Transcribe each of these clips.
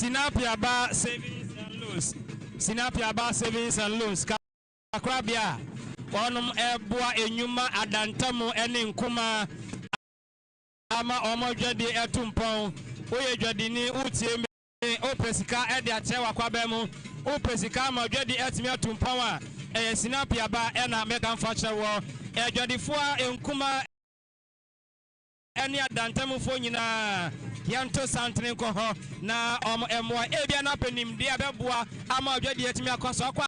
Sinapiaba savings and loans. Sinapiaba savings and loans. Kakrabia. Onum ebua enyuma adantamu ene nkuma ama Homage de etumpon. Oye jwadini utie opesika ede achewa kwabemu. Opesika ma jwadi etimi etumpon a Sinapiaba ena meka mfacha wo. Jwadifua nkuma ene adantamu fo nyina yanto santene ko ho na emwa ebia na penim de abeboa ama jwadi etimi akoso akwa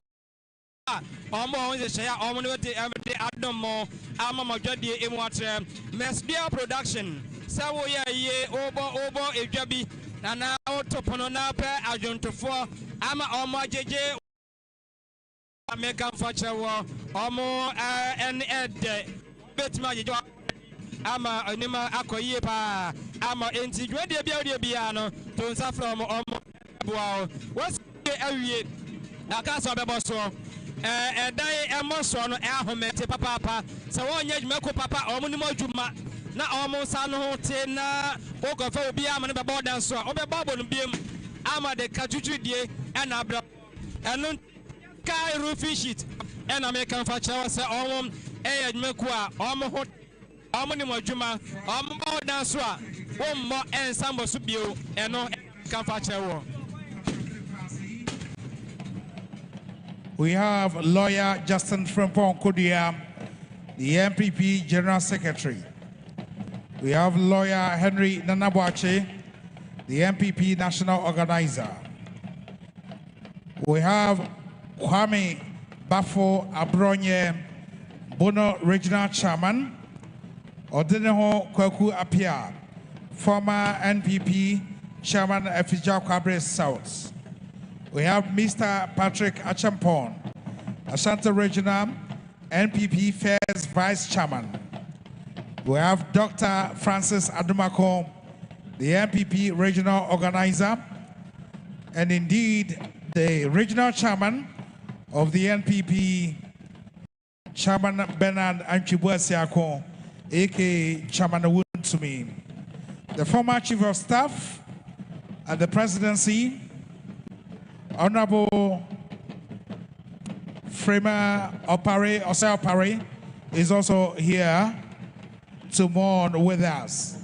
onze share no de adomo ama majodi emwatre mesdia production sawo ye obo edwabi na otopono na pe ajontofo ama ajeje American facha wo en ed betima jeje ama onima akoyie pa ama enti dwade bia no to nsa from boa what's awie akaso beboso dai emoso no ahomete papa se wonye dwumako papa omunimo adwuma na omunsa no ho te na okofa obi ama no bebo dan so obeba bo no biem ama de kajujudie na abra eno kai roofing sheet na American facha se omum dwumako a ho omunimo adwuma omba dan so a wommo ensambo so bio eno kan facha wo. We have lawyer Justin Frimpong Kodia, the MPP General Secretary. We have lawyer Henry Nanabuache, the MPP National Organizer. We have Kwame Bafo Abronye, Bono Regional Chairman, Odeneho Kwaku Apia, former NPP Chairman Efijao Cabre South. We have Mr. Patrick Achampon, Ashanti Regional NPP Affairs Vice Chairman. We have Dr. Francis Adumako, the NPP Regional Organizer, and indeed the Regional Chairman of the NPP, Chairman Bernard Anchibuasiako, aka Chairman Wuntumi, the former Chief of Staff at the Presidency, Honorable Framer Opare, Osei Opare, is also here to mourn with us.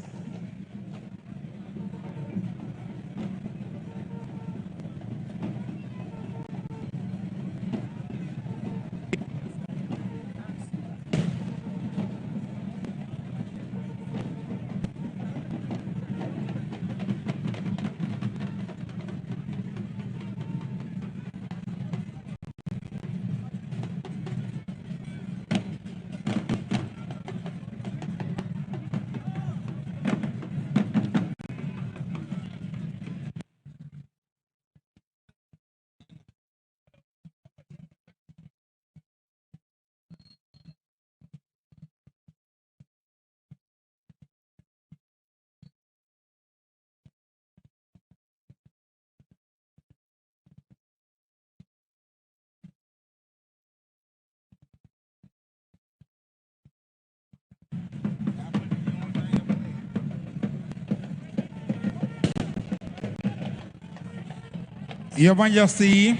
Your Majesty,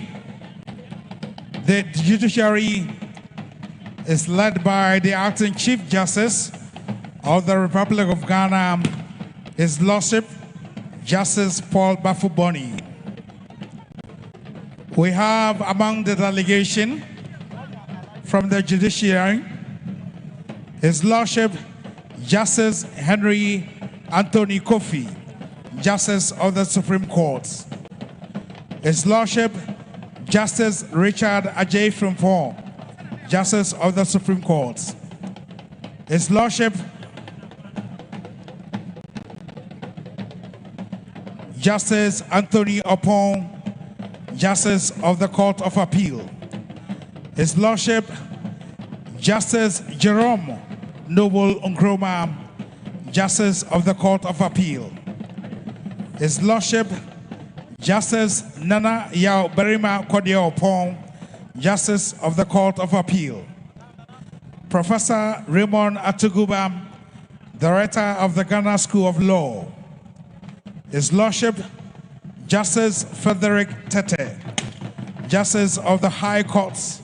the Judiciary is led by the Acting Chief Justice of the Republic of Ghana, His Lordship, Justice Paul Bafuboni. We have among the delegation from the Judiciary, His Lordship, Justice Henry Anthony Kofi, Justice of the Supreme Court. His Lordship, Justice Richard Ajay Frimpong, Justice of the Supreme Court. His Lordship, Justice Anthony Opong, Justice of the Court of Appeal. His Lordship, Justice Jerome Noble Nkrumah, Justice of the Court of Appeal. His Lordship, Justice Nana Konadu Yiadom III, Justice of the Court of Appeal. Professor Raymond Atuguba, Director of the Ghana School of Law. His Lordship, Justice Frederick Tete, Justice of the High Courts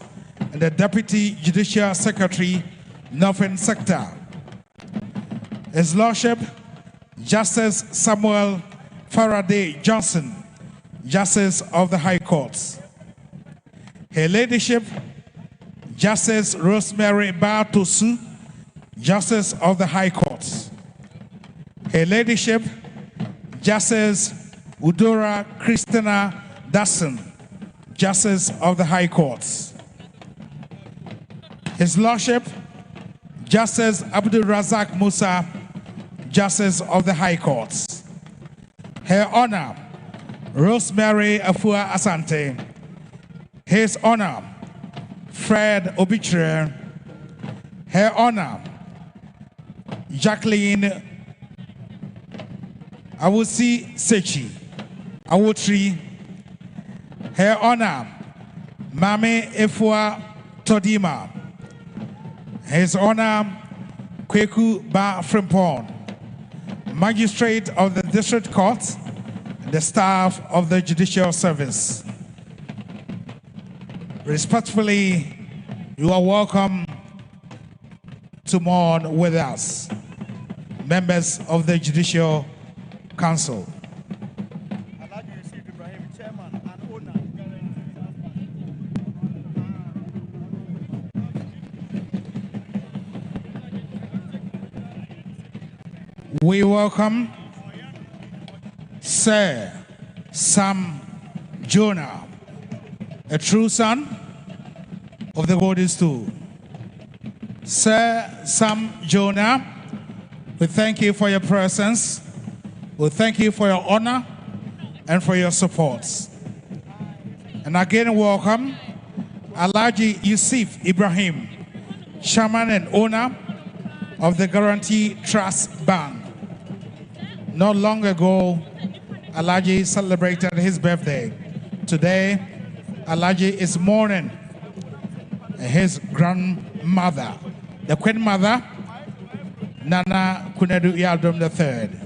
and the Deputy Judicial Secretary, Northern Sector. His Lordship, Justice Samuel Faraday Johnson, Justice of the High Courts. Her Ladyship, Justice Rosemary Batosu, Justice of the High Courts. Her Ladyship, Justice Udora Christina Dasson, Justice of the High Courts. His Lordship, Justice Abdul Razak Musa, Justice of the High Courts. Her Honor, Rosemary Afua Asante. His Honor, Fred Obitre. Her Honor, Jacqueline Awusi Sechi Awotri. Her Honor, Mame Efua Todima. His Honor, Kweku Ba Frimpong, Magistrate of the District Court, and the staff of the Judicial Service. Respectfully, you are welcome to mourn with us, members of the Judicial Council. We welcome Sir Sam Jonah, a true son of the golden stool. Sir Sam Jonah, we thank you for your presence. We thank you for your honor and for your support. And again, welcome Alhaji Yusuf Ibrahim, chairman and owner of the Guarantee Trust Bank. Not long ago, Alhaji celebrated his birthday. Today, Alhaji is mourning his grandmother, the Queen Mother, Nana Konadu Yiadom III.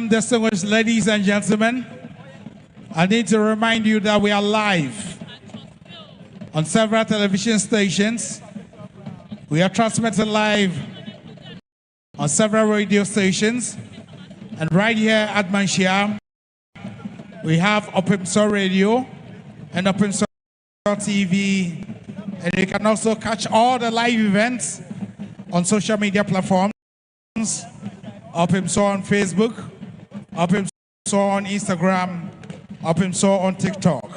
Distinguished ladies and gentlemen, I need to remind you that we are live on several television stations. We are transmitting live on several radio stations. And right here at Manhyia, we have Opimso Radio and Opimso TV. And you can also catch all the live events on social media platforms. Opimso on Facebook, Opimso on Instagram, Opimso on TikTok.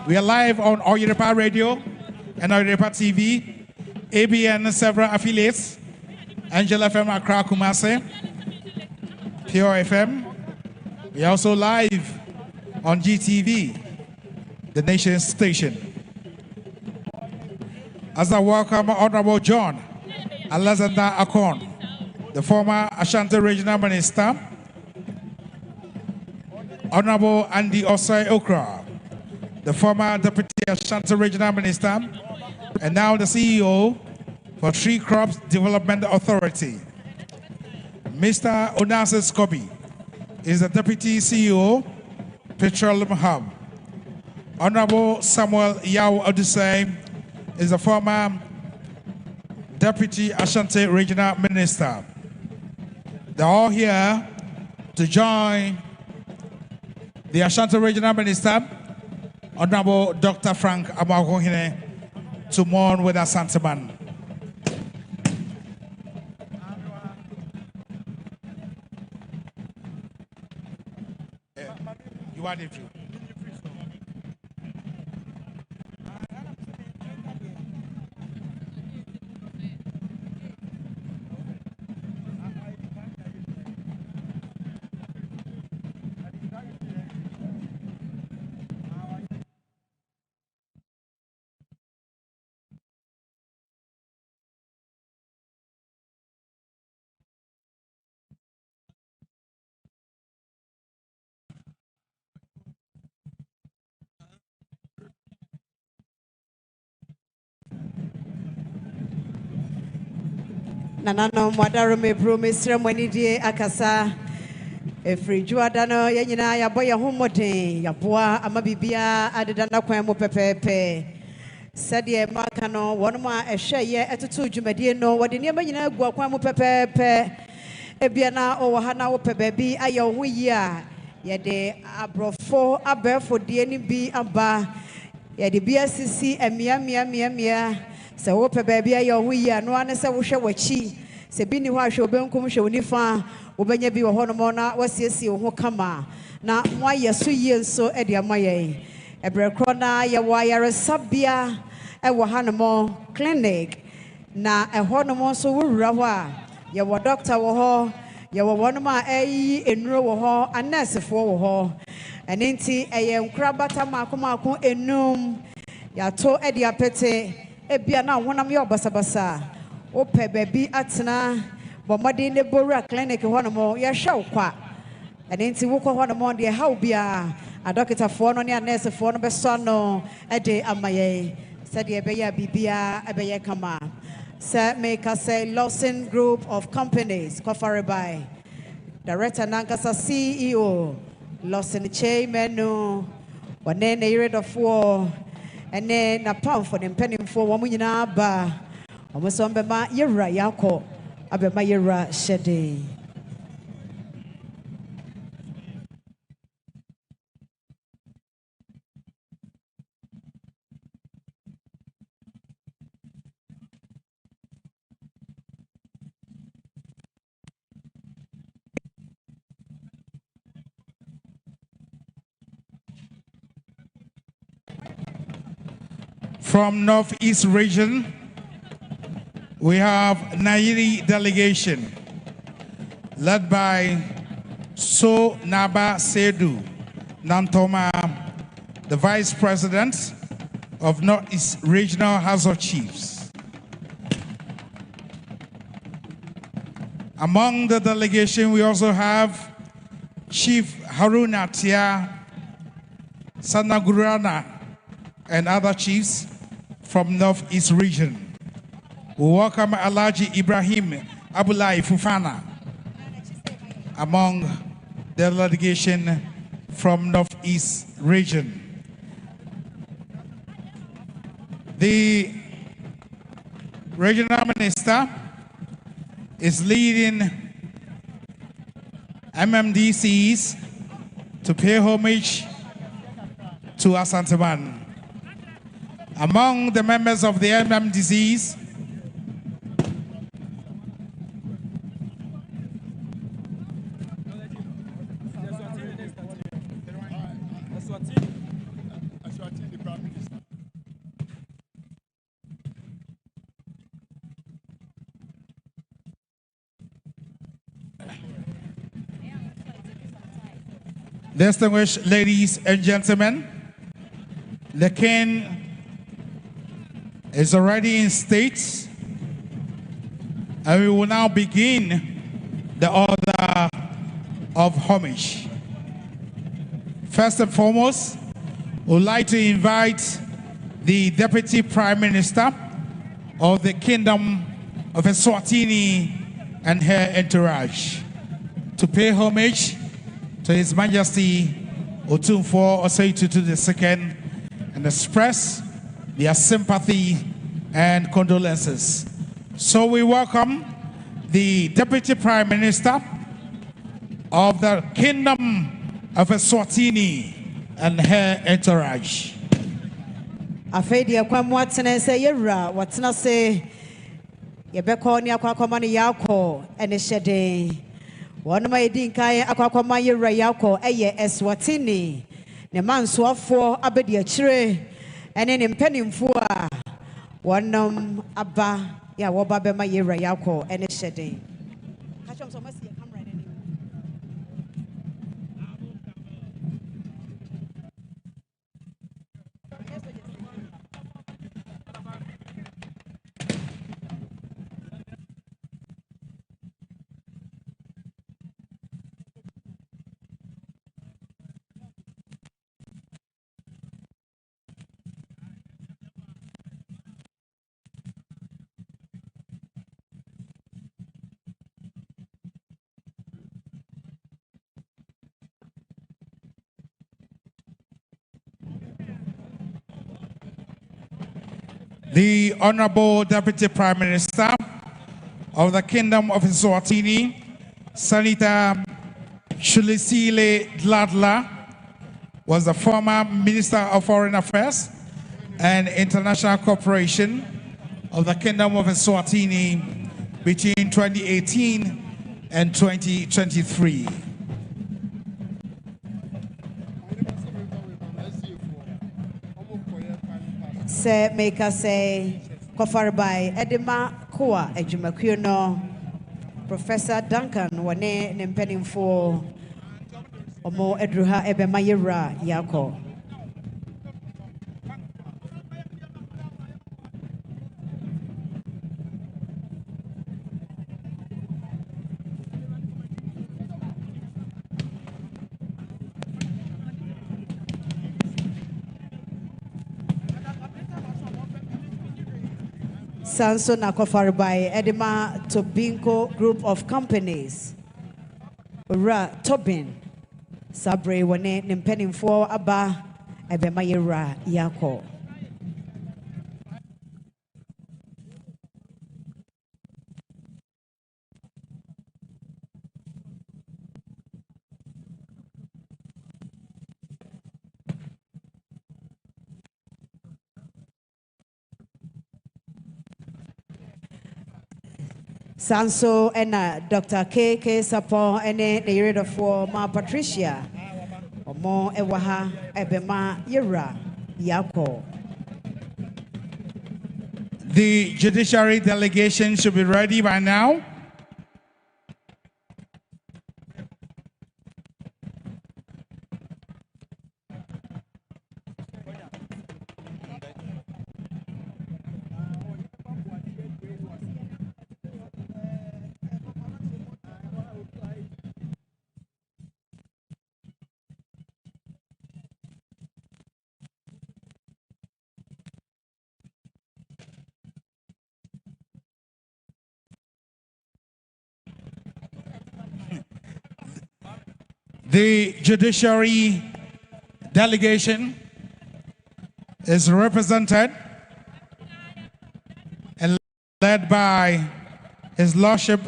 We are live on Oyiripa Radio and Oyiripa TV, ABN several affiliates, Angel FM Accra Kumasi, Pure FM. We are also live on GTV, the nation's station. As I welcome Honorable John Alexander Akan, the former Ashanti Regional Minister, Honorable Andy Osei Okra, the former Deputy Ashanti Regional Minister, and now the CEO for Tree Crops Development Authority. Mr. Onassis Kobi is the Deputy CEO, Petroleum Hub. Honorable Samuel Yao Odusei is the former Deputy Ashanti Regional Minister. They're all here to join the Ashanti Regional Minister, Honorable Dr. Frank Amakohine, to mourn with Asantehemaa. You want it to? Nana Konadu me ceremony die akasa efri juada no yenyina yabo ye homoden yaboa amabibia adeda na kwan mo pepepe sede maka no wono a ehwe ye etoto dwumadie no wode ne nyina agu akwan mo pepepe ebia na owo ha na wo pebabi aye ho yi a ye de abrofo abefo de ni bi aba ye de bia sisi emia se wo pebabi aye ho yi a no ane se wo hwe wachi se bi ni ho ahwe obenkum hwe onifa obenya bi wo hono mo na wasiesie wo ho kama na mo ayeso yie nso e de amaye ebrekro na ye wa yare sabia e wo hanmo clinic na e hono mo so wura ho a ye wo doctor wo ho ye wo wono ma ayi enuro wo ho anesefo wo ho enenti eye nkura bata makomako enum ya to e de apete e bia na honam ye obasabasa o pe baby atena bomade ne bora clinic hono ya hwe kwa enenti wo ko hono de ha obia a doctor fo no ne nurse fo no beso no e de amaye said ye be ya bibia e be ye kama sir make us say Lawson Group of Companies covered by Director Nankasa CEO Lawson Chairman no one ne yred of war and then na pound for them penny for woman nyina ba almost on be ma yera yakọ abema yera shede. From Northeast region, we have Nairi delegation, led by So Naba Sedu Nantoma, the Vice President of Northeast Regional House of Chiefs. Among the delegation, we also have Chief Haruna Tia Sanagurana and other chiefs from Northeast region. We welcome Alhaji Ibrahim Abulai Fufana among the delegation from Northeast region. The regional minister is leading MMDCs to pay homage to Asantehemaa. Among the members of the MMDCs, distinguished ladies and gentlemen, the king is already in state, and we will now begin the order of homage. First and foremost, we would like to invite the Deputy Prime Minister of the Kingdom of Eswatini and her entourage to pay homage to His Majesty Otumfuo Osei Tutu II and express their sympathy and condolences. So we welcome the Deputy Prime Minister of the Kingdom of Eswatini and her entourage. Afedia kwa mwatene se yera watena se yebeko ni akwakoma ni yako ene shede wanuma yedinkai akwakoma yera yako eye Eswatini ne mansoafo abedi akire ene ne mpanimfo a wonam aba ya woba bema yera yako ene shede. The Honorable Deputy Prime Minister of the Kingdom of Eswatini, Senator Shulisile Dladla, was the former Minister of Foreign Affairs and International Cooperation of the Kingdom of Eswatini between 2018 and 2023. Se meka se kofarbai edema koa ejumakuo no Professor Duncan wane ne mpanimfo omo edruha ebema yera yako. Sanso na kofarbai edema Tobinco Group of Companies. Ura Tobin Sabre wane ne mpanimfo aba ebema yera yako. Sanso ena Dr. K.K. Sapo ene the yere for Ma Patricia omo ewaha ebema yera yako. The Judiciary delegation should be ready by now. The Judiciary delegation is represented and led by His Lordship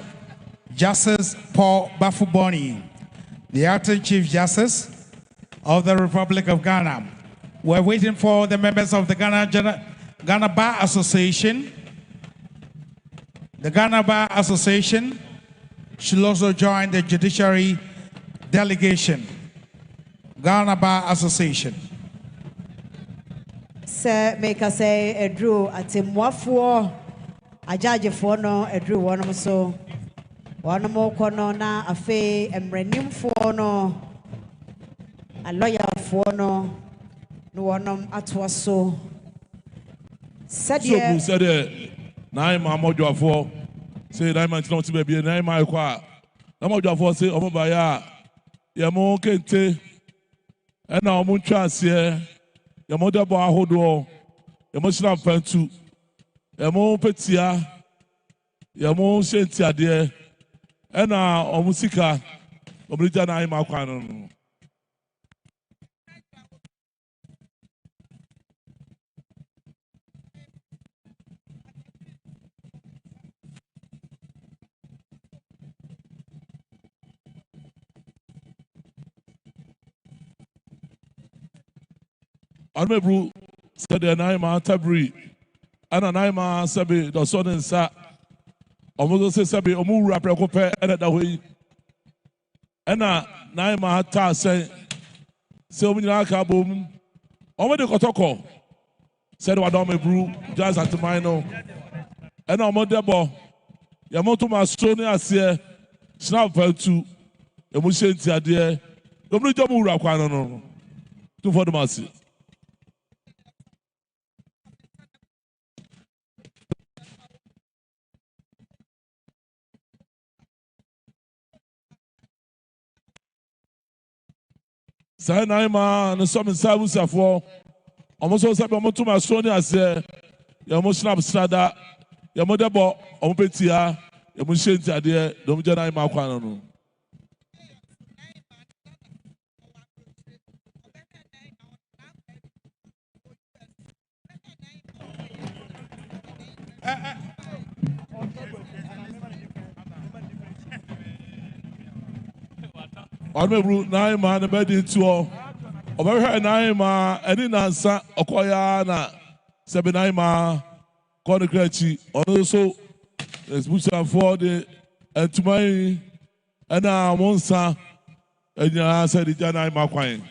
Justice Paul Bafuboni, the acting Chief Justice of the Republic of Ghana. We're waiting for the members of the Ghana Bar Association. The Ghana Bar Association should also join the Judiciary delegation. Ghana Bar Association. Se meka se edru atemwafo ajajefo no edru wonom so wonom kono na afe emrenimfo no aloyafo no no wonom atwaso sadie so said nine mamodwafo say nine man not be be nine my kwa mamodwafo say omobaya yamo kente ena omu ntwase yamo debo ahodo yamo sina fantu yamo petia yamo sentiade ena omu sika omrija nine ma kwa no. Armebru said the Naima Tabri, and a Naima Sabi, the son and sa, almost Sabi, Omura Precope, and at the way. And Naima Hata say, so many boom. Omedi Kotoko said, Wadome Brew, Jazz at the Mino, and Omodebo, Yamoto Masoni Asia, Snap Peltu, Emushen Tiadia, Domujamura Quano, two for the Masi. Say Naima and some in Sabusa for almost all Sabi Motu Masoni Asia, Yamoshna Strada, Yamodebo, Ompetia, Yamushen Tiadia, Domujana Maquano. Armebru Naima and bed into all. Over here, Naima, and in answer, Okoyana, Sabinaima, Konekrechi, also, as Busha for the and to my and now Monsa, and you answer the Janaima Quine.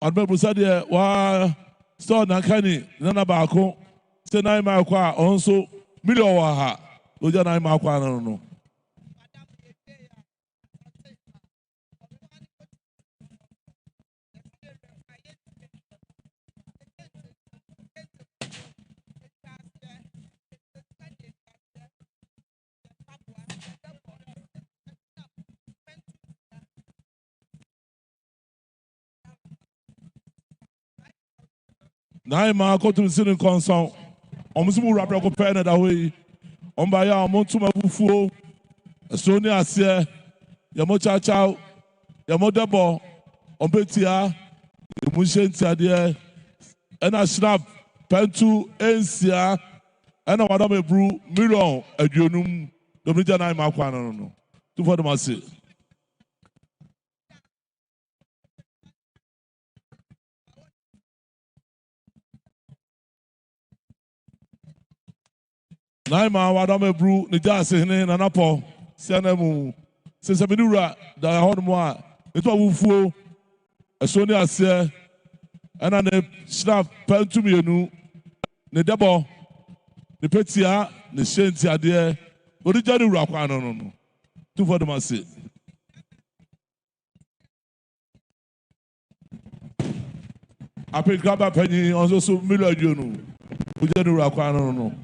Armebru said, why store Nakani, Nana Bako, Senaima Qua, also, Milowaha, Lujanaima Quano. Naima go to the city council. Omusumu rapper go pen that way. Ombaya Montuma Bufu, Sonia Asia, Yamo Chachao, Yamo Debo, Ombetia, Mushen Tiadia, and I snap Pentu Ensia, and I want to brew Milon, a Junum, Dominican Maquano. Two for the Massy. Naima Wadame Brew, Nijasi, and Anapo, Sianamu, Sesaminura, the Honmoa, it was Wufu, a Sonia Asia, and I snap Pentumianu, Nedebo, the Petia, the Shentia, dear, but the Jadu Rapano. Two for the Massy. I pick up a penny on also Miller Junu, who Jadu Rapano.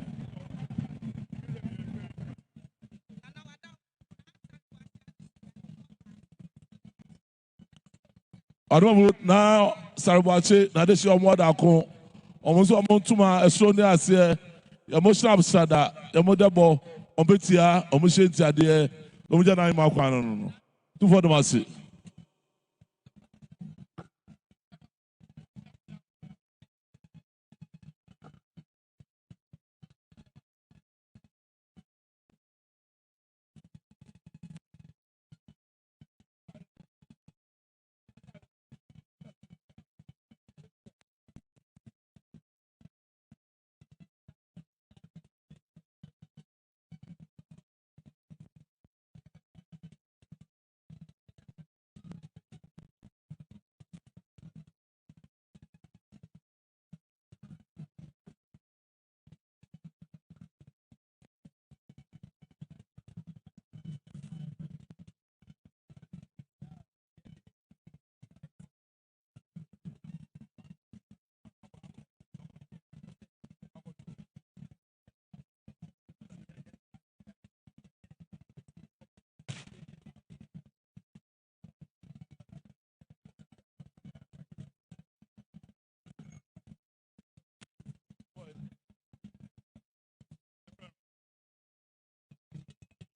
I don't now Sarabache, Nadeshi Omwadako, almost a montuma, a Sonia Asia, emotional Sada, Yamodabo, Ombetia, Omushentia, dear, Omujana Maquano. Two for the Massy.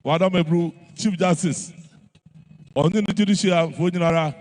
Wadame Brew, Chief Justice, on the Judicial, Fujinara.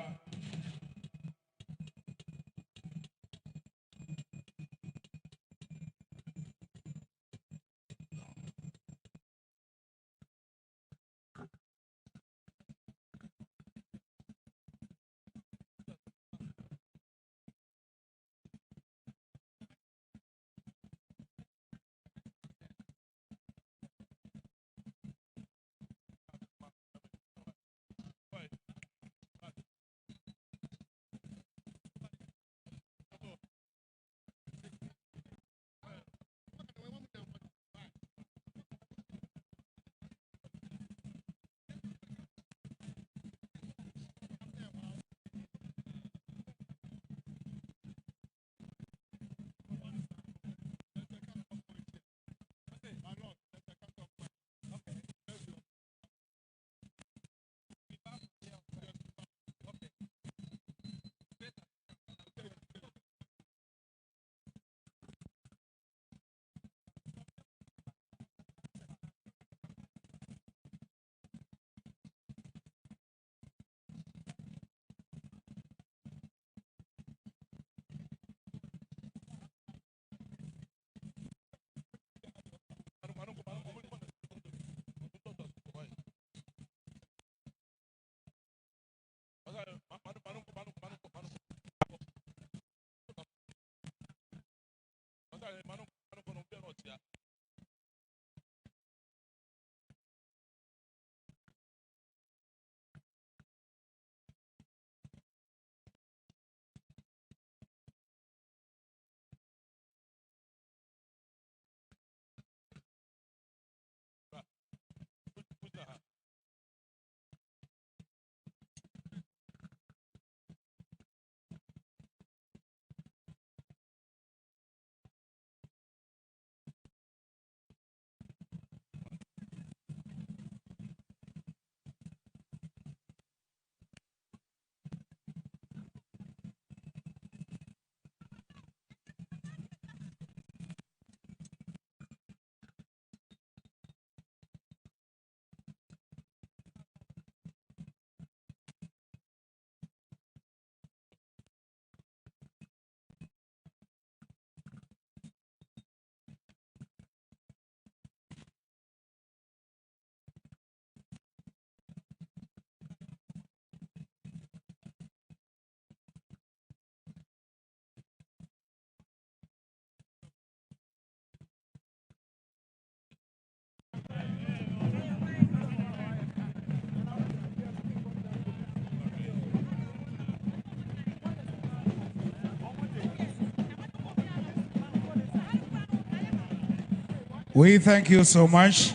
We thank you so much,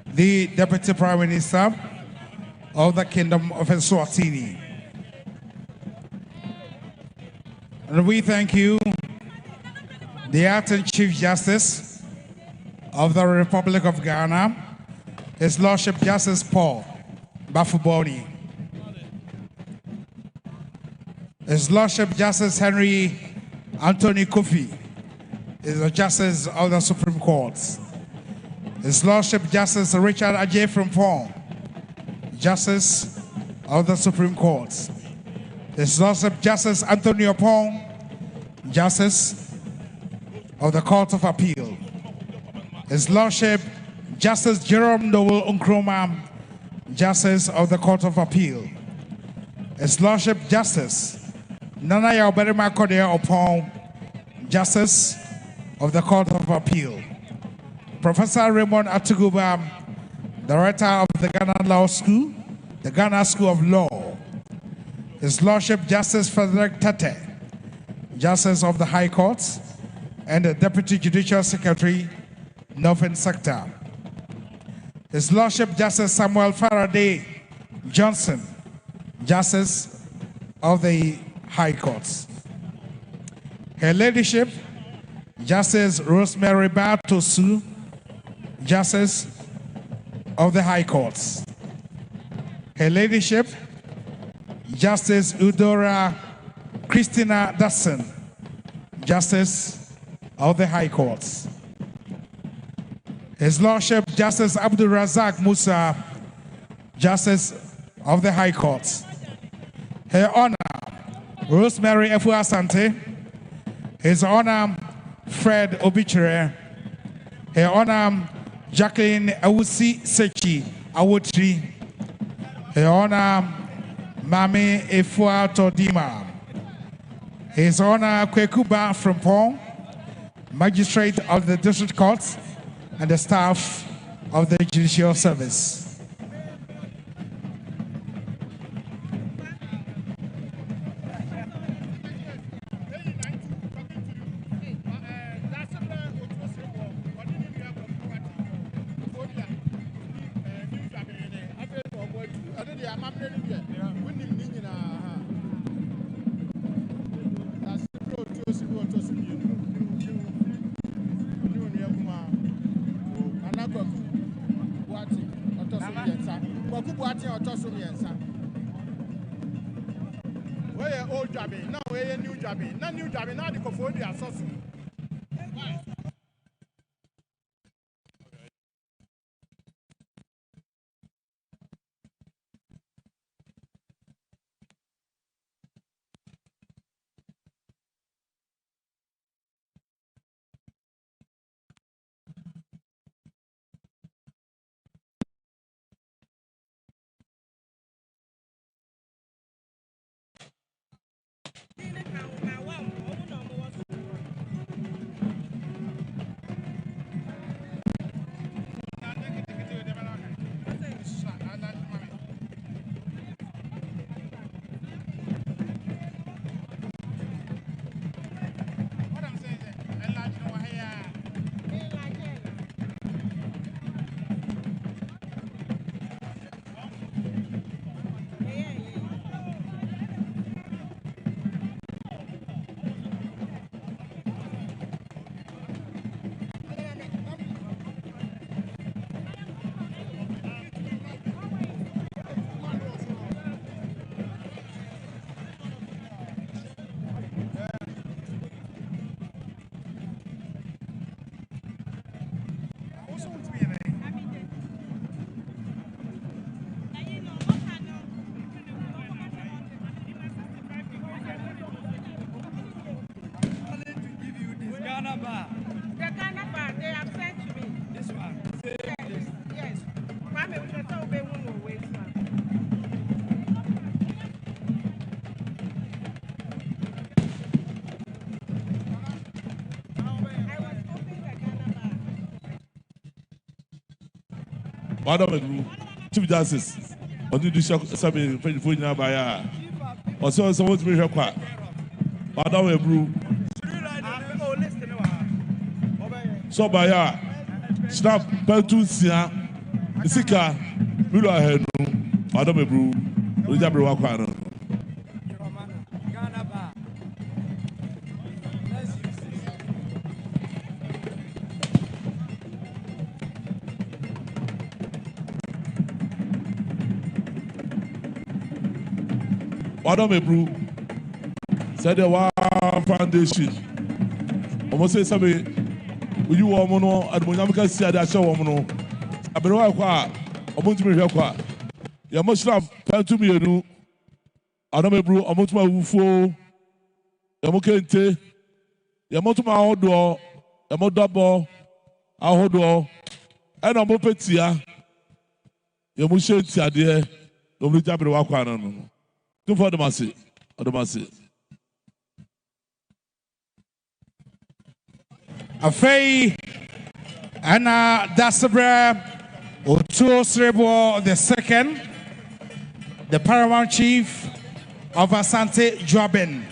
the Deputy Prime Minister of the Kingdom of Eswatini. And we thank you, the Acting Chief Justice of the Republic of Ghana, His Lordship Justice Paul Bafuboni. His Lordship Justice Henry Anthony Kofi is the Justice of the Supreme Court. His Lordship Justice Richard Ajay Frimpong, Justice of the Supreme Court. His Lordship Justice Anthony Opong, Justice of the Court of Appeal. His Lordship Justice Jerome Noel Nkrumah, Justice of the Court of Appeal. His Lordship Justice Nana Konadu Opong, Justice of the Court of Appeal. Professor Raymond Atuguba, Director of the Ghana Law School, the Ghana School of Law. His Lordship Justice Frederick Tete, Justice of the High Court, and the Deputy Judicial Secretary, Northern Sector. His Lordship Justice Samuel Faraday Johnson, Justice of the High Courts. Her Ladyship, Justice Rosemary Batosu, Justice of the High Courts. Her Ladyship, Justice Udora Christina Dusson, Justice of the High Courts. His Lordship, Justice Abdul Razak Musa, Justice of the High Courts. Her Honor, Rosemary Efu Asante. His Honor, Fred Obichere. Her Honor, Jacqueline Awusi Sechi Awotri. Her Honor, Mami Efua Todima. His Honor, Kwekuba Frimpong, Magistrate of the District Court, and the staff of the Judicial Service. Madam Chief Justice, on the Judicial Assembly, Pennsylvania by or so someone to be here quiet. Madam Ebru. So by ya, snap pentu sia, isika, middle ahead, Madam Ebru, Rijabri Wakano. Madam Ebru said the one foundation. Almost say something. You woman and Munamika said that show woman. I be right qua. I want to be here qua. You must have time to me. You Adam Ebru, I want my wufo. You mukente. You want my outdoor. You want double. Outdoor. And I'm open to ya. You must share tia there. You must have the walk on. Two for the massy. The massy. Afei Anna Dasabre Otuo Srebo II, the Paramount Chief of Asante Joabin.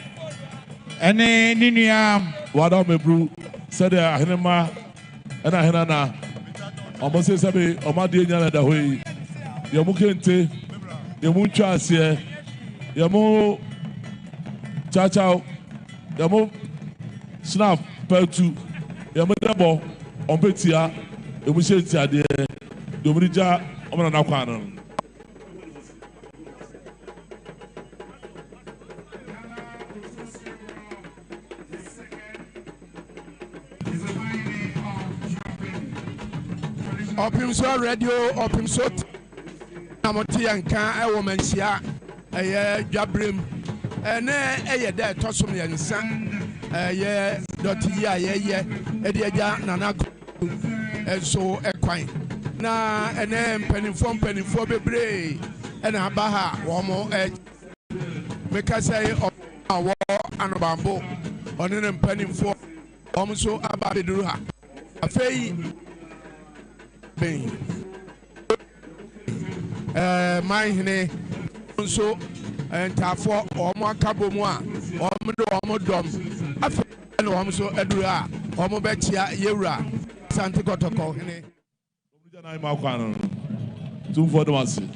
Ene Ninia Wada Mebru said Asantehemaa and Ahenana. Almost say Sabi, Omadi Yana da way. Yamukente, Yamunchasia, Yamu Chachao, Yamu Snap Peltu. Yamadabo on Petia, the Mushetia de Dominija, Omanakano. Opimso radio, Opimso Namoti and Kan, a woman, Sia, a Jabrim, and a there, Tosum and San. Yeah, Dɔte Yie, Edia Nana Konadu so Equine. Na penny from Bebre and Abaha, Womo Edge. Make us say, a war and a bamboo on an penny for almost Ababidruha. A fay being mine so and Tafo or Macabomua or Modom. And also Edura, Homobetia, Yura, Santa Kotoko. Two for the massy.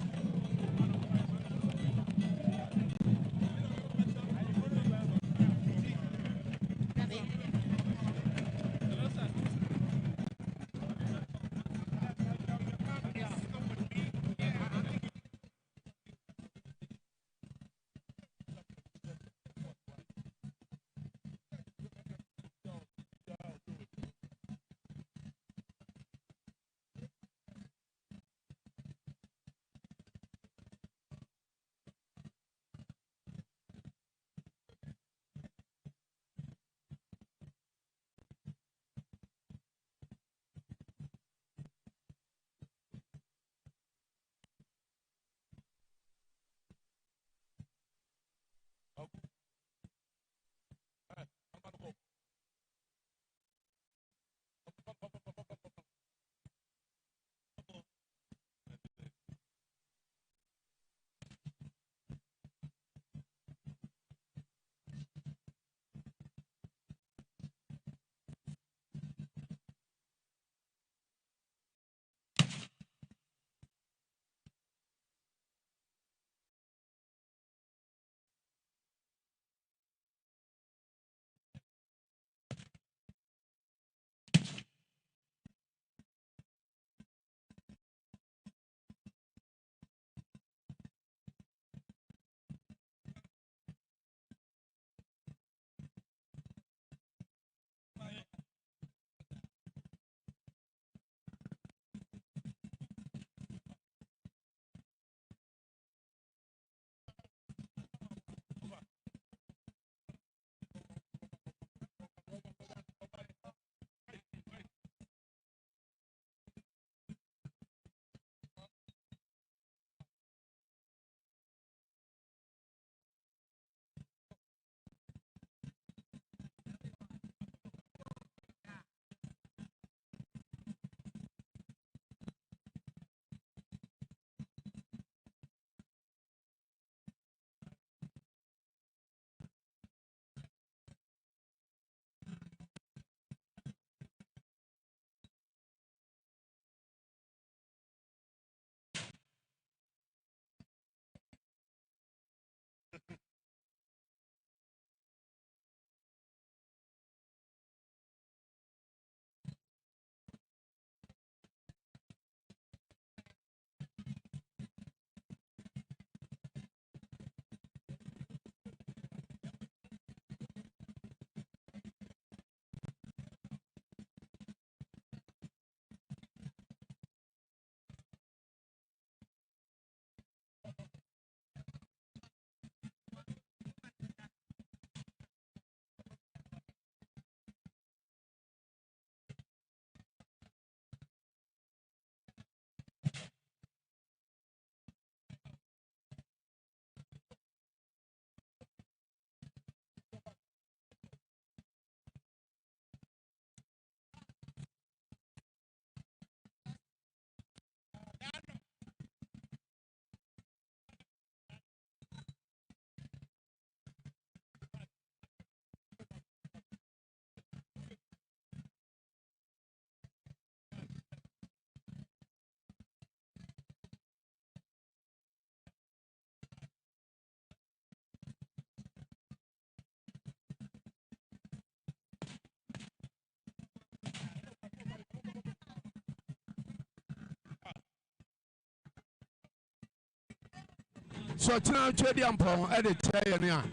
So tena chedi ampon ede chaye ni a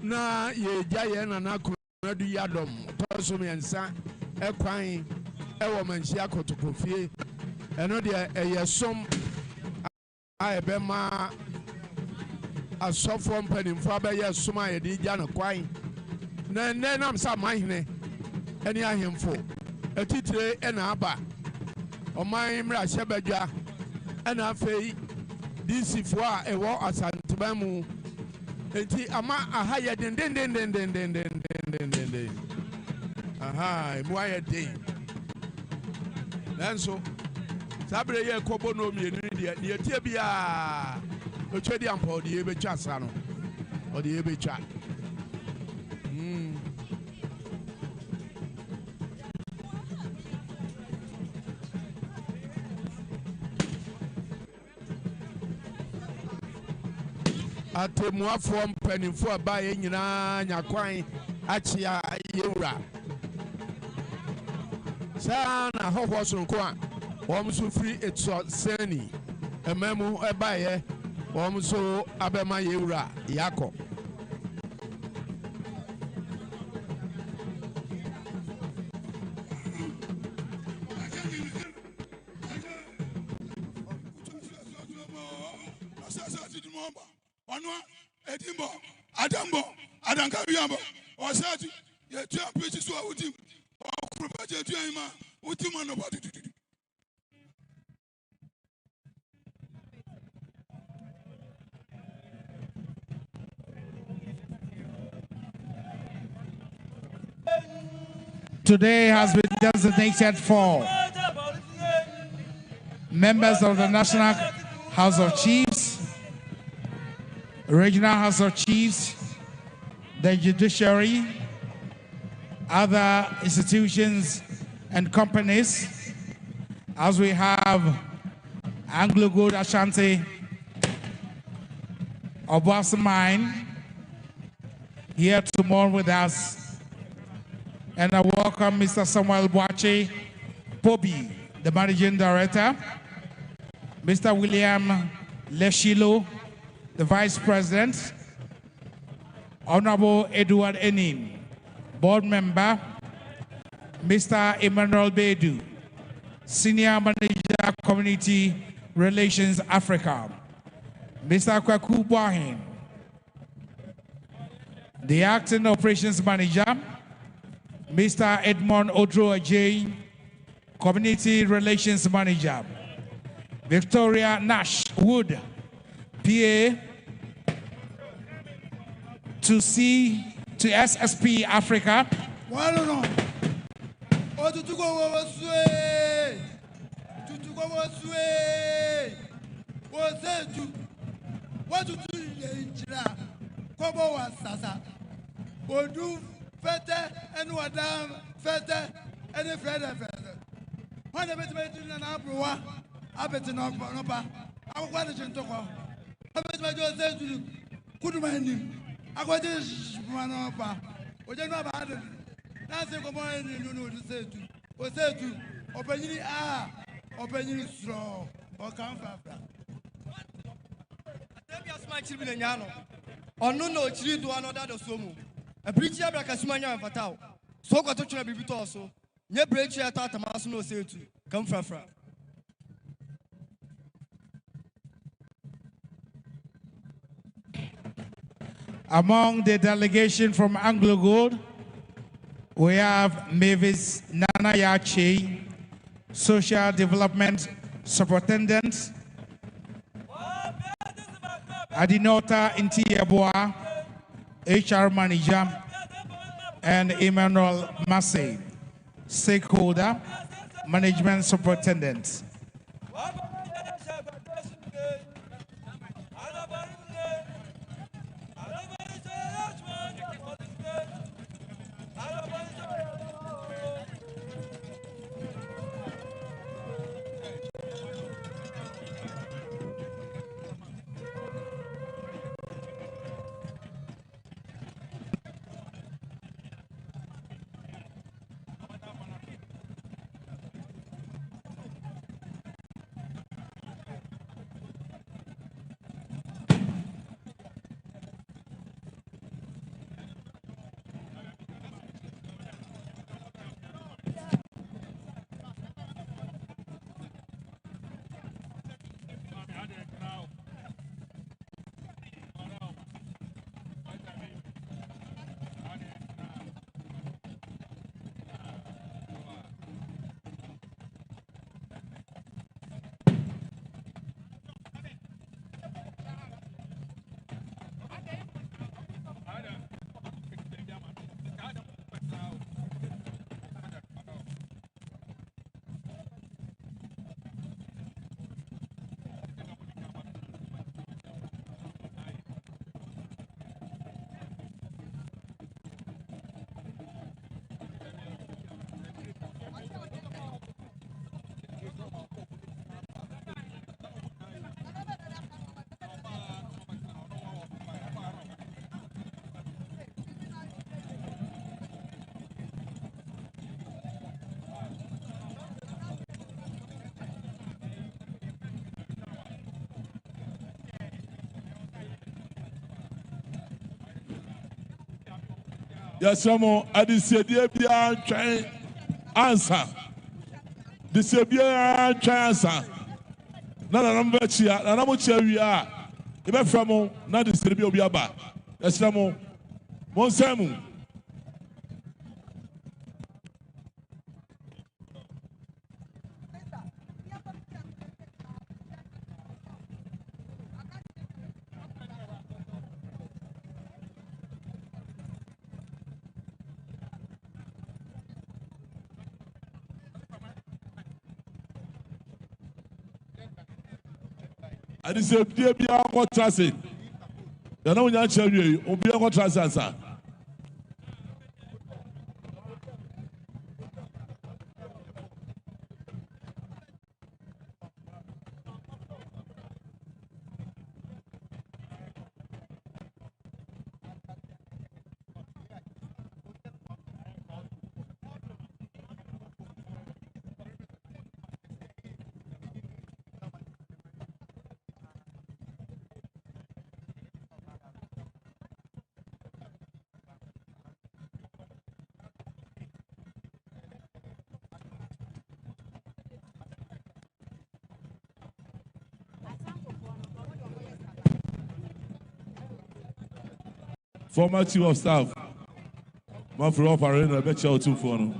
na ye jaye Nana Konadu Yiadom toso miensa ekwan ewo Manhyia kotokofie eno de eyesom a ebema asofo mpanimfo abeye som a ye de gya no kwan na nam sa manhene eni ahemfo etitire ena aba oman mra hyebadwa ena afei DC fo a ewo Asantehemaa mu enti ama aha ye den aha emu aye den nanso sabre ye kobo no mienu de tie bia otwedi ampa de ye betwa sa no o de ye betwa atemuafo mpanimfo abaye nyina nyakwan achia yewura sana hoho sonko a wom so free etso sani ememu ebaye wom so abema yewura yako Adambo, Adankabiambo, or Sati, your two preachers who are with him, or Prophet Jama, with him on about it. Today has been designated for members of the National House of Chiefs, Regional House of Chiefs, the Judiciary, other institutions and companies, as we have Anglo-Gold Ashanti of Mine here to mourn with us. And I welcome Mr. Samuel Boache Pobi, the Managing Director, Mr. William Leshilo, the Vice President, Honorable Edward Enin, Board Member, Mr. Emmanuel Bedu, Senior Manager, Community Relations Africa, Mr. Kwaku Boahin, the Acting Operations Manager, Mr. Edmond Odro Ajay, Community Relations Manager, Victoria Nash Wood, PA, to SSP Africa. Onu no chiri do anoda do somu. E brichi abra kasumanya mfatao. So kwato tuna bibito so. Nye brichi ata atamaso no setu. Kam frafra. Among the delegation from Anglo Gold, we have Mavis Nana Yache, Social Development Superintendent, Adinota Intiabua, HR Manager, and Emmanuel Massey, Stakeholder, Management Superintendent. Yes, some at the CDBA try answer. The CDBA try answer. Nana number chia, Nana Mucha we are. If from not the CDBA, yes, some Monsamu. I just say, dear, be our contrast. You know, when you tell you, will be our contrast answer. Former chief of staff, man for operating a bet you two for no.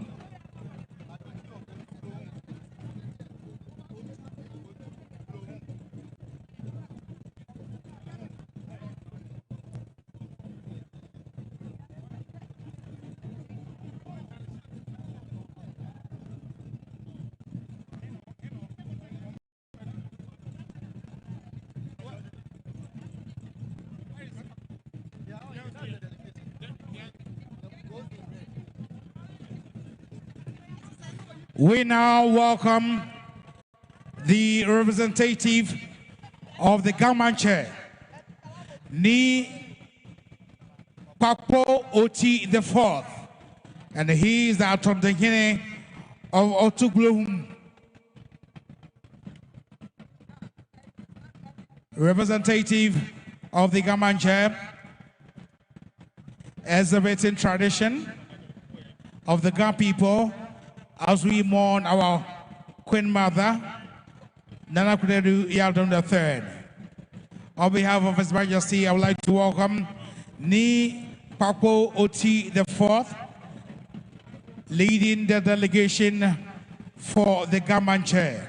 We now welcome the representative of the government chair, Ni Papo Oti IV, and he is the Asantehemaa of Otuglum. Representative of the government chair, exhibiting tradition of the Ga people as we mourn our Queen Mother, Nana Konadu Yiadom III. On behalf of His Majesty, I would like to welcome Ni Papo Oti IV, leading the delegation for the government chair.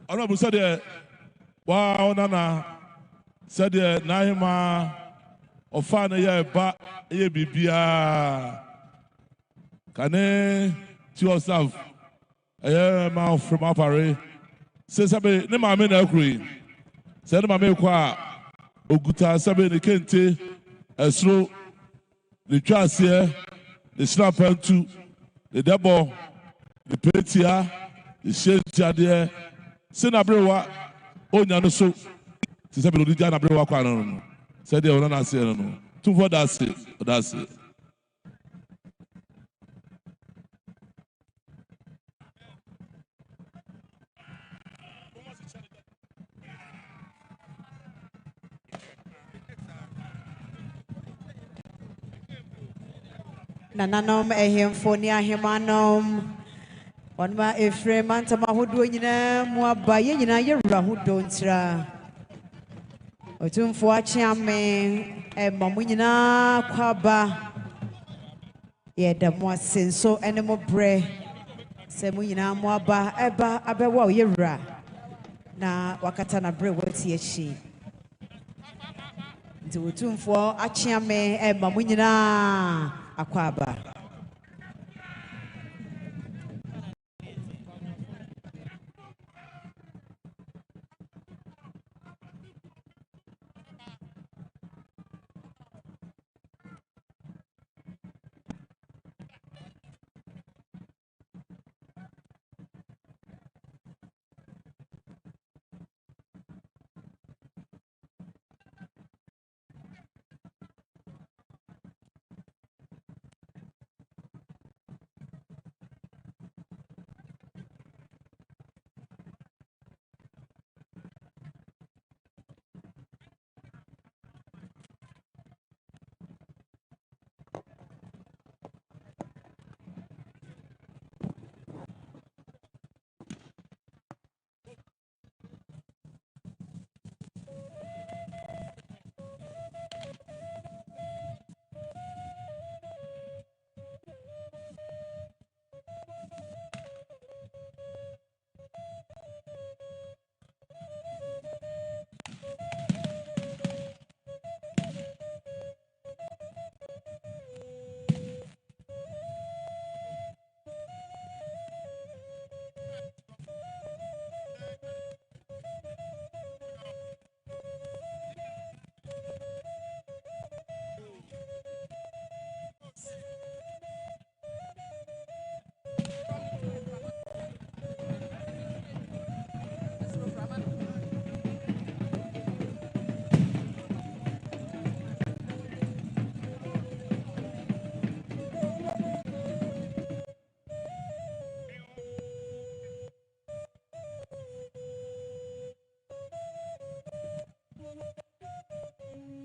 Honorable said, wow, Nana said, Nahima of Fana Yaba, Yabibia. Can to yourself, a mouth from Apare. Says, Sabe, Nema men agree. Said, Mamma Qua, Oguta Sabe, the Kente, a slow, the Tracia, the Snap and two, the double, the Petia, the Shentia there. Senabrewa, Onyano so, to say, Lodiana Brewa Quanon. Said they were not saying, two for that's it. That's it. Nananom ehemfo ni ahemanom onma efrem antama hodo nyina mu abaye nyina yewura hodo ntira otumfo achiame mamu nyina kwaba yeda mu asenso ene mo bre se mu nyina mu aba eba abewa yewura na wakata na bre wati echi nti otumfo achiame mamu nyina akwaba.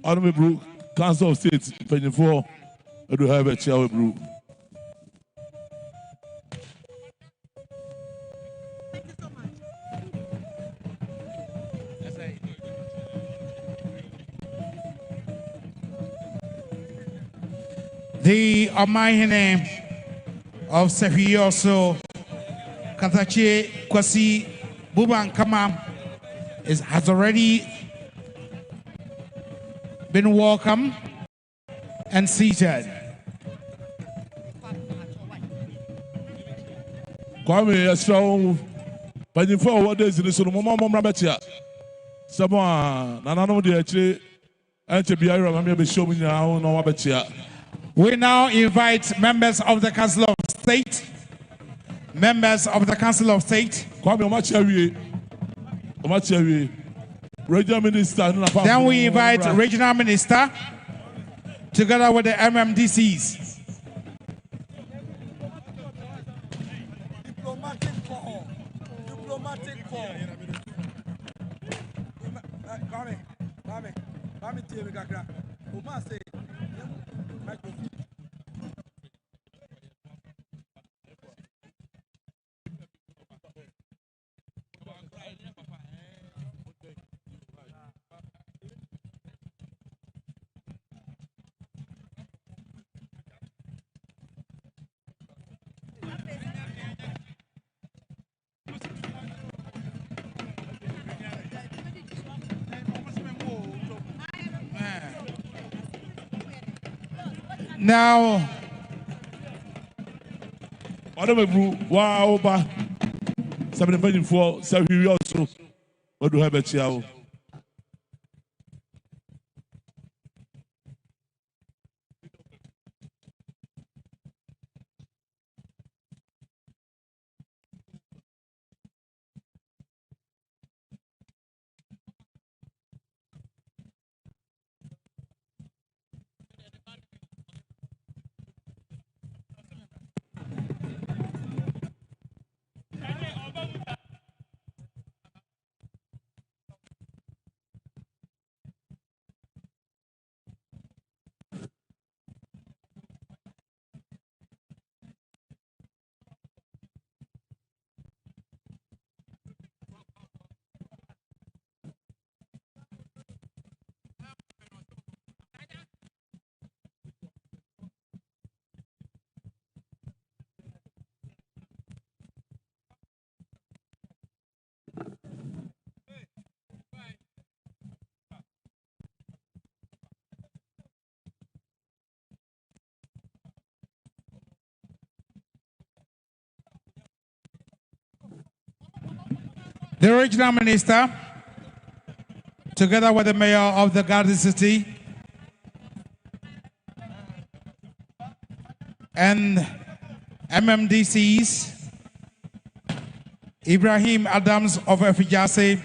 Honorable Council of State, 24, I do have a chair, bro. The Omahene of Sefioso, Katachi Kwasi Buban Kama has already been welcomed and seated. Kwame Yasho, but in 4 days in the Solomon Rabatia. Someone, Nana de Eche, and Chebiara, I'm going to show me now, no Rabatia. We now invite members of the Council of State. Members of the Council of State. Regional Minister. Then we invite Regional Minister together with the MMDCs. Diplomatic call. Diplomatic call. Now, wow, 724, so we also do have a child. the Regional Minister, together with the Mayor of the Garden City, and MMDCs, Ibrahim Adams of Efijase,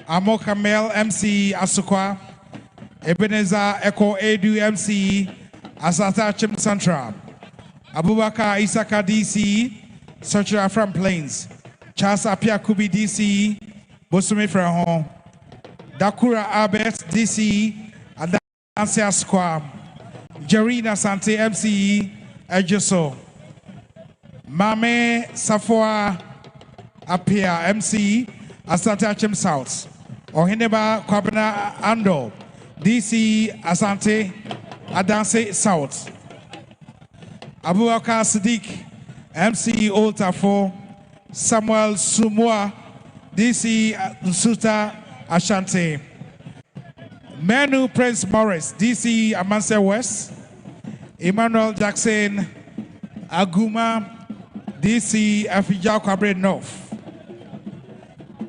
Amo Kamel MC Asukwa, Ebenezer Echo Edu MC Asata Chim Central, Abubakar Isaka DC, Central from Plains, Charles Apia Kubi DC, Bosumi Frahon, Dakura Abet DC, Adansi Asukwa, Jerina Sante MC Ejoso, Mame Safwa Apia MC Asante Chim South, Ohineba Kwabena Ando DC Asante Adanse South, Abubakar Siddiq MC Old Tafo, Samuel Sumwa DC Nsuta Ashanti, Manu Prince Morris DC Amanse West, Emmanuel Jackson Aguma DC Afijao Kwabre North,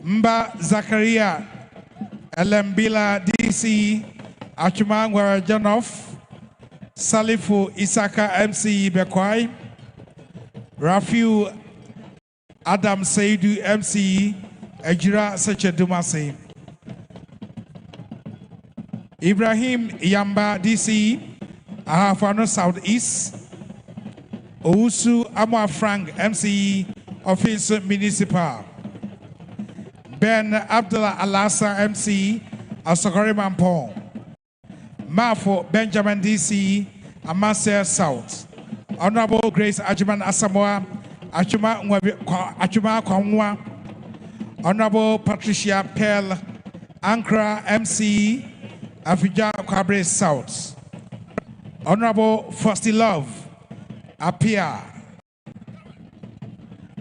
Mba Zakaria Elembila DC Achumangwara Janoff, Salifu Isaka MC Bekwai, Rafiu Adam Seidu MC Ejira Sechedumase, Ibrahim Yamba DC Ahafano Southeast, Ousu Amwa Frank MC Office Municipal, Ben Abdullah Alassa MC Asokori Mampong, Mafo Benjamin DC, Amasia South. Honorable Grace Ajuman Asamoah, Achuma Kwangwa, Honorable Patricia Pearl, Ankara MC, Afija Kwabre South. Honorable Frosty Love, Apia,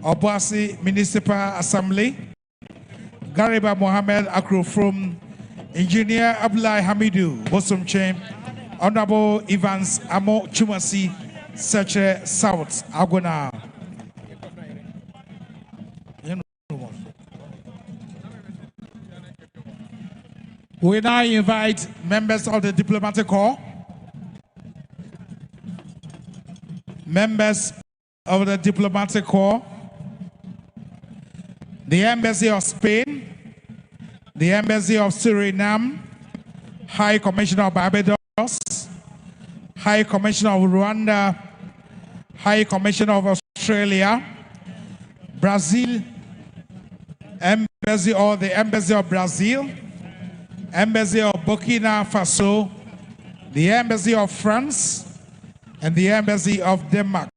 Obasi Municipal Assembly, Gariba Mohammed Akru from Engineer Abdullah Hamidu, Bosumche, Honorable Evans Amo Kumasi, Seche South, Agona. We now invite members of the Diplomatic Corps, members of the Diplomatic Corps, the Embassy of Spain, the Embassy of Suriname, High Commissioner of Barbados, High Commissioner of Rwanda, High Commissioner of Australia, Brazil, Embassy or the Embassy of Brazil, Embassy of Burkina Faso, the Embassy of France, and the Embassy of Denmark.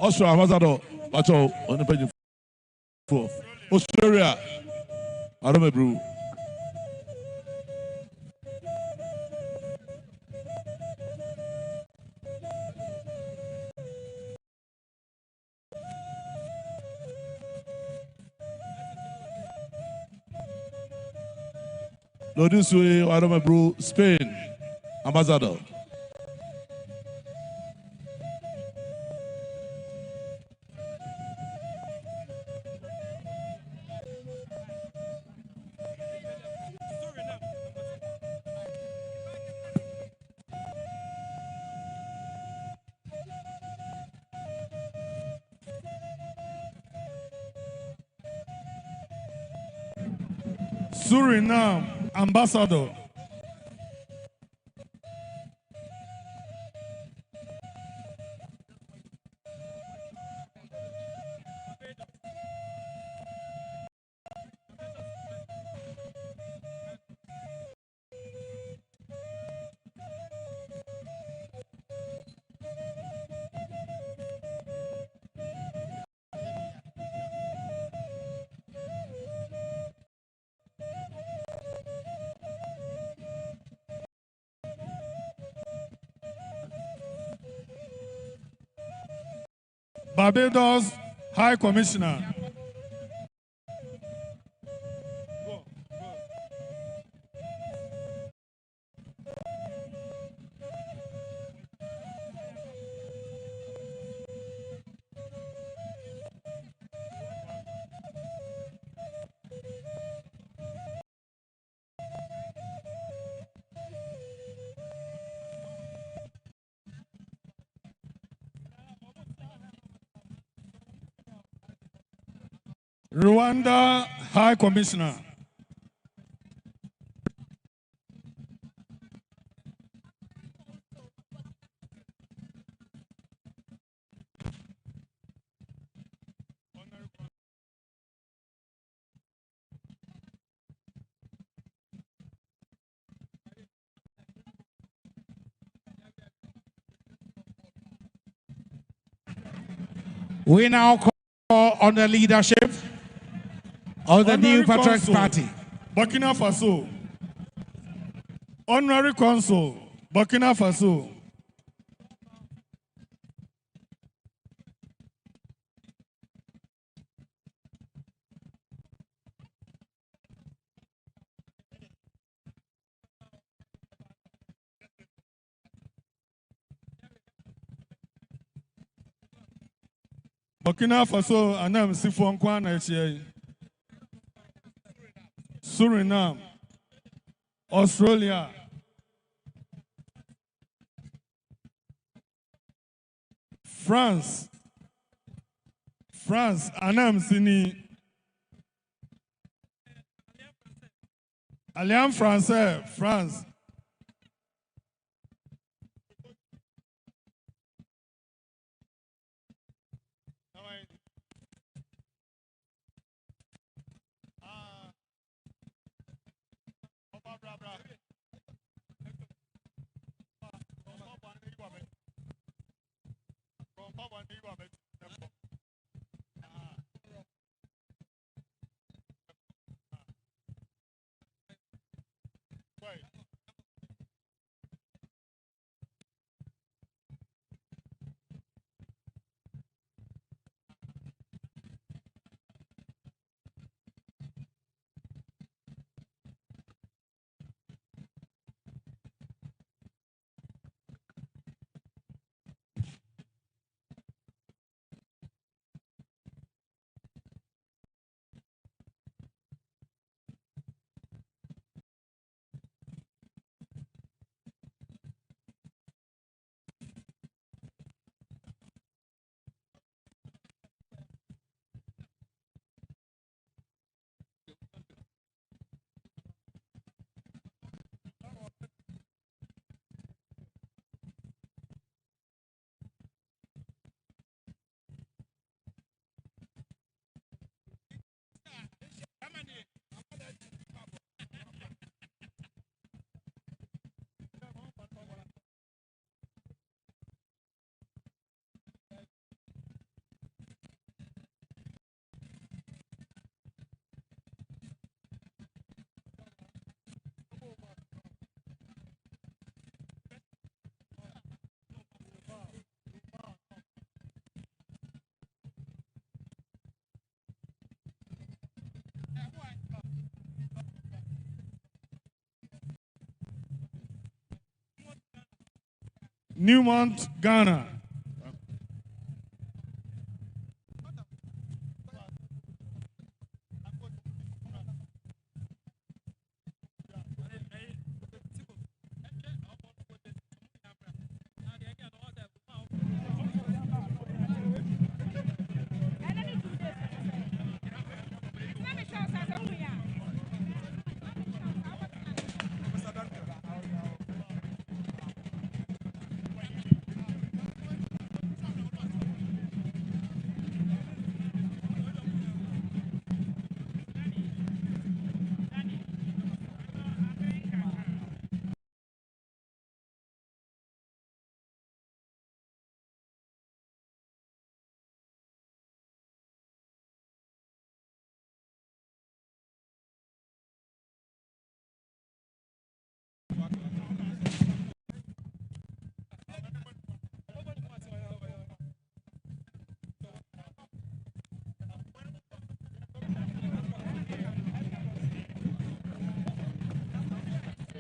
Australia, Ambassador, Pacho, on the page for Australia. I don't know, no, this way, I don't know, bro. Spain, Ambassador. Suriname, Ambassador. Barbados High Commissioner. Rwanda High Commissioner. We now call on the leadership of the New Patriots Party. Burkina Faso. Honorary Consul, Burkina Faso. Burkina Faso, Anam Sifon Kwana Suriname, Australia, France, Anam Sini, Alliance Française, France. Newmont, Ghana.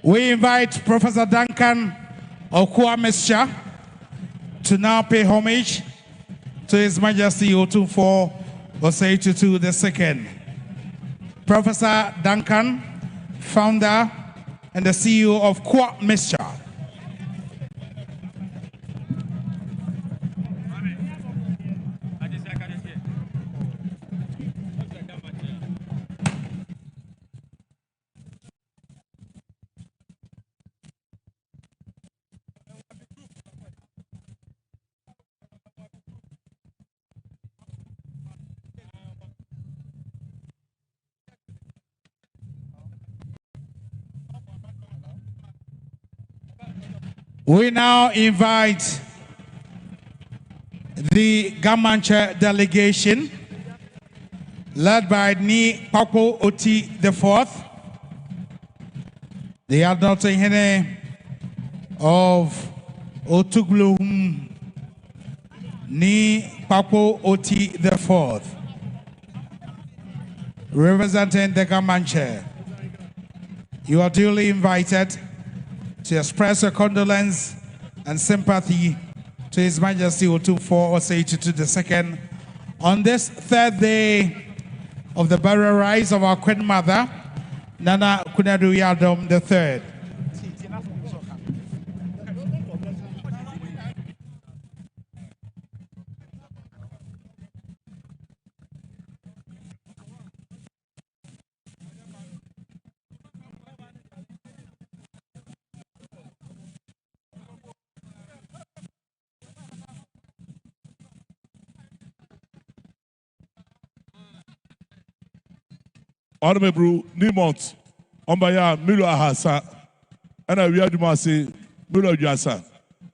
We invite Professor Duncan Okwuamesha to now pay homage to His Majesty Otumfuo Osei Tutu II. Professor Duncan, founder and the CEO of Okwuamesha. We now invite the Gamanche delegation, led by Ni Papo Oti IV, the Asantehemaa of Otuglum, Ni Papo Oti IV, representing the Gamanche. You are duly invited to express your condolence and sympathy to His Majesty Otumfuo Osei II on this third day of the burial rites of our Queen Mother, Nana Konadu Yiadom III. Honorable Nimont, Ombaya, Milo Ahasa, and I will Dumasi, Milo Jasa,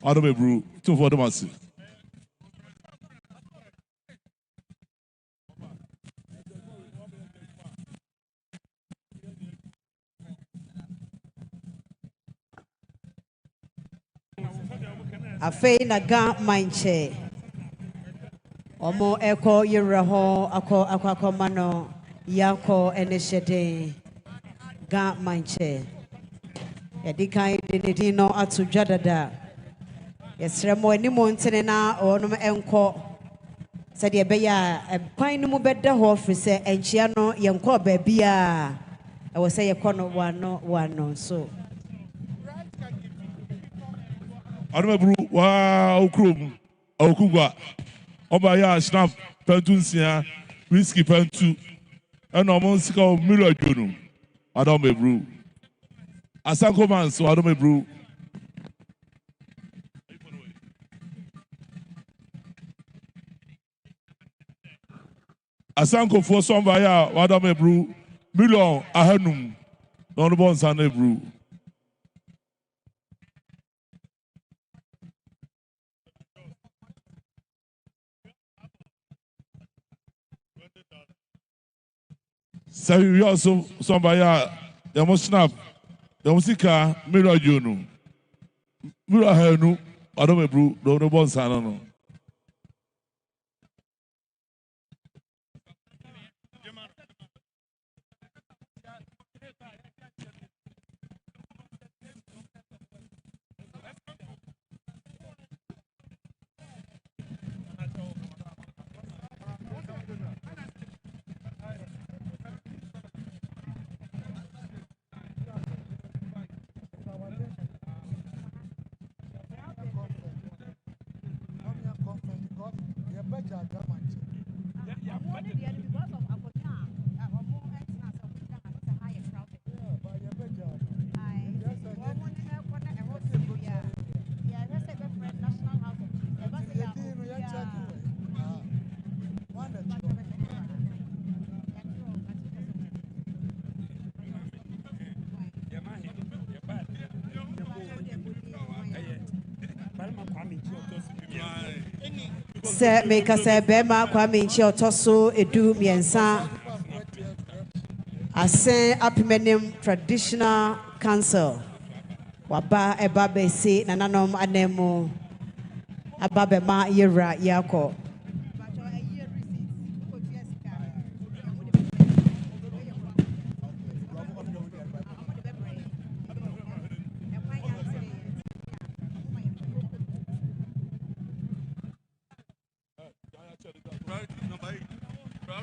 Honorable, two for Dumasi. Afei na ga manche. Omo eko yiraho ako mano yako eneshede ga manche. Yadikai dinidino atu jadada. Yesre mo ni mo ntene na onum enko. Said yebeya kwan no mu beda ho ofrise enchia no yenko ba bia. I will say yekono wano so. Honorable, wow, Krum, Okugwa, Obaya, Snap, Pentunsia, Whiskey Pentu, and almost called Milo Junum. I don't be brew. Asanko man, so I don't be brew. Asanko for some via, I don't be brew. Milo, Ahanum, don't the bones and a brew. So we also somebody the must snap the musica mirror you mirror her no I don't brew no bones I don't know. Se meka se bema kwa minchi otoso edu miensa Asen Apimenim Traditional Council waba eba besi nananom anemu ababe ma yera yako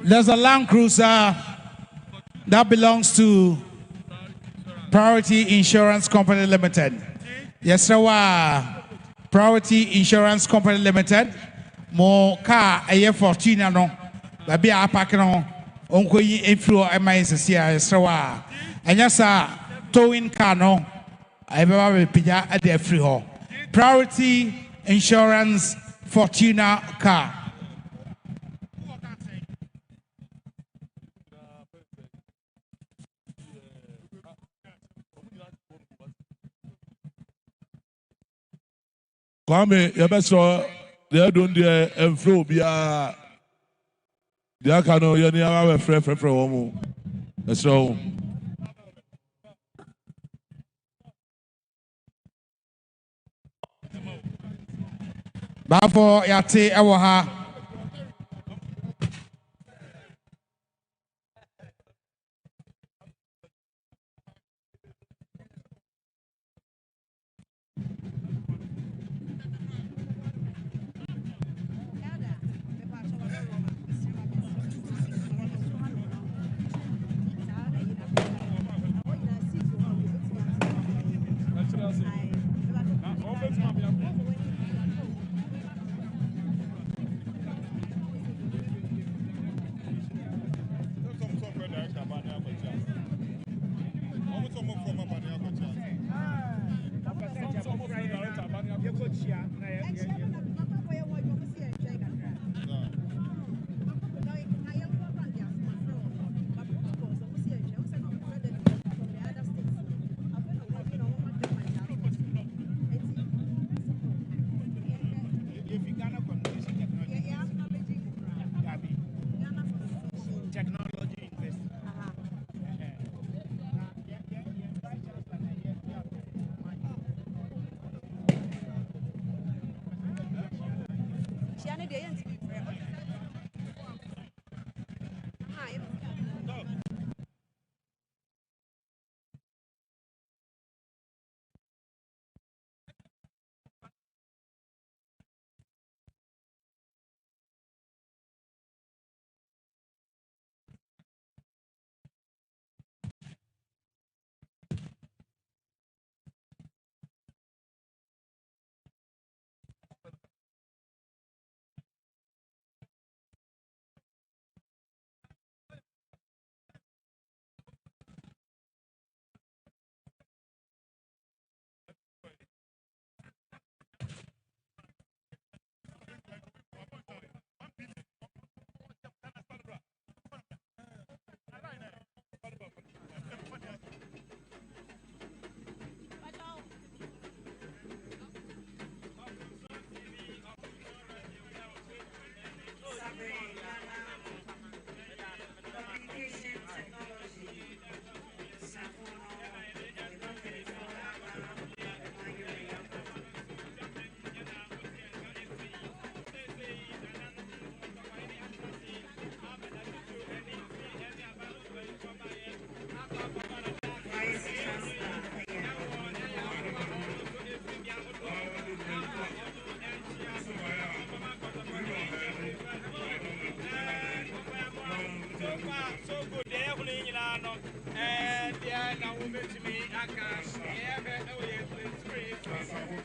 There's a Land Cruiser that belongs to Priority Insurance Company Limited. Yes, sir. Priority Insurance Company Limited. Mo car a year 14 no. Baby a pack no. Onko yi inflow MIS yes, sir. And yes, sir. Towing car no. I ever pija at the free hall. Priority Insurance Fortuna car. Kwame, you best so they don't there and flow be a the Akan, you near our friend from home. So. Bafo yate ewo ha.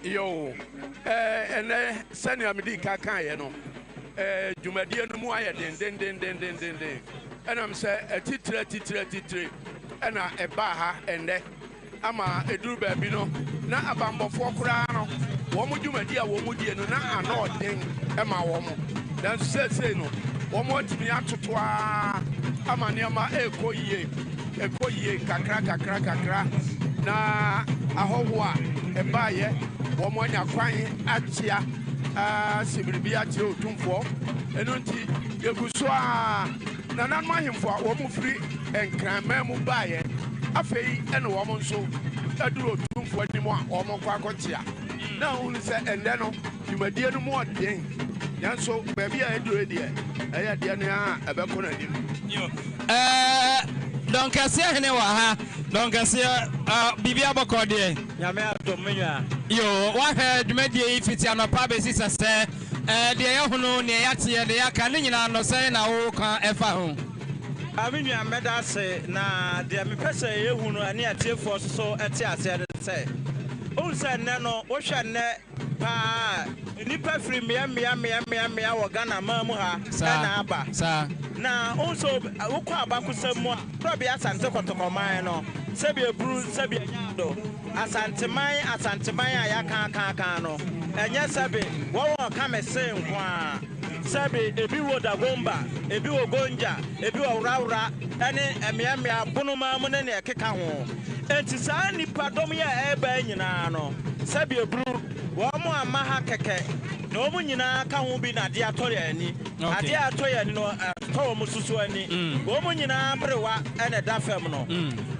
Yo, and send you a medical kind, Jumadia no more den. And I'm saying a titra, and a baha, and ama a drew baby no, not a bamboo for crown. One would you, my dear, one would you, and I know thing, Emma woman. Then say no, one more to me up to twa, Amaniama, Ekoye, kakra, na ahowa, a buyer. One ya crying at Chia, Sibibiati Tumfo, and until you go so. Nana mind him for a woman free and cram buy it. A fay and a woman so a do Tumfo anymore or more quacotia. Now only said, and then you may dear no more thing. Yan so, baby, I do it, dear. I had Diana a becon. Don't cass anywhere, don't cass Bibia Bocodie. Yo, what had made you if it's an apartment is a say, the Yahono, Niatia, the Akan, no saying I walk ever home. I mean, you made us say, na, the Amipesa, you know, near Tier for so at Tia say. Oh, said Nano, Ocean, Nipa free me, or Ghana, Mamuha, Sanaba, sir. Now, also, I will call back with some more, probably Asante Kingdom, Sabia Bruce, Sabia Yado, Asantehemaa, Akan, and yes, Sabi, what will come and say, Sabi, a biwo da bomba, a biwo gonja, a biwo raura, and a miamia, Bonoma, Monene, a Kekaho. And to sign the Padomia Eba, Sabi a brew, Womo amaha keke. No mu nyina ka ho bi na de atore ani. Ade atore ani no to mu susu ani. Womo nyina brewa ene da fam no.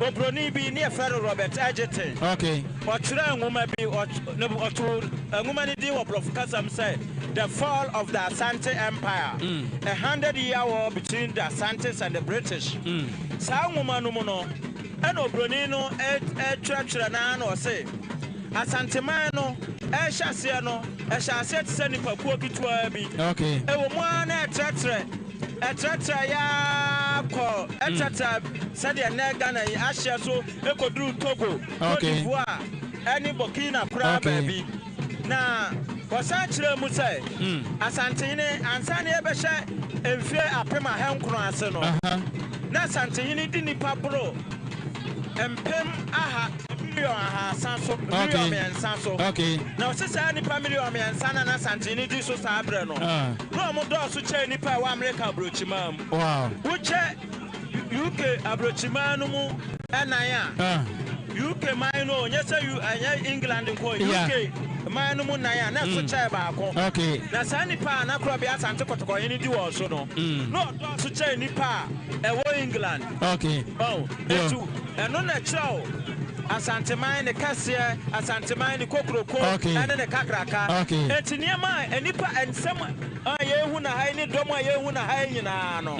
Obroni bi ne efere Robert Ejetin. Okay. Otra nwoma bi nwoma ni di wo Prof Kasam say the fall of the Asante Empire. 100-year war between the Asantes and the British. Sa nwoma no mu no ene obroni no twatwra na no say Asantehemaa no Shase no, Shase to send for Kuokitwa bi. Okay. A woman at Tratra ya call, a Tratra, Sadia Negana, Asha so, Eco Drew Togo, Cote d'Ivoire, any Burkina Crab baby. Now, for such a Musa, Asantine, and Sani Ebesha, and fear a Pema Helm Crossano. Now, Santini didn't papro, and Pem Aha. Okay. Now, sister, any family of me and son and Santini do so sabrano. No more doors to chain nipa one make a brochimam. Wow. Which UK abrochimanumu and I am. UK mino, yes, you and England in UK. Manumu Naya, not so chabako. Okay. That's any pa, Nakrabia Santoko, any do also no. No doors to chain nipa, a England. Okay. Oh, and on a show. Asantehemaa ne kasia Asantehemaa ne kokroko ane ne kakraka enti niema enipa ensem yehu na hai ne dom yehu na hai nyina no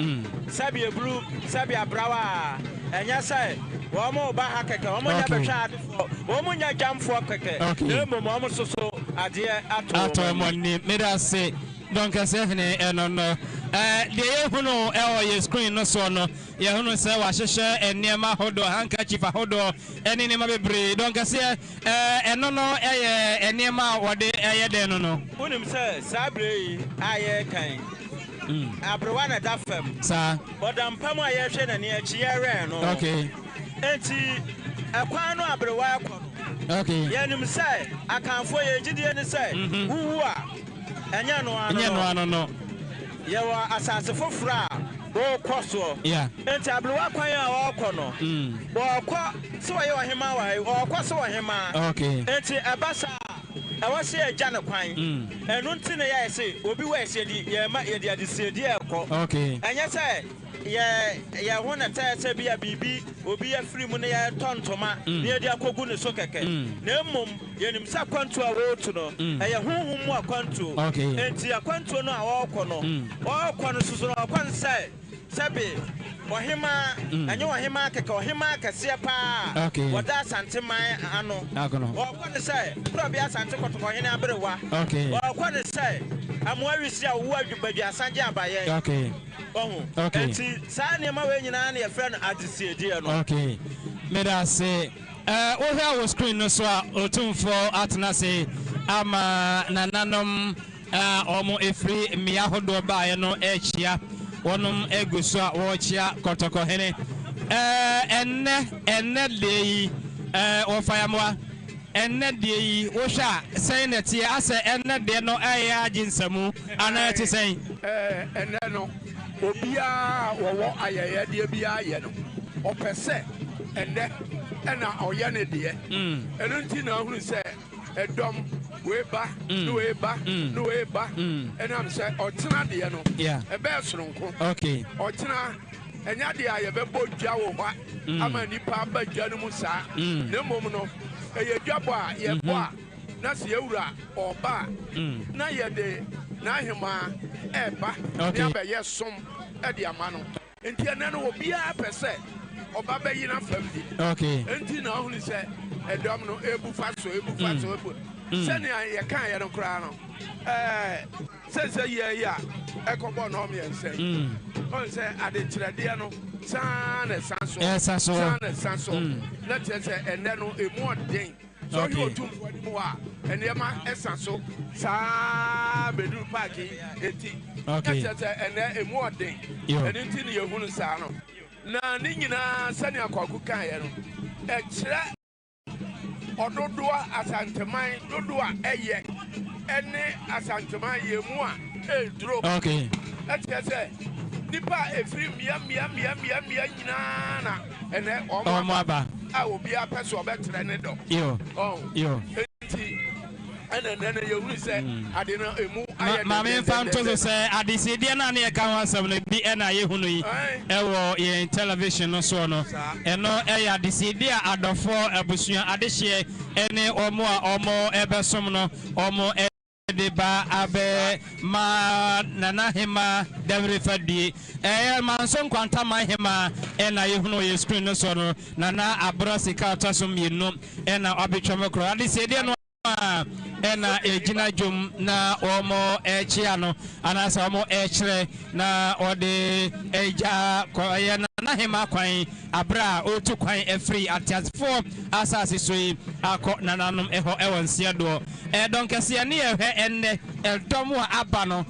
sabi ebru sabi abrawa enya sai wo mo ba ha keke wo mo nya betwa adefo wo mo nya jamfo keke ne mo mo soso ade ato mo ni medase donc sefne enono de yehuno ye screen no so no yehuno se wa hyehye enema hodo handkerchief hodo enema bebre donc se enono enema wode de no no unim se sabre aye kan abrewa na dafam sa odampam aye hwe na ne achi yere no okay enti akwan no abrewa akọ okay yenim se akanfo ye gidie ne se wuwu a enya no ano no yewa asase fofra wo kwaso enti abrewa kwan a wo kọ no wo kọ so ye ohema wo kọ so ohema okay enti abasa awase agya ne kwan enu ntine ya se obi wa ese di ye ma ye di adisedi ekọ okay enya se ye hona tete bia bibi obi ya free mu ne ya tontoma ne di akogu ne so keke na mmom ye nim sa kwantu a wo tu no ye honhom mu akwantu enti akwantu no a wo kọ no susu no kwan se sebe ohima anyo ohima keke ohima kase pa wada Asantehemaa ano okwane say probia Asante kotoko hene abrewa okwane say amwawisi a wo adwubadu asanje abaye enti saa ne ma we nyina na ye frɛ no adisiedi no meda say o here was screen no so otumfo atena say ama nananom omo efri miahodo baaye no echia wonum egusua wochia kotoko hene enne de ofayamwa enne de wo hwa sen netie ase enne de no aginsamu ana ti sen enne no obia wo ayeye de bia ye no opese enne ena oye ne de enu nti na hunu se edom weba no weba enam say otena de no ebe soronko otena enya de a ye bebo dwa wo hwa ama nipa ba dwa no mu saa ne mom no eye dwabo a ye bo a na se ewura oba na ye de na hema eba ne ba ye som e de ama no enti ene no obi a pese oba ba yi na famdi enti na hunu say edom no ebu faso sani ye kan ye no kra no se ye ya ekobo no me ense on se ade kirade no sana sanso na te se ene no emu odin so you otum mo a ene ma esanso sa bedu park eti te se ene emu odin ene nti ne ye hunu sa no na ni nyina sani akwaku kan ye no e kire ododoa Asantehemaa dodoa eye ene Asantehemaa ye mu a edro etiese nipa efri mia nyina na ene omo aba a obi apeso obetre ne do enti then you will say, I didn't know. Mammy found to say, I did see and I can't have be an ayehuni, in television or so, and no air decidia at the 4 abusia adishie, any or more ever summoner or more. Deba abe ma Nana Hema Devri Fadi manson kwanta ma hema ena yehuno ye screen no so no Nana abrasika tasum yinu ena obitwam kro ade se de no ena ejina jom na omo echia no anasa omo echire na ode eja koye Nana Hema kwan abra otu kwan efri atiasfo asase so yi akọ nananom eho ewonsia do donkese ne ehwe enne eldom a aba no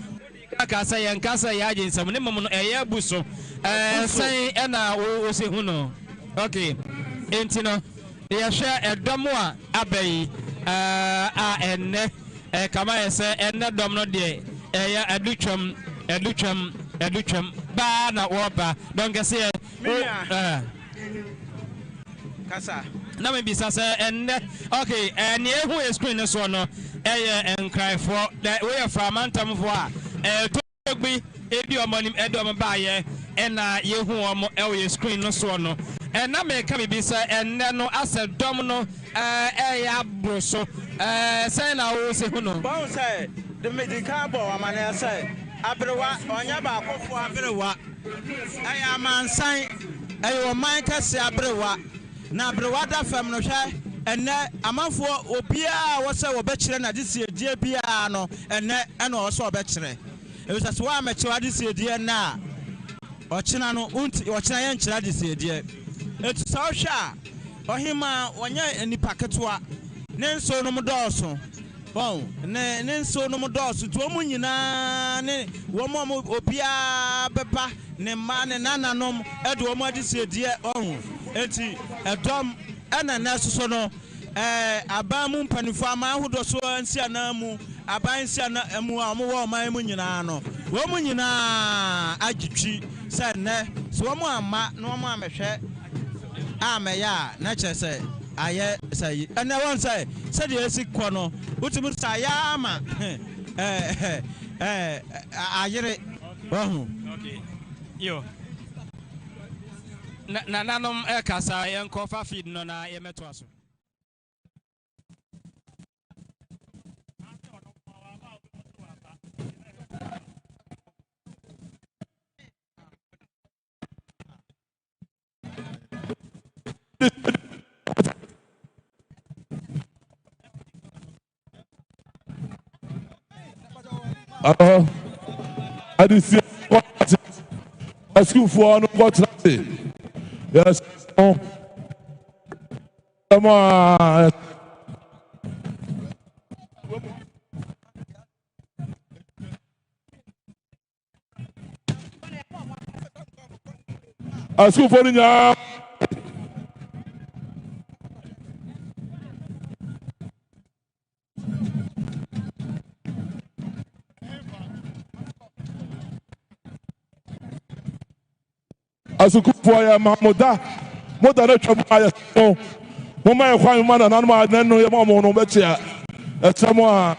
aka say yankasa ya aginsam ne mum no eye abuso sen ena wo se hu no okay enti no ye hwe eldom a abai a enne kama yese enne dom no de eye adutwam ba na woba donkese kasa na me bisa say enne okay ne ehu e screen so no eye enkraifo we from mantamfo a togbi ebi omonim edom baaye ena yehu omo e screen no so no na me ka me bisa enne no asedom no abro so say na wo se hu no bon say the medical boy amane say abrewa onya ba akofo abrewa amansan ayo man kase abrewa na abrewa da fam no hwe enne amanfo obia wo se wo bekire na disiedie bia no enne ena wo se wo bekire ewisa so wa meche disiedie na ochina no unti ochina ye nkira disiedie etu sa hwa ohima wonya nipa ketewa ne nso no mdooso bon ne nso no mdooso to mu nyina ne wo mo obia beba ne ma ne nananom edu wo mo disiedie ohun eti edom ena na soso no abamu mpanifo ama ahodo so ansia na mu abansia na emu a mo wo man mu nyina no wo mu nyina agitwi se ne so wo mu ama no wo mu amehwe ameya na chese aye sai ena won sai se de esi kwo no utimi sa ya ama ayere ohun okay yo na nanom kasa yenko fa feed no na yemeto aso I did see a school for what yes, come on. A school for the Asukupoya Mamoda, Moda Chabaya, Mama, Juan Mana, Nama, then no Yamamo, no better. That's someone.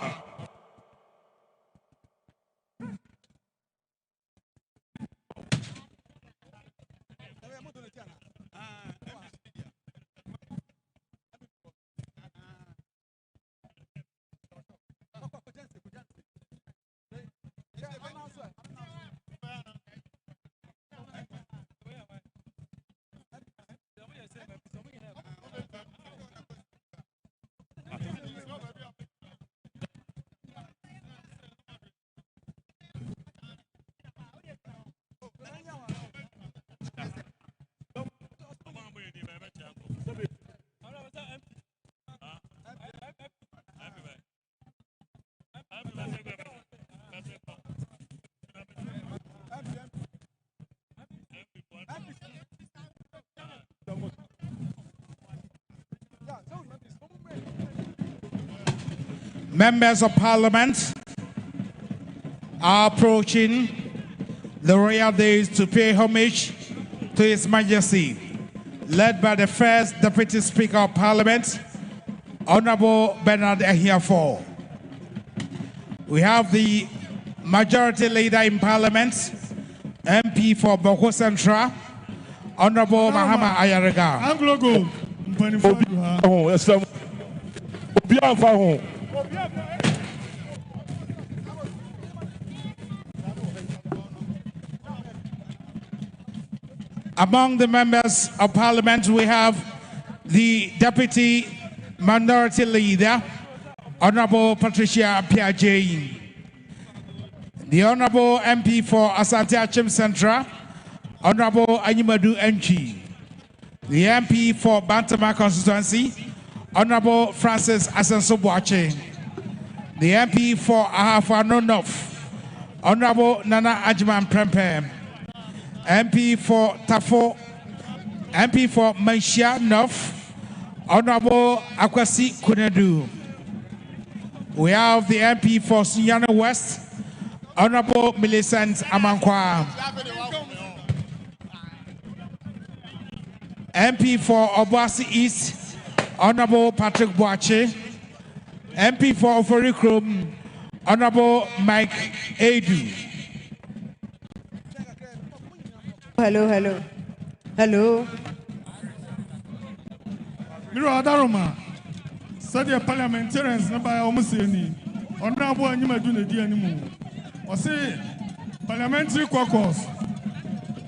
Members of Parliament are approaching the royal days to pay homage to His Majesty, led by the first Deputy Speaker of Parliament, Honorable Bernard Ehiafo. We have the Majority Leader in Parliament, MP for Boko Central, Honorable Mahama Ayariga. Among the members of Parliament, we have the Deputy Minority Leader, Honorable Patricia Piaget. The Honorable MP for Asante Central, Honorable Anyimadu Enchi. The MP for Bantama Constituency, Honorable Francis Asensobuache. The MP for Ahafano North, Honorable Nana Prempeh. MP for Tafo, MP for Manhyia North, Honorable Akwasi Konadu. We have the MP for Sunyana West, Honorable Millicent Amankwa. MP for Obasi East, Honorable Patrick Boache. MP for Oforikrom, Honorable Mike Edu. Hello. Miro Adaroma, said the parliamentarians never almost any. Honorable Anyimadu Nedi anymore. Or say parliamentary caucus.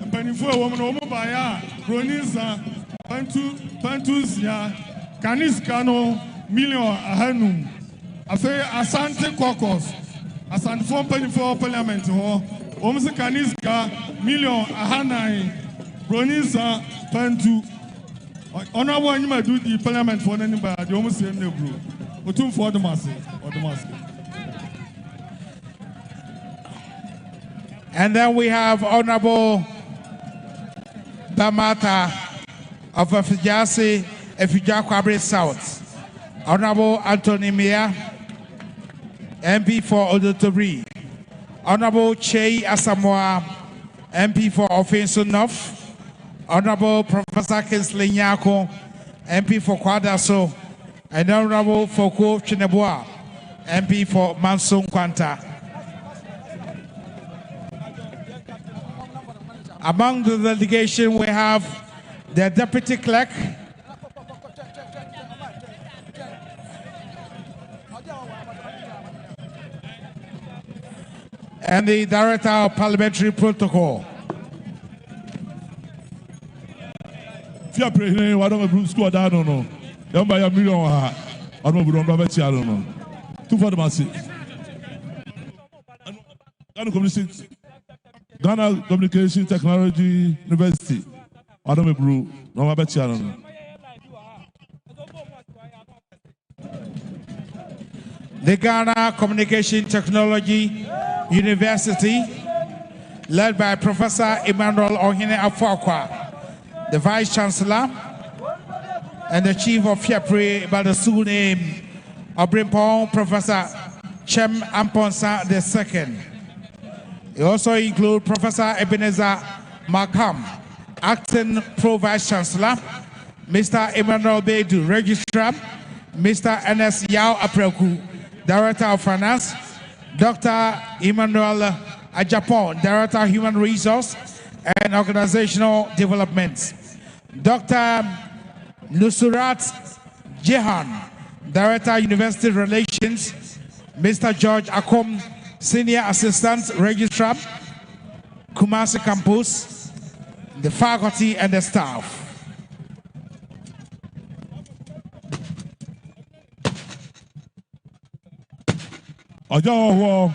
And Penifo woman Omobaya, Roninsa, Pantuzia, Caniskano, Million Ahanum. I say Asante caucus. Asante for Penifo Parliament Hall. Almost Caniska, Million Ahanai, Roninsa, Pantu. Honorable Anyimadu the Parliament for anybody, the almost same neighbor. Otum for the mass or the mask. And then we have Honorable Bamata of Efijasi, Efijakwabre South. Honorable Anthony Mia, MP for Odotobri. Honorable Chei Asamoah, MP for Offenso North. Honorable Professor Kinsley Nyako, MP for Kwadaso. And Honorable Foko Chineboa, MP for Mansung Kwanta. Among the delegation, we have the Deputy Clerk, and the Director of Parliamentary Protocol. Fia president, why don't we score down? No, don't buy a million. I don't know. I don't know. Two for the massive. Ghana Communication Technology University. I don't know. No, I bet you. I don't know. The Ghana Communication Technology University, led by Professor Emmanuel Ohine Afokwa, the Vice Chancellor, and the Chief of FIAPRE by the school name of Brimpong, Professor Chem Amponsa II. It also includes Professor Ebenezer Markham, Acting Pro-Vice Chancellor, Mr. Emmanuel Bedu, Registrar, Mr. Ernest Yao Apreku, Director of Finance, Dr. Emmanuel Ajapon, Director of Human Resource and Organizational Development, Dr. Nusrat Jehan, Director of University Relations, Mr. George Akom, Senior Assistant Registrar, Kumasi Campus, the faculty and the staff. Ojawo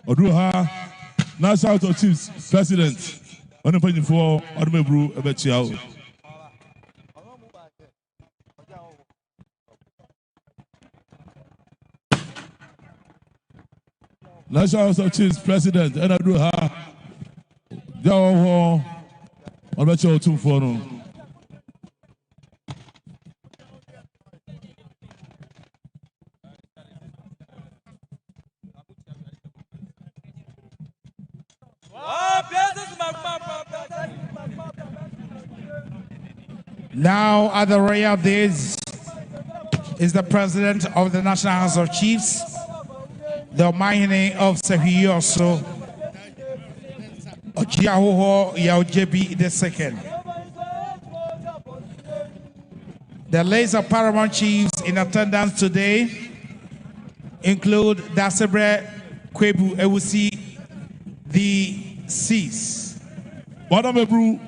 Oduha, National Chiefs President, on the penny for Odumebru Ebetiao. National Chiefs President, and Oduha, Jawo Obetio Tumfono. Now at the royal dais is the President of the National House of Chiefs, the Mahine of Sahioso, Ochiaho Yaojebi II. The list of paramount chiefs in attendance today include Dasebre Kwebu Ewusi, the Cs. Madam Ebru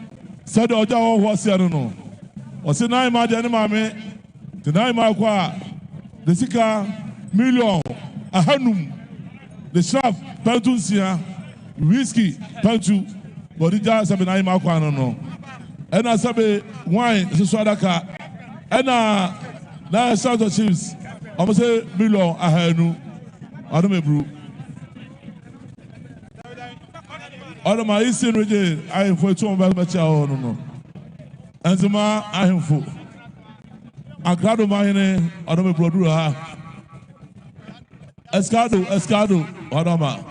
said Ojaho was here no. Was in nine mame, the 9 Marqua, the Sika million, a hanum, the shaft, Pantunsia, whiskey, Pantu, Bodija Sabinai Marqua no. And I sabe wine, Swadaka, and now South of Chiefs, I must say million, a hanu, Adam Ebru. All of my Eastern region, I am for 2 months. No. And the man I am for. I got to mine, I don't know, Escado, Adama.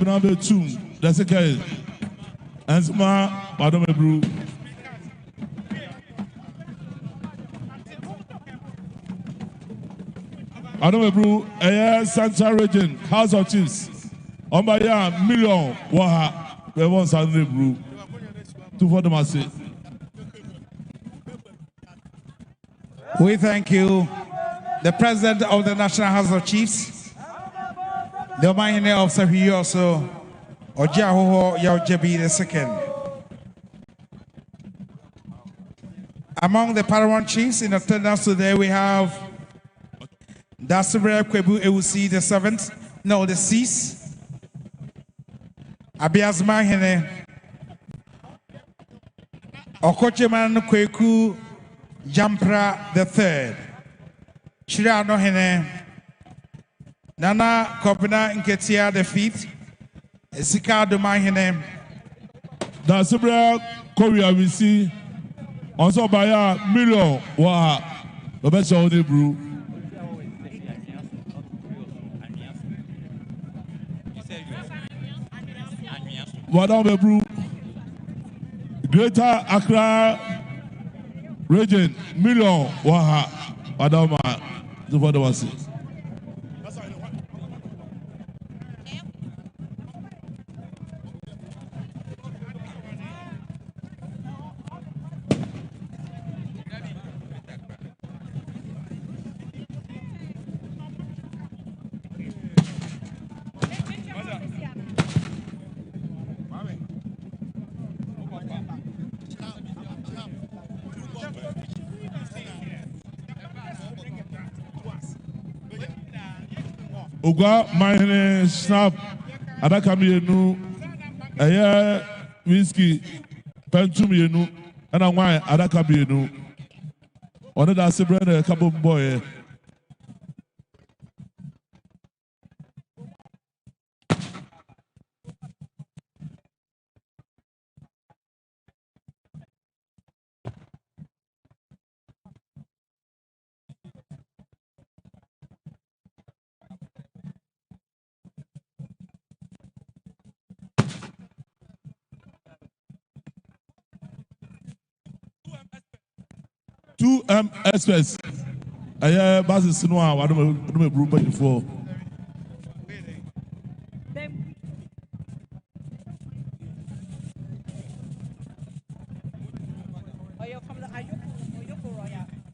Number 2, that's okay. And my Madam Ebru. Madam Ebru, Central Region, House of Chiefs. On by million, Waha, we want Sunday Ebru. 2 for the massive. We thank you, the President of the National House of Chiefs, the Mahine of Sahioso, Ojaho Yaojebi II. Among the paramount chiefs in attendance today, we have Dasebre Kwebu Ewusi the 7th, no, the Cs, Abias Mahine, Okocheman Kweku Jampra the 3rd, Shirano Hene, Nana Kopina Nketia the 5th, Sika Mahine, Dasebre Korea we see also by a million Waha, the best of the brew. Madam Ebru, Greater Accra Region, million Waha, Madam, the father was it. Ogwa Mahine Snap Adaka Mienu Aya Whiskey Pentum Yenu and a wine Adaka Mienu. One of the Sabrina Cabo Boy. Express. I basis no I don't know group before.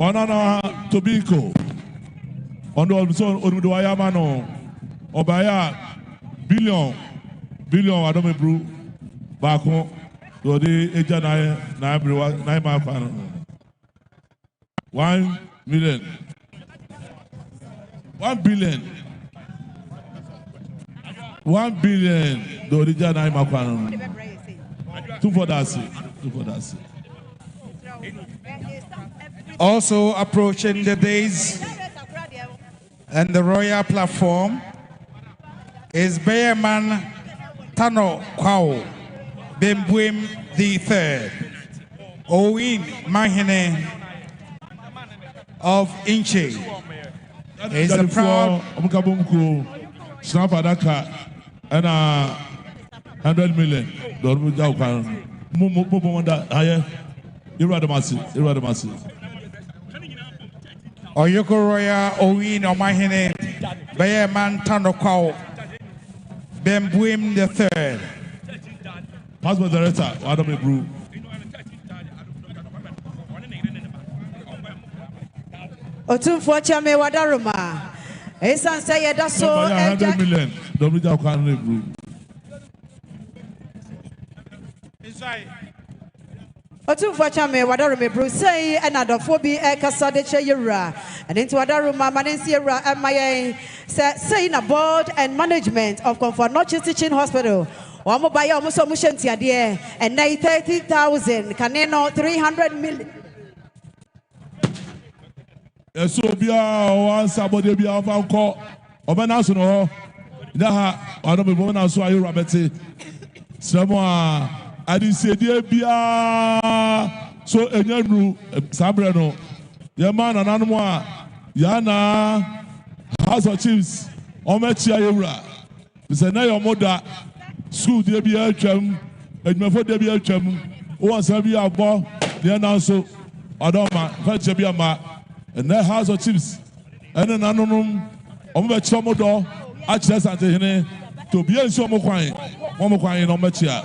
Onana Tobiko. On the so on the Wayamano. Obaya billion I don't know brew back home. So the agent nine 1 million. 1 billion. 1 billion. The original nine Makwan. 2 for that. 2 for that. Also approaching the days and the royal platform is Bearman Tano Kwao Bembuim III, Owen Mahine of Inche. Is a proud Snapadaka and 100 million. Oyoko Roya Owen Omahine Bearman Tano Kwao Bembuim III. Passport director, Adam Brew. Otumfo Chame Wadaruma. Esan say that's so 100 million. Akan Brew. Otumfo Chame Wadaruma Brew say another phobi Kasade Chayura. And into Wadaruma Manensiera and my say in a board and management of Comfort Notch Teaching Hospital. One buy almost a motion dear and 30,000 Caneno 300 million. So be one somebody be a fan call. Obenaso, Naha, I don't be born as I rabbit. Someone I didn't say, dear Bia. So a new Sabrano, your man and Anua, Yana, House of Chiefs, Homage. It's a name of mother. School there be a chum, and before there be a chum, once I be a ball, the announcer, Adama, fetch be a ma, and that House of Chiefs, and an unknown, on the Chomodo, Asante to be a Somoquine, Momoquine on Machia.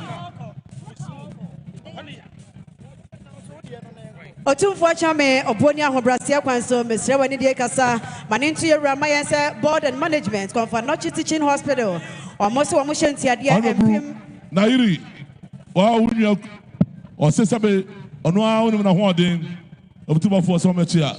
Otumfo Chame Obonia Hobrasia Kwanso Mr. Wenidi Kasa Manintu Ramaya board and management Comfort Notch Teaching Hospital. Almost one motion Tiadia and Nairi. Wow, or Sesabe on one of the hoarding of 2 for so much here.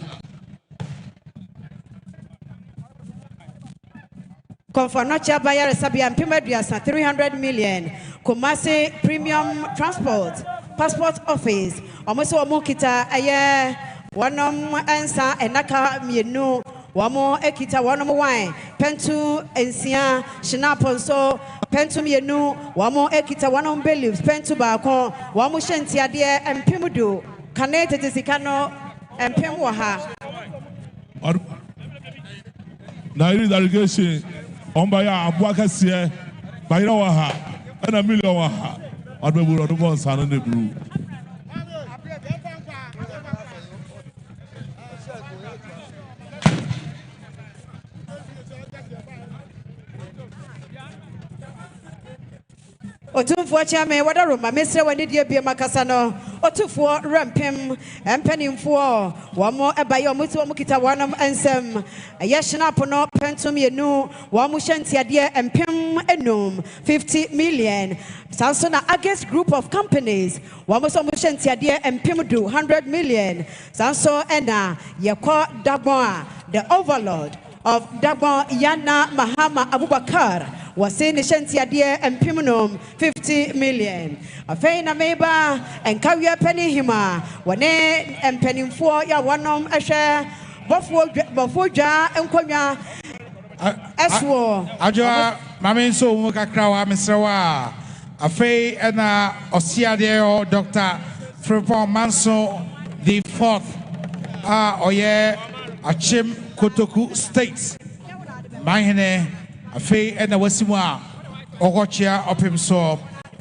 Comfort Notch Bayar Sabian Pimedia 300 million. Kumasi Premium Transport Passport Office. Almost one mokita aye one answer and Naka Mienu. Wamo ekita wano wine pentu ensia shinaponso pentu mienu wamo ekita wano believes pentu bako wamo shenti ade empimudu kanete tisikano empemu ha na iri delegation omba ya abuaka sie bayira wa ha na million wa ha odbeburu odbo nsano ne buru. Otumfo Chame Wadaruma Mr. Wenidi Bia Makasano Otufo Rampim Empenimfo Wamo Ebayo Mutu Mukita Wanam Ensem Yashina Pono Pentum Yenu Wamushantia Dia Empim Enum 50 million Sansona Agest Group of Companies Wamusomushantia Dia Empimdu 100 million Sanso Ena Yako Daboa the Overlord of Dabon Yana Mahama Abubakar was saying the Shantia dear and Pimunum 50 million. A fain a meba and Kawia Pennyhima, one and penny for ya one a share, before Ja and Konya Eswo. Aja Mamin so Mukakrawa, Mr. Wa, a fay and a Osia deo Dr. Fripon Manso the 4th. Oye, a Chim Kotoku States. Mahine. Afei and the Wesima Ogochia Opimso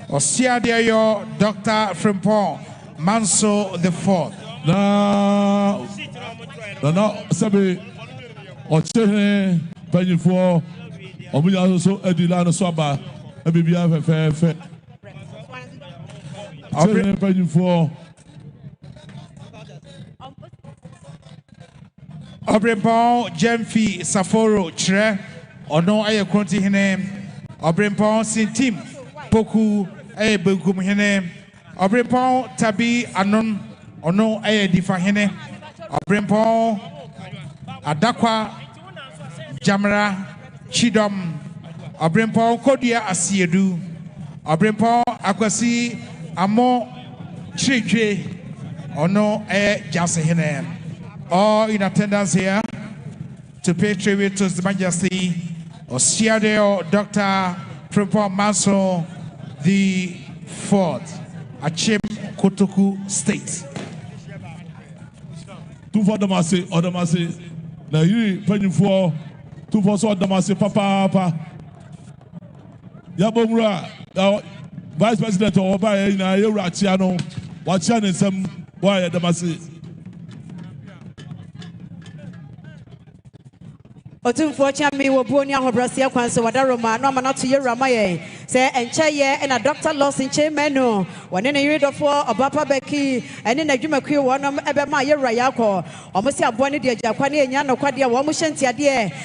or Sia Deo Dr. Frimpon Manso the 4th. No, Sabi or Chene Penny for Omiya so Edilano Soba, a BBF fair. Penny for Obrimpon Jemfi Saforo Tre. Ono aye kronti hene Obrimpon Sintim Poku aye Begum hene Obrimpon Tabi Anon Ono aye Difa hene Obrimpon Adakwa Jamra Chidom Obrimpon Kodia Asiedu Obrimpon Akwasi Amo Chirichwe Ono aye Jase hene. All in attendance here to pay tribute to His Majesty Osiadeo Dr. Frimpong Manso the Fourth, Achim Kotoku State. Two for the Masi, or the Masi. Now you penny for 2 for so the Masi, Papa. Yabomra, Vice President or by Ratiano, Wachian and some wire the Masi. Otumfo chami wo buonia hobrasia kwanso wadaroma no mana to yerama ye say enche ye na Dr. Lawson Chemeno wone ne yiredofo obapa beki ene na dwumakue wonom ebe ma yera yakọ omosi abo ne de agakwa ne enya no kwade wo mo hyentia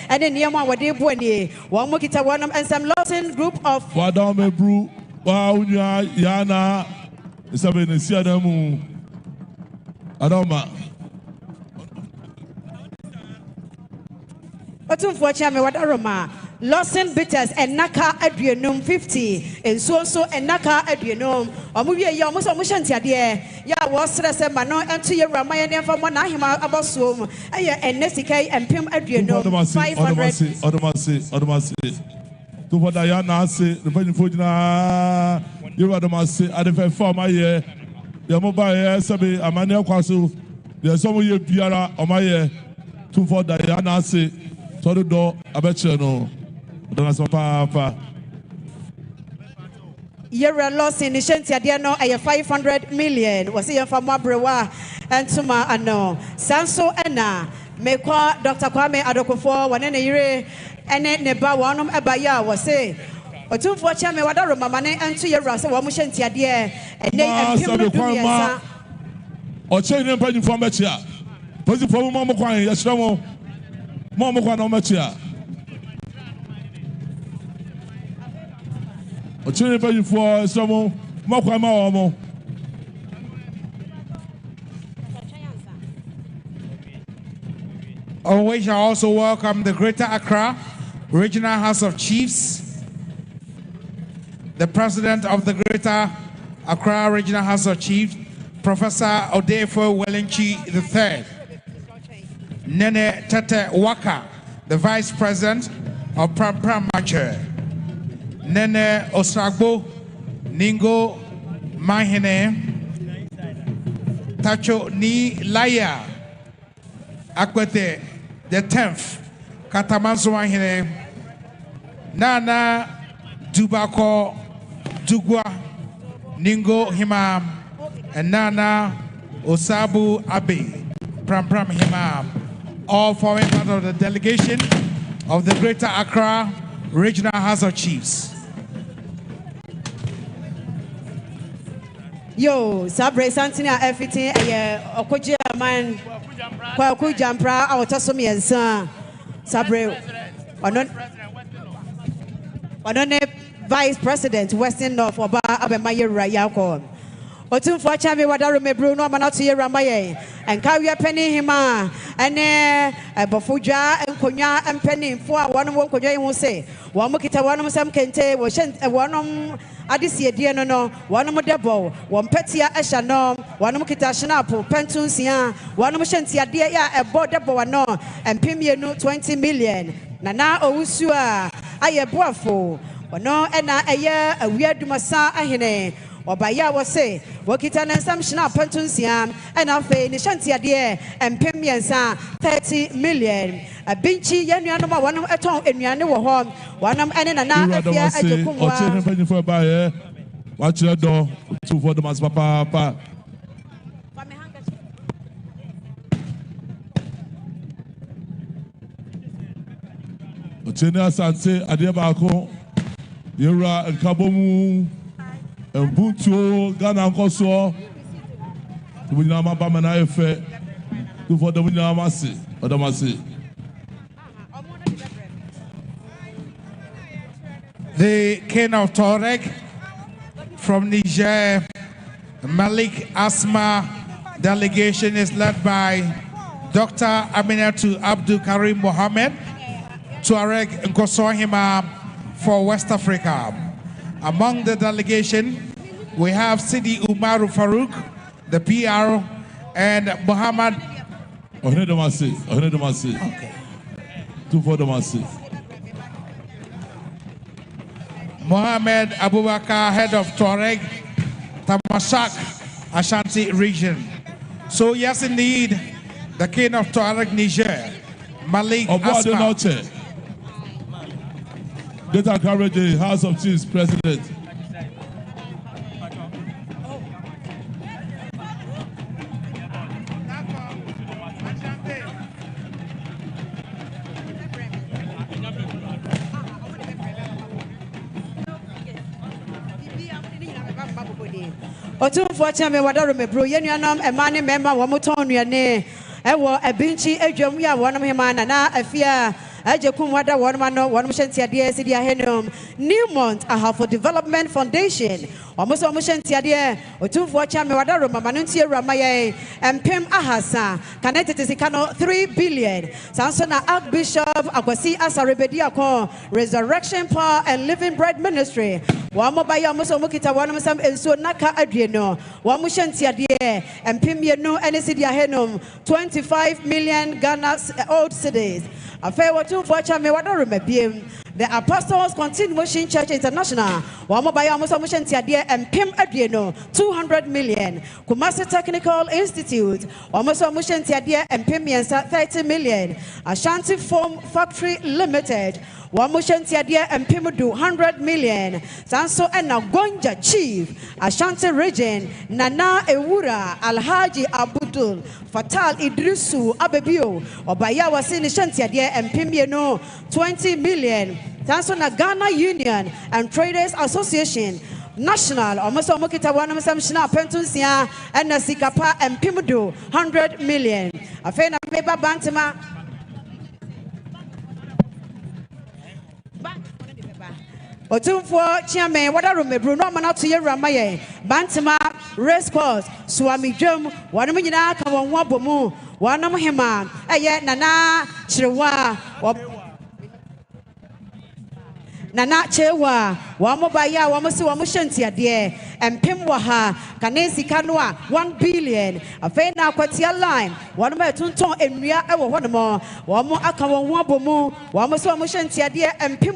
ene niam a wode buani wo mo kita wonom ensam Lawson group of Wadam ebru wa unya yana isabe ne siadamu adama Otumfo chami wadaroma Lawson bitters and naka aduenum 50 and so and naka aduenum omuwie ye omo so mo hyentia ya wo stress ma no ento ye rama ye nemfa mo na ahema abosom eye enesika empem aduenum 500 Odamasi to for da ya na ase the penny for na you Odamasi adefa form aye ye mo ba ye sabe amane kwaso ye so mo ye biara o ma ye to for da ya na ase so do abeche no Odamasi papa Yera Lawson hyentia de no eye 500 million was ye fa mabrewa entuma ano sanso ena mekwa Dr. Kwame Adokofo wane ne yire ene ne ba wonom eba ya wo se Otumfo chame wadaro mama ne entu yera se wo mo hyentia de ene empem dumiesa o che ne mpanyi fo mechia posi fo mo mo kwan ye hira mo kwan no mechia o che ne mpanyi fo hira mo kwan ma wo mo We shall also welcome the Greater Accra Regional House of Chiefs, the President of the Greater Accra Regional House of Chiefs, Professor Odefo Wellinchi III, Nene Tete Waka, the Vice President of Parliamentary, Nene Osagbo Ningo Mahine, Tacho Ni Laya, Akwete the 10th, Katamanso Mahine, Nana Dubako Dugwa Ningo Himam, and Nana Osabu Abe Pram Himam, all forming part of the delegation of the Greater Accra Regional House of Chiefs. Yo, Sabre Santina everything Okoji man Kwaku Jampra Autosomi and Son Sabre Onone Vice President Western North Oba Abemaye Rayako Otumfo chame wadaro mebru no manatu ye ramaye enkawe penny hima ene bofudwa enkonya empeni fo a wonom wonkodwa ye ho se wo mo kita wonom sam kente wo hyen wonom adise die no wonom debo wo mpetia ehya no wonom kita shinapo pentunsia wonom hyentia de ya ebo debo wano empemienu 20 million nana owusu a aye boafo wono ena eye awiadumasa ahene Obaya was say, Wokita and some Shina Pentunsiam, and Afe, Nishantia dear, and Pimiansa, 30 million. A Binchi, Yanama, one of a tongue, and Yanu home, one of an another at the Kumwa. For a buyer, watch your door, 2 for the Mas Papa. Ochena Sanse, Adiabako, Yura and Kabomu. Mbuntu Ghana Nkoso Tubunyama Bamana Efe Tu for the Bunyamasi Odamasi. The King of Tuareg from Niger, Malik Asma delegation is led by Dr. Aminatu Abdul Karim Mohammed, Tuareg Nkosohima for West Africa. Among the delegation, we have Sidi Umaru Farouk, the PR, and Muhammad. Okay. 2 for the Masi. Mohammed Abubakar, head of Tuareg, Tamasak, Ashanti region. So yes, indeed, the king of Tuareg, Niger, Malik Asma. Get encourage the House of Chiefs President. Otumfo chame wadaro mebro yenuanom emane mema womoton nuane ewo ebinchi adwam ya wonum hema na afia ajekum wada wonum no wonum hyentia sidi ahenum Newmont Ahafo Development Foundation omoso hyentia otumfo chame wadaro mama no ntie ramaye empem ahasa kanetete sikano 3 billion sanso na Archbishop Akwasi Asarebedi akon Resurrection Power and Living Bread Ministry Wamobaya omoso mukita wonum sam enso naka adueno wamushentia empem no enesidi ahenum 25 million Ghana old cedis afei wotumfo chame wadaro mabiem the Apostles Continuation Church International Wamobaya omoso mushentia empem adueno 200 million Kumasi Technical Institute omoso mushentia empem 30 million Ashanti Foam Factory Limited Wamushentia empem 100 million Sanso ena Gonja Chief Ashanti Region Nana Ewura Alhaji Abdul Fatal Idrisu Abebio Obaya wasini shentia empem no 20 million Sanso na Ghana Union and Traders Association National omoso mokita wanam sam shina pentunsia ena sikapa empem 100 million afei na meba bantama Otumfo chiame wadaro mebru no mana to yeramaye bantama race course suami dwam wanam nyina ka won ho abomu wanam hema eye nana chirewa Nana chewa wamobaya wamusi wamushentia empem waha kanesi kanwa 1 billion afei na akwatia line wanuma tunton enua ewo honomo wamu aka won ho abomu wamusi wamushentia empem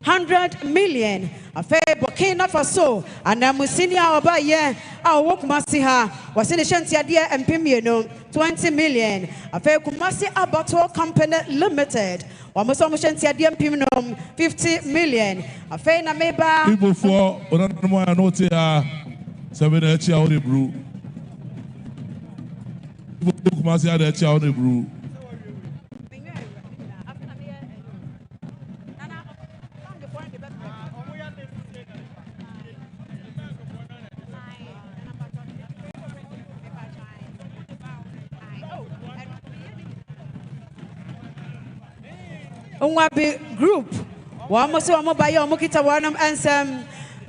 100 million afei Burkina Faso anamusini abaye awo Kumasi ha wasini shentia empem 20 million afei Kumasi Abattoir Company Limited Wamuso mushentia empem 50 million afei na meba People for onanomo anote a 7 echi a one bru People Kumasi a echi a one bru Unwabi group wamuso wamobaya omukita wanam ansem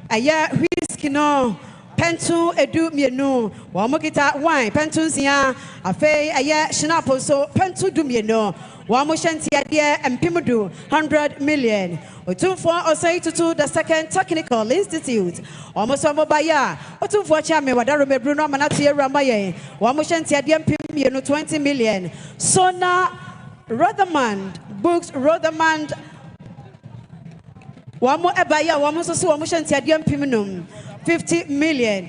aya whisky no pentu edu mienu wamukita wine pentu nsia afei aya shinapo so pentu du mienu wamushentia empem 100 million Otumfo osai to the second technical institute wamuso wamobaya otumfo chame wadaro mebru no manatu yeramaye wamushentia empem 20 million Sona Rothermond Books Rothermond Wamo ebaya wamo so wamo shantia empem 50 million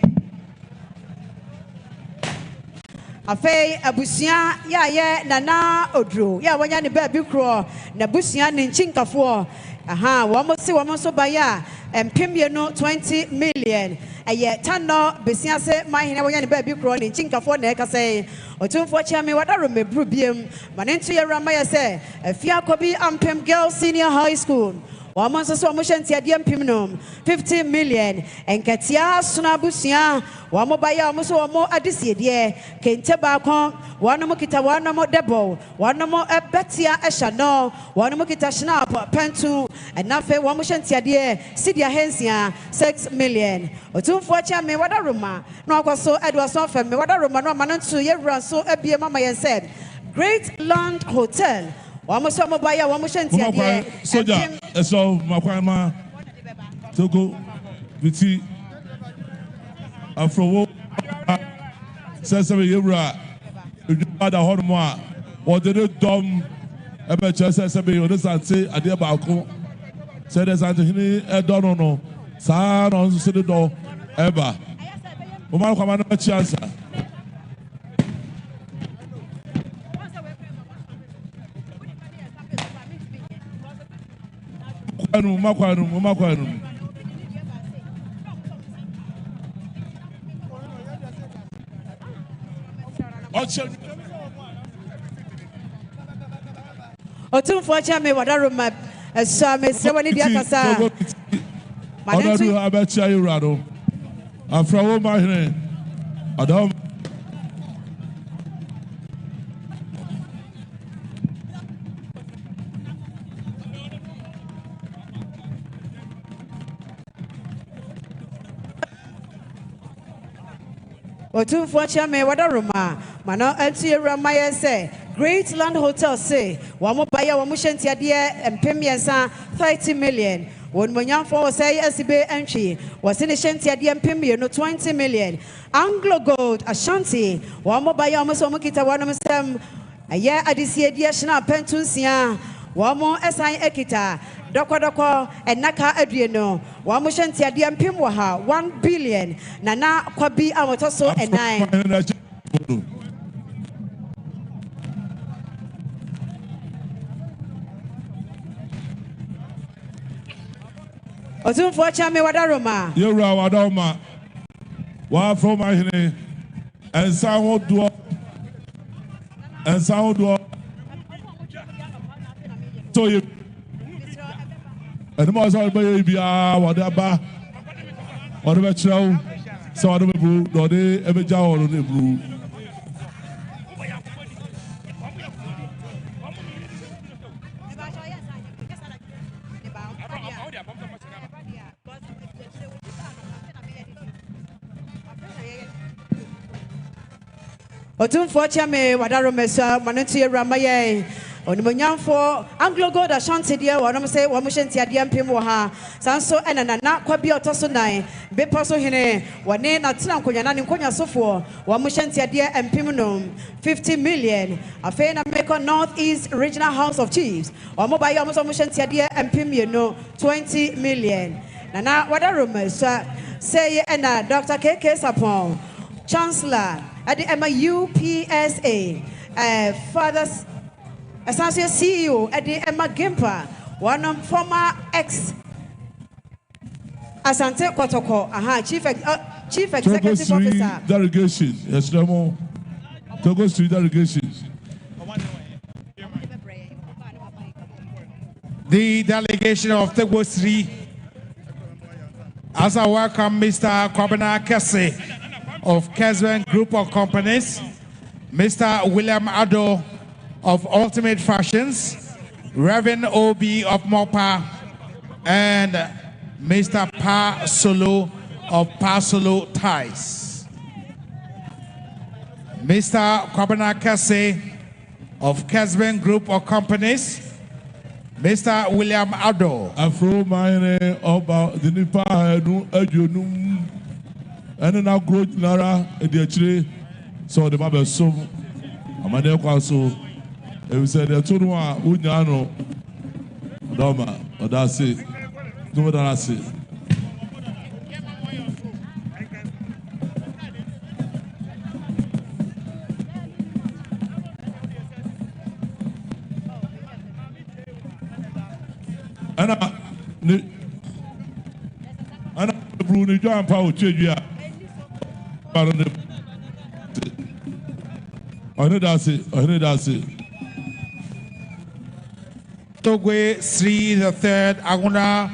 afei abusia ya ye nana odro ya wanya ne ba bi kro na busia ne nchinkafo aha wamo si wamo so baya empem 20 million aye tano besia se mahine wanya ne ba bi kro ne nchinkafo na ekase Otumfo chiame wadaro mebru biem manentu yeramaya se afia kobi ampem girls senior high school wamanso so wamoshentia empem 50 million enkatia suna busia wamobaya wamoso wamo adisiedie kente baako wanomo kita wanomo debo wanomo ebetia eshano wanomo kita shnap pentu enafe wamoshentia sidia hensia 6 million Otumfo chiame wadaroma no akwaso edwaso fem wadaroma no manentu yewra so ebie mama yense Great Land Hotel Wamuso mobaya wamushentia Soja eso makwama Togo Viti Afrowo Sesame Yewra Ujubada Hormoa Wadere Dom Ebe Chese Sebe Yonesante Ade Baako Say there's Anthony Edono, San on the door, Eba. Woman, come on, a chance. Makwanum. Otumfo chame wadaroma so me se woni dia kasa Odaru abecha yurado afra wo mahene adam Otumfo chame wadaroma mano anti yurama yese Great Land Hotel say, Wamo Baya Wamushantia dear and Pimiansa 30 million. When Monyanfo say SB entry was in a Shantia dear Pimio no 20 million. Anglo Gold Ashanti, Wamo Baya Musomukita Wanam a year Adisia dear Shana Pentunsia, Wamo SI Ekita, Doko and Naka Adriano, Wamushantia dear Pimwaha 1 billion. Nana Kwabi Amotoso and 9. Otumfo chame wadaroma. Yura wadoma. Wa from my hene. And sound do. So you. And the most of baby whatever. Whatever chow. So I don't brew. Do they ever jaw on the brew? Otumfo chame wadaroma so manoti ramaye. Onimonyamfo Anglo Gold Ashanti dear wanam say wamushanti adia mpem wo ha sanso ena nana kwabi otoso nan be paso hene wane na tena nkonya na nkonya sofo wamushanti adia mpem no 50 million afa na Meko North East Regional House of Chiefs wamobaye wamushanti adia mpem no 20 million nana wadaroma so say ena Dr. KK Sapon Chancellor at the UPSA fathers Associate CEO at the Emma Gimpa, one of former ex Asante Kotoko, Chief Executive Officer. Delegation, yes, Ramo. Togo Street delegation. The delegation of Togo Street, as I welcome Mr. Kwabena Kese of Keswen Group of Companies, Mr. William Ado of Ultimate Fashions, Reverend Obi of Mopa, and Mr. Pa Solo of Pa Solo Ties. Mr. Kwabena Kase of Kesben Group of Companies, Mr. William Ado. Afro mine about the Nipa Adunum and now growth Nara and the Chile, so the Mabel so Amade Kwaso. If we said the two one, Unyano, Doma, or that's it. Do what I say. And Bruno John Paul Chedria. I know that's it. Togwe Sri the Third Aguna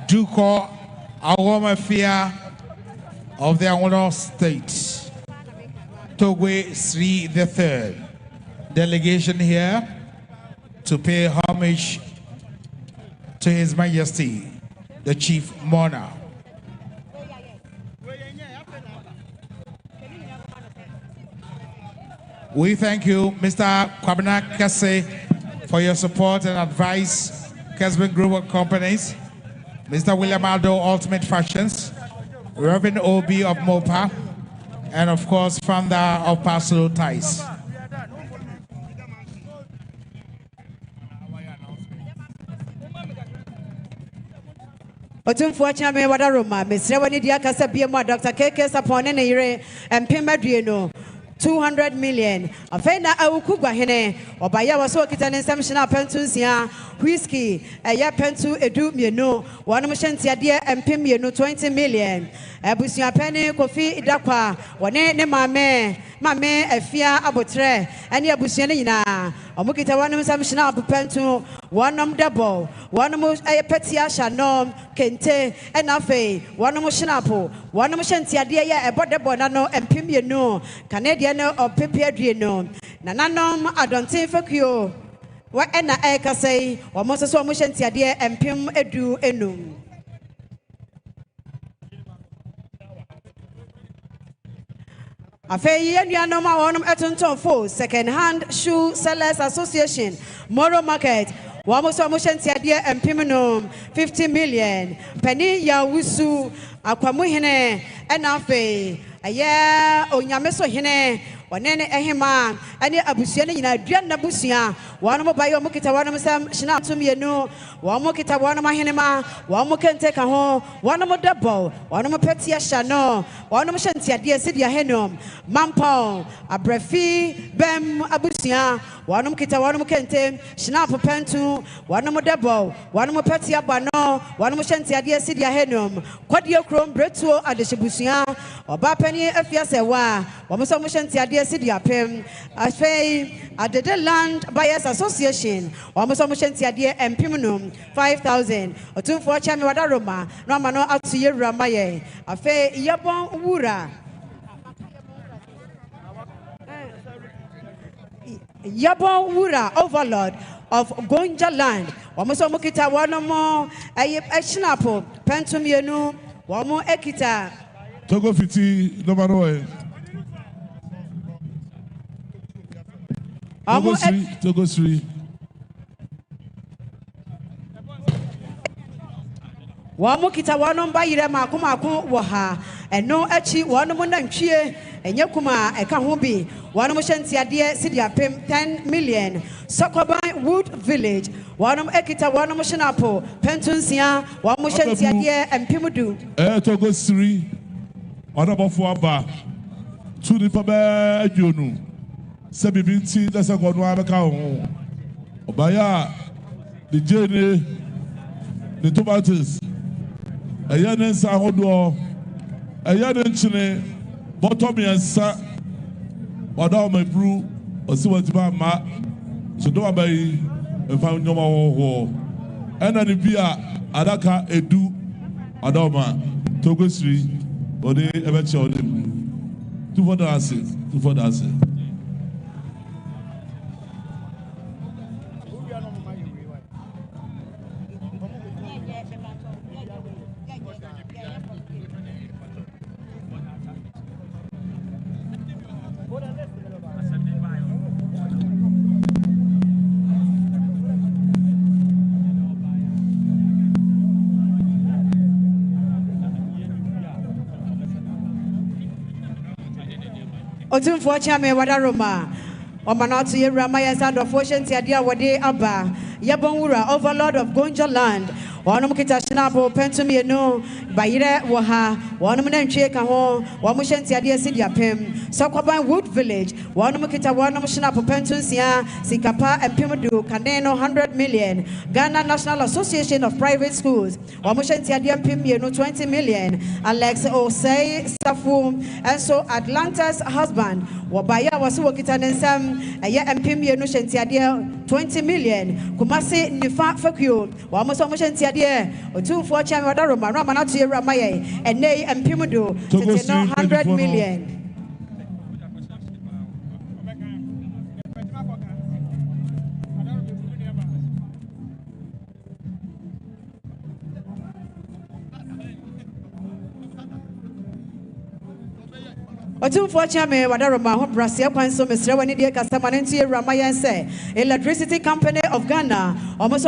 Duko Awomafia of the Aguna State. Togwe Sri the Third delegation here to pay homage to His Majesty the Chief Monarch. We thank you, Mr. Kwabena Kase, for your support and advice, Kesben Group of Companies, Mr. William Aldo, Ultimate Fashions, Reverend Obi of Mopa, and of course, founder of Parcel Ties. Otumfo Chame Wadaroma, Miss Rewani Diakasa Biama, Dr. KK Sapone Nere, and Pimadueno. 200 million. Afena Aukugwa Hene, or Baya was working an assumption pentus ya, whiskey, a ya pentu edu mieno, one machine dear and pimiano 20 million. Abusia penny, coffee, idakwa, one ne mame, a fear abotre, and ya busianina. Omukita one assumption up pentu, one double, one most a petia shanom, kente, and afe, one moshinapo, one machine dear about the bonano and pimiano, Canadian. Or Pipiadrino, Nananom, I don't think for you. What an I say, or most so much dear and Pim edu enum. A fair year, no more on Eton for second hand shoe sellers association, Moro Market. Wamos motion dear and Piminum 50 million. Penny ya wusu, Aquamuhene, and Afe. Aya onyameso hene onene ehema ane abusia ne nyina dua na busia wano mobayo mukita wano musam shina tumyenu wano mukita wano mahenema wano kente ka ho wano modabo wano mopetia shano wano moshantia de sidia henom mampo abrafi bem abusia wano mukita wano mukente shina popentu wano modabo wano mopetia bano wano moshantia de sidia henom kwadio krom bretuo adeshibusia oba pani afia sewa wamuso moshantia de sidia pem afei adede land buyers association wamuso moshantia de empimnum 5,000 otumfo chame wadaroma no amano atuye ramaye afei yabon wura Yabon Wura, overlord of Gonja land. Wamuso mukita wanomo eshinapo pentumienu wamu ekita Togo fiti nomanoe. Togo Sri. Wamu kita wanom bayire makumaku waha eno echi wanomo nantwie enye kuma eka ho bi wanom hyentia sidia pem 10 million Sokoban Wood Village wanom ekita wanom hyenapo pentunsia wanom hyentia empimudu Togo Sri onabofo aba tu ni pabe adwonu se bibinti dasa gono abeka ho obaya the jene the tomatoes ayanensa hodo ayanenchine bottom yansa wada my brew or see what ma so do abai mfa nyoma ho ena ni bia adaka edu adoma Togo Sri ode ebeche ode tu for dance Otumfo chame wadaroma Omanatu ye ramaya sand of ocean tiadia wade aba Yabon Wura, overlord of Gonja land Wanum kita shinabo pentumienu bayire waha wanum nantwie ka ho wamu hyentia sidia pem Sokoban Wood Village wanum kita wanum shinapo pentunsia sikapa empimdu kaneno 100 million Ghana National Association of Private Schools wamu hyentia empimienu 20 million Alex Osei Safu and so Atlanta's husband wabaya wasu wakita nensam aya empimienu hyentia 20 million Kumasi nifa fakio wamu so hyentia Otumfo chame wadaroma no manatu ye ramaye ene empimudo 100 million Otumfo Chame Wadaroma ho Brasia Kwanso Mesre wani die kasamanenti Ramayan say Electricity Company of Ghana almost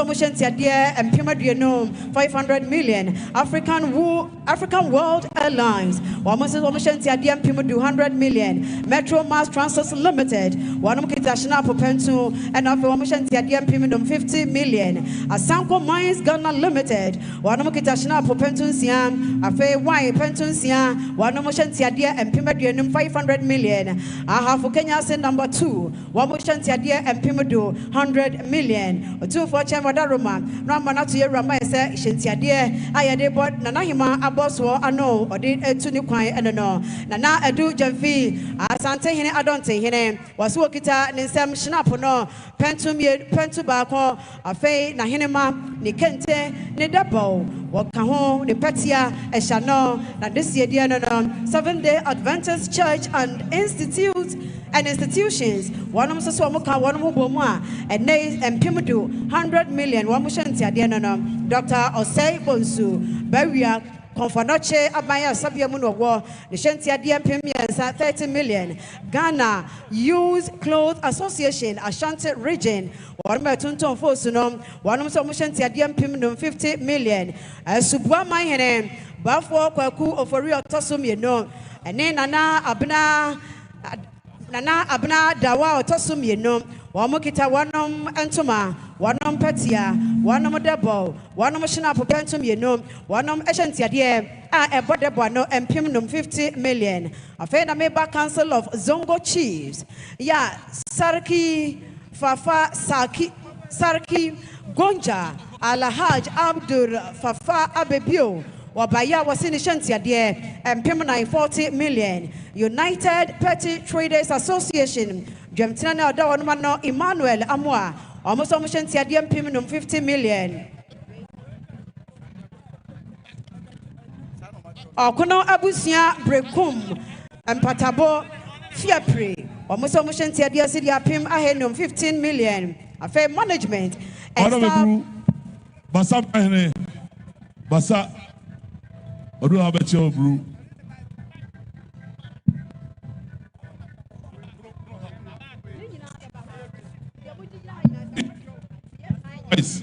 dear and Pimadueno 500 million African World Airlines almost dear Pimadu 100 million Metro Mass Transit Limited Wanum Kitashina Popentu and of dear Pimidum 50 million Asanko Mines Ghana Limited Wanum Kitashina Popentu Siam Afe Y Pentun Siam Wanum dear and Pimadueno 500 million. I have for Kenya say number 2. Wamushan Tiadia and Pimudu 100 million. 2 for Chamadaruma. Ramanatu Rama say Shintiadia. I had bought Nanahima Aboswo ano or did a tuniquai and no. Nana Edu Jamfi. Asante Adonte Hine was Wokita Nisam Shnapono. Pentum Pentubako. Afe Nahinema Nikente Nidabo. Wakaho Nipetia Eshano. Na this year 7-day Adventist Church and institutions. One of Somoka, one of Bomwa, and Nays and Pimudu, 100 million. One Mushantia Diana, Dr. Osei Bonsu, Beria, Confanoche, Abaya, Sabia Muno War, the Shantia Dia Pimians at 30 million. Ghana Used Clothes Association, Ashanti Region, one Tunton Fosunum, one of Somushantia Dia Piminum, 50 million. Subwa Mayene, Bafo Kwaku of Rio Tosum, you know. And then Nana Abna Dawa Tosum Yeno, Wamukita Wanum Antuma, Wanum Petia, Wanum Debo, Wanum Shina Popentum Yeno, Wanum Ashanti Dear, a Bodebano and Pimnum 50 million. A Fena Meba Council of Zongo Chiefs. Ya Sarki Fafa Sarki Gonja, Alahaj Abdul Fafa Abebio. Wabaya was in Shantia dear and Pimana 40 million. United Petty Traders Association, Jemtina Dawanmano Emmanuel Amwa, almost Shantia dear Piminum 50 million. Okono Abusia Brekum and Patabo Fiapri, almost Shantia dear City Pim Ahenum 15 million. Affair management and staff. Basa. I don't have a chill brew. Nice.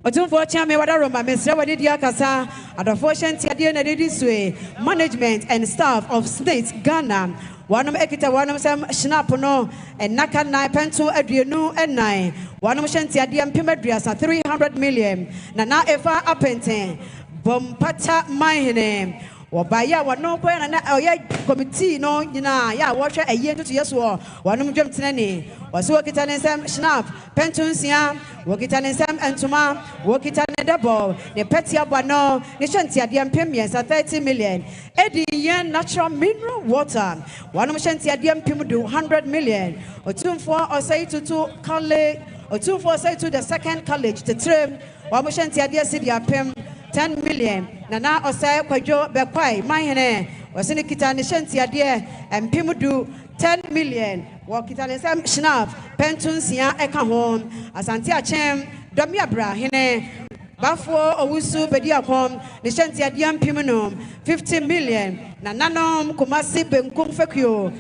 Otumfo Chame Wadaroma Mesra Wadidia Kasa Adofoshan Tiadia Nadiswe Management and Staff of States Ghana. One Ekita, one Sam Schnapono, and Naka Nai Pentu Adrianu and Nai. One Shantia Diam Pimadrias 300 million. Nana Efa Apente, Bompata Mahine. Wabaya wa no kwa na oya committee no nyina ya watch a year to yes war wanum dwam tenani waso wakita ne sam snap pentunsia wakita ne sam antuma wakita ne double ne petia bano ne shantia de ampem 30 million edi yen natural mineral water wanum shantia de ampem do 100 million otumfo osai to college otumfo osai to the second college to train wanum shantia de city ampem 10 million. Nana Osai Kwajo Bekwai, Mahene, was in a Kitani Shantia dear, and Pimudu 10 million. Wakitani Sam Schnapp, Pentunsia Ekahom, Asantia Chem, Domiabra, Hene, Bafo, Owusu, Bediacom, the Shantia Diam Pimunum, 50 million. Nananom, Kumasi, Benkum Fekio,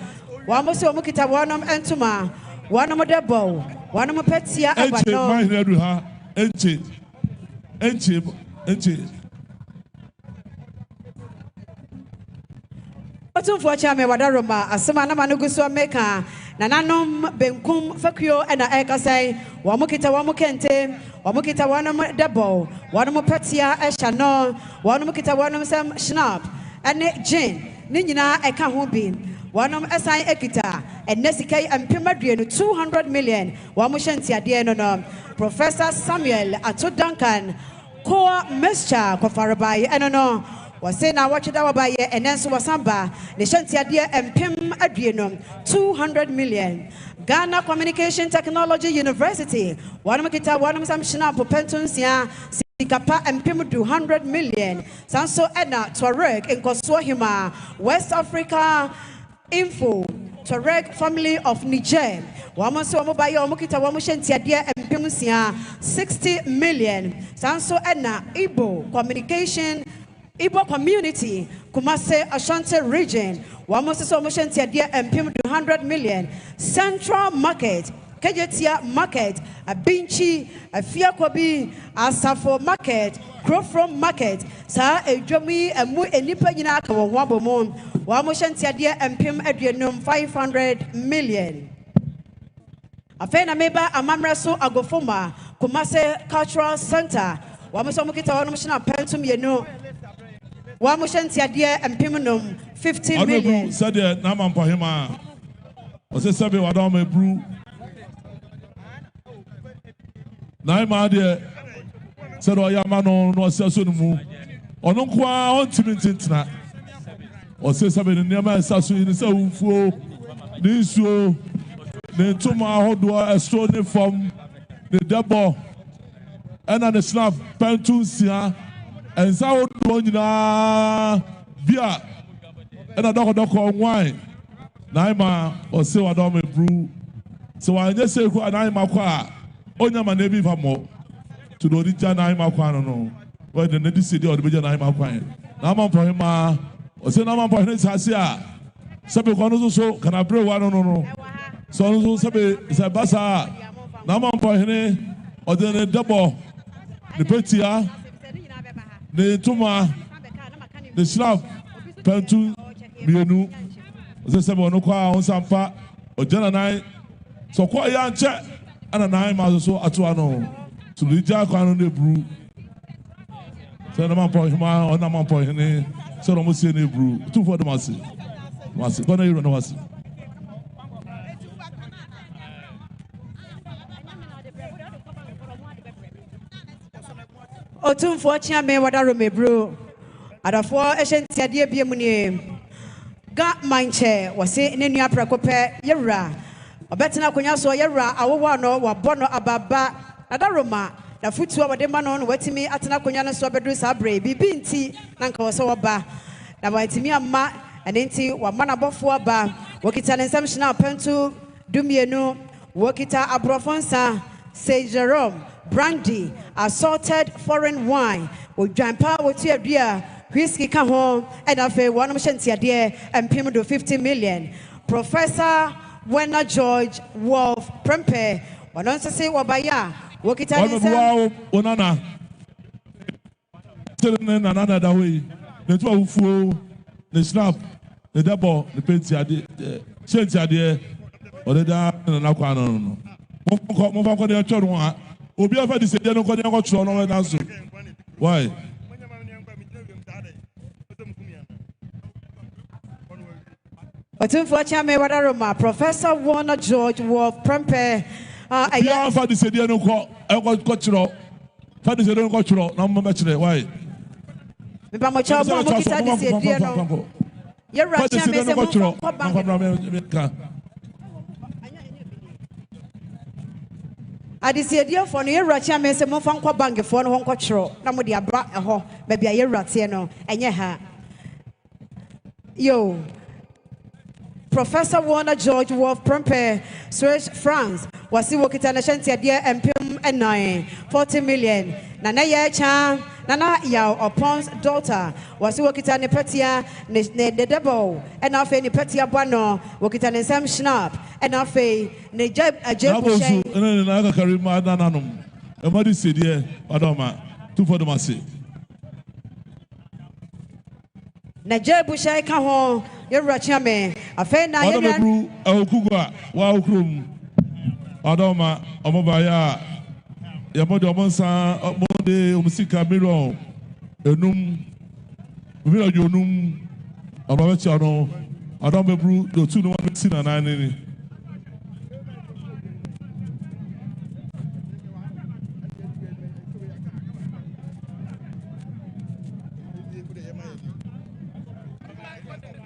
Wamoso Mukita, Wanum Entuma, Wanum Debo, Wanum Petia, Abano, Otumfo Chame Wadaroma, Asamana Manuguso Meka, Nananom Benkum Fakio and Ekasai, Wamukita Wamukente, Wamukita Wanum Debo, Wanum Petia Eshano, Wanumukita Wanum Sam Schnapp, and Jane, Nina Ekahubin, Wanum Esai Ekita, and Nesikai and Pimadrian 200 million, Wamushantia Diano, Professor Samuel Ato Duncan. Koa Mescha Kofarabai, and no, was saying I watched our by and then so was Samba, the Shantia dear and Pim Adrianum, 200 million. Ghana Communication Technology University, one Makita, one Sam Shina, Pentunsia, Sikapa and Pimudu, 100 million. Sanso Edna, Tuareg, and Koswahima, West Africa Info, Torek family of Niger. Wamoso Mobaya Mukita Wamushentia dear and Pimusia 60 million. Sanso Edna Igbo communication Igbo community Kumasi Ashanti region. Wamoso Mushentia dear and Pim 200 million. Central market Kejetia market, a Binchi, a Fiakobi, a Safo market, Crofrom market, Sa a Jomi, a Mu and Nipanaka or Wabomon, Wamoshan Tiadia and Pim Adrianum 500 million. A Fena Meba, a Mamraso Agofoma, Kumase Cultural Center, Wamosomukita Wamushan Pentum Yeno, Wamoshan Tiadia and Pimunum 50 million. Sadia Naman Pahima, was a Sabi Wadome Brew. Naima de said Oyamano no Sasunu or no qua on Timintina or say something in Yama Sasu in the South this so the Tuma Hodua Estroni from the Debo and the snap Pentusia and South Donina Bia and a dog on wine. Naima or say Adome Brew. So I just say Naima Qua. Onya manebi famo to the original Naima Kwano no. Where the Nedi City or the Bijana Naima Kwan. Naman Pohima or say Naman Pohina Hasia. Sabe Kono so can I pray one no. So Sabe Sabasa Naman Pohine or the double the Petia the Tuma the Slab Pentu Mienu. The Sabonoqua on Sampa or Janai. So quite young chat. And an eye was so atuano to the jack on the brew. So the man point him on a man point, so almost any brew. Two for the massy. Massy, but I don't know what's. Otum for Chiame, what I remember, brew. At a 4 Asian Tiadia Biamuni. Got mine chair was saying in your precope, Yera. Obetina kunya so yera awowa no wa bono ababa adaroma na futu abade ma no watimi atena kunya no so bedu sabre bibi nti na nka wo so woba na watimi amma ene nti wa mana bofo aba wokita ne nsam hina pentu dumienu wokita abrofonsa say Jerome brandy assorted foreign wine odwampa wotu adua whiskey ka ho and afa wonom hyentia and pim do 50 million. Professor Wena George Wolf Prempe, one answer say Wabaya, Wokita Onana. Nana that way. The 12 fool, the snap, the double, the pentia, the change idea, or the dark and Aquano. Mofako Chorwa, Obiafa is a general control and answer. Why? Professor Wena George Wolf Prempe. I am for the Sediano cultural. For the Sediano cultural, no more match. Why? I decided for near Racha Mesa Mofanko Bank for one cultural. Namodia brought a ho, maybe a year Ratiano, and yeah. Yo. Professor Wena George Wolf Prempe, Swiss France, was he working at Ashanti and Pim and 9, 40 million. Nana Yacha, Nana Yao or Pon's daughter, was he working at Nepetia, the devil, and Afe Nepetia Bano, working at Sam Schnapp, and Afe Nejeb a Jeb. And another Karima Nanum. A muddy city, Adoma, 2 for the Massy. Najeb Bushai Kaho, you're Rachame, a fair night. Okuga, Wow Krum, Adoma, Omobaya, Yamodo Monsa, Monde, Umusika Miro, Enum, Villa Yonum, Amavachano, Adama Brew, the 2 1 sin and 9.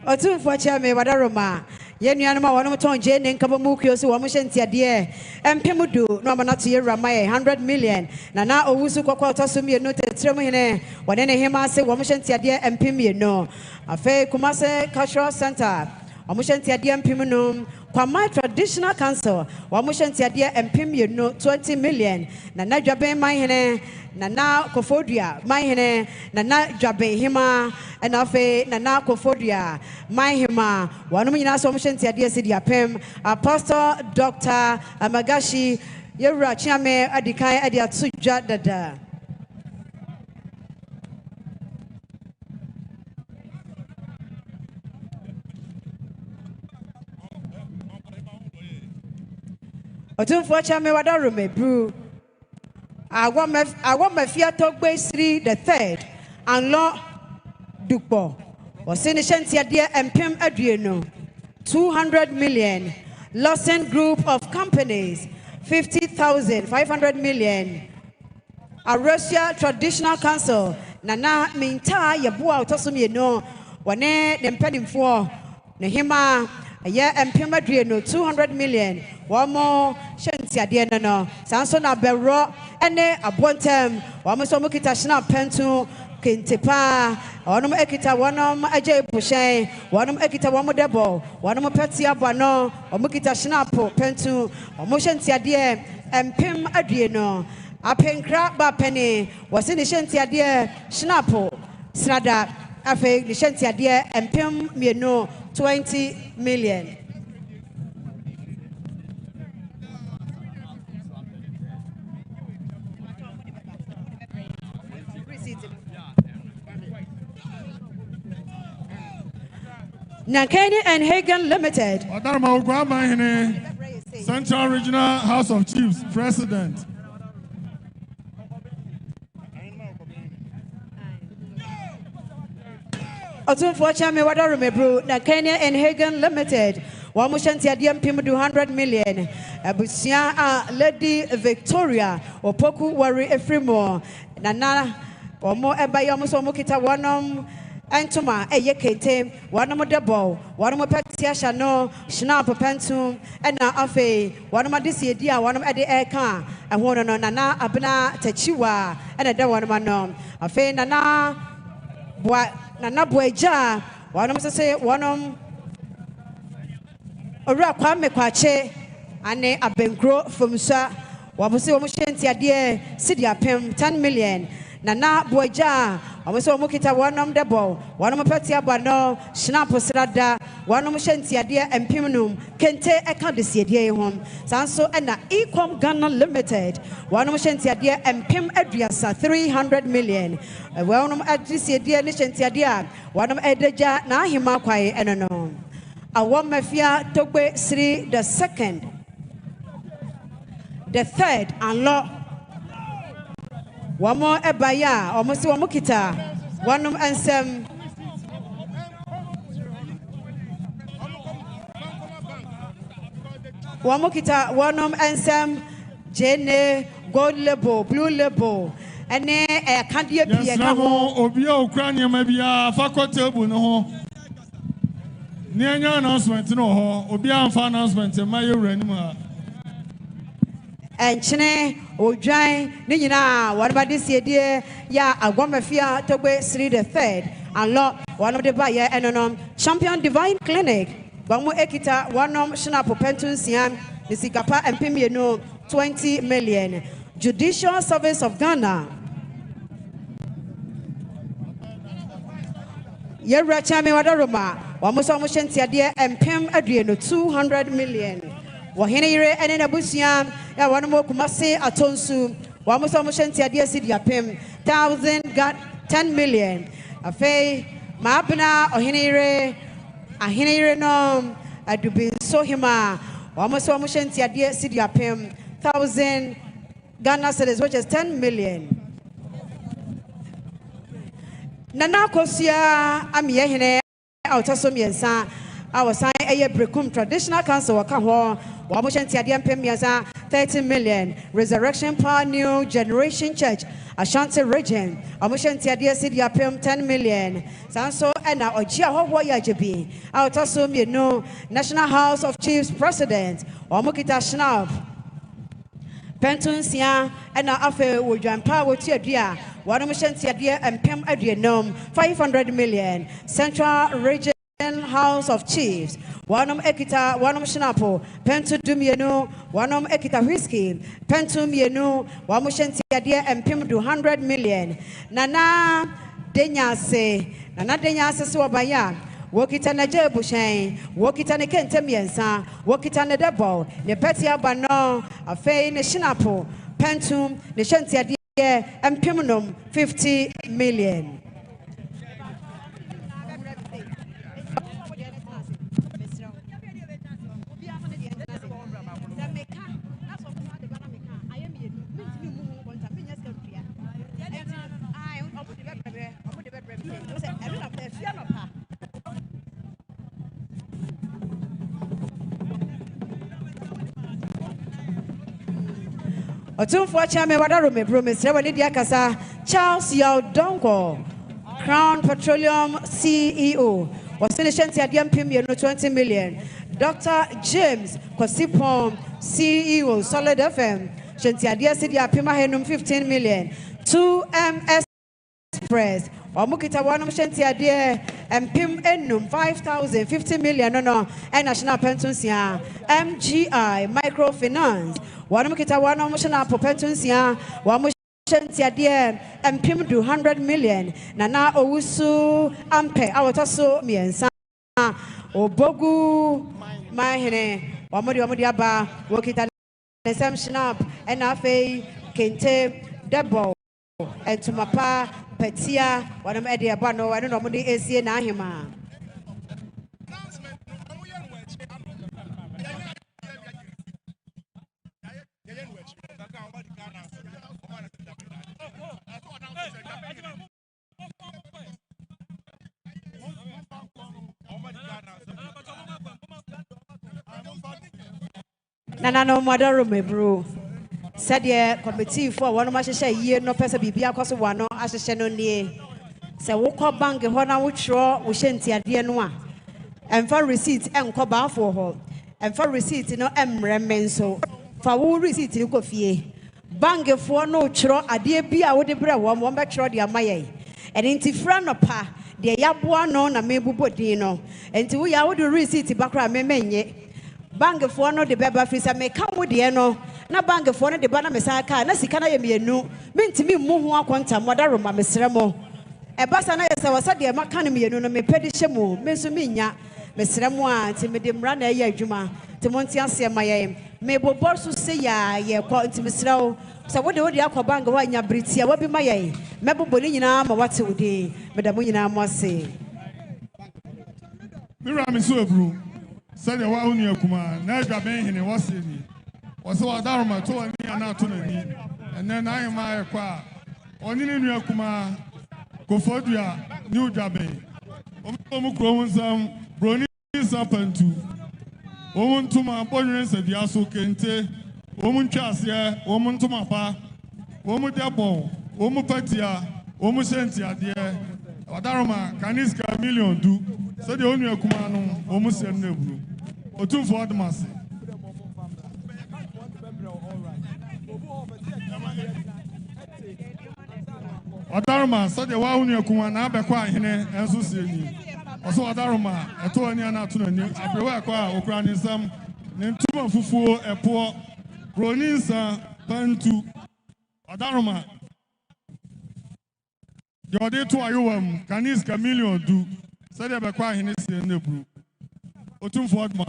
Otum for Chame, Wadaroma, Yenuanama, one of Ton Jane and Kabamukio, so Wamushentia dear, and Pimudu, no Manati Ramay, 100 million. Nana Owusu Kokota Sumi, noted Tremine, when any Hema say Wamushentia dear and Pimio, no. A fair Kumasi Cultural Center, Omushantiadia Pimunum, Kwama Traditional Council, Wamushantiadia and Pim, 20 million, Nana Jabe Mahene, Nana Kofodia, Mahene, Nana Jabe Hima, and Afe, Nana Kofodia, Mahima, Wanumina Somushantiadia Sidia Pim, Apostle Dr. Amagashi, Yura Chame, Adikai Adiatsuja Dada. Otumfo chame wadarume bru Agwamafia Togbe Sri the third and Law Dukbo was Senishantia dear Empim Adriano 200 million Lawson Group of Companies 50,500 million Russia Traditional Council Nana Minta Yabua Tosumi no Wane Nempedim for Nehima Empim Adriano 200 million. One more Shantia Diana no Sansona Berro ene abontem Wamusomukita Shina Pentu Kintipa Onum Ekita Wanum Ajay Pushay Wanum Ekita Wamudebo Wanum Petia Bano Omukita Shinapo Pentu Omushantia Die Empim Adriano Apenkra Bapeni was in the Shantia Die Shinapo Srada Afe the Shantia Die Empim Mieno 20 million. Nakani and Hagan Limited. Central Regional House of Chiefs President. Otumfo chame wadarume bro Nakani and Hagan Limited. Wamushantia diam pim 200 million. Abusia Lady Victoria Opoku Wari Efrimo. Nana Omo Ebayamus Omukita Wanum Antoma Eyekete, Wanamo Debo, Wanamo Petia Shano, Snap Pentum, and now Afe, Wanama Disi Dia, Wanam Adi Akan, and one on Nana Abna Techiwa, and a Dawanamano, Afe Nana Bueja, Wanam say, Wanam Ora Kwame Kwache, Ane Abenkro from Sa, Wabusi Omushentia dear, Sidia Pem, 10 million. Nana Bueja, Amuso Mukita Wanam Debo, Wanam Petia Bano, Schnapo Srada, Wanam Shentia dear and Pimunum, Kente Ekadisi dear home, Sanso and Ecom Ghana Limited, Wanam Shentia dear and Pim Adriasa 300 million, Wanam Adrisi dear Nishentia dear, Wanam Edeja Nahima Kwai and no. Awam Mafia Togbe Sri the second, the third, and law. One more ebaya, almost one mukita, one and some. One mukita, one and some. Jene, gold label, blue label, and a candy appear. Obia Ukraine maybe a faculty no. Near announcement, no, Obia announcement, and my renuma. And Chene, Ojai, Nina, what about this year? Ya, a Guamafia, Togbe Sri the third, and Law, one of the buyer, and Champion Divine Clinic, Bamu Ekita, one Shanapo Pentun Siam, the Sikapa and Pimiano, 20 million. Judicial Service of Ghana. Yera Chame Wadaruma, Wamusamushentia dear and Pim Adriano, 200 million. Wahinere and in Abusiam, one more Kumasi Atonsu, Wamusamushentia dear Sidia Pim, 1,000 got 10 million. A fay, Mabna, Ohinere, Ahinere nom, Adubi Sohima, Wamusamushentia dear Sidia Pim, 1,000 Ghana cedis, which is 10 million. Nana Kosia, Amiyahine, Outasum Yensa, our sign a Brekum Traditional Council, Wakaho, Wamushentia Diam Pemiaza, 30 million. Resurrection Power New Generation Church, Ashanti Region, Wamushentia Dia City Apem, 10 million. Sanso and now Ojia Hoya Jabi, Outasum, you know, National House of Chiefs President, Wamukita Schnapp. Pentunsia and now after would jump power to dear, one Mushentia dear and Pem Adrianom, 500 million. Central Region House of Chiefs. Wanum ekita wanum shinapo pentu dumienu wanum ekita whiskey pentu mienu wamushenti adie empim do 100 million. Nana Denyase Swabaya. Wokita na jebu shen, wokita ne kente miensa, wokita ne debo, ne petia bano, afei ne shinapo, pentum, ne shanti adie, empimnum 50 million. Otumfo Chairman Wadarume Brume Srewani Diakasa Charles Yaudongo, Crown Petroleum CEO, was in Ashanti Kingdom 20 million. Dr. James Kosipom, CEO, Solid FM, Shanti Adia City Apima Henum 15 million. 2M Express, Omukita Wanum Shanti Adia, and Pim Enum 5,000, 50 million, no, and National Pensionsia, MGI Microfinance. Wanamukita wanamushana popentunsia wamushantia die empim do 100 million nana owusu ampe awotaso miensa obogu mahene wamodi aba wokita nesam shnap enafei kente debo entumapa petia wanam ede aba no wanu no mudi esie na ahema. Nana no mother me bro. Said ye committee for one of my year no person be because one no as no near. Say walk up bank when I would show we shan't ya dear noa. And for receipt and coba for her. And for receipt no remen so. For all receipt you go fee. Bank for no chro a dear be I would be one back short your my. And into front of pa, the yabwa no na mebu bodino. And to we I would receipt backra me. Bank for no the beba freezer may come with the eno. Na bank for no the banner mesaka, na sikana yemienu. Meant to me more quantum, Madaruma Mesremo. A basana as I was at the Macanami, no me pedishemu, Mensuminia, Mesremo, Timidim Rana Yajuma, Timontiasia my aim. May Boborsu say ya, ye call into Misro. So what do the Aquabank wine ya Britia, what be my aim? Mebo Bolina, what's it would be, Madamina must say. Mirami Sobru. Said the one you come on, Naga Ben was in. Was so Adarma to me and not to me. And then I am my qua. Only in your Kuma, Kofodia, New Jabe. Omukrom, Brony is up and two. Woman to my bonus at the Aso Kente, woman Chasia, woman to my pa, woman Dabo, woman Patia, woman Sentia, dear. Adarma, Caniska million do. Said the only Kumano, almost a nebulu. Or two for the mass. Adarma, said the one you come on, Abaqua, and so see. Also, Adarma, a Tony Anatuni, a Bewaqua, Ukrainian some, then two of Fufu, a poor Ronisa, Pantu, Adarma. Your day to Ayuam, Caniska million do. Said they were quite in this in the brew. Otum Fordman.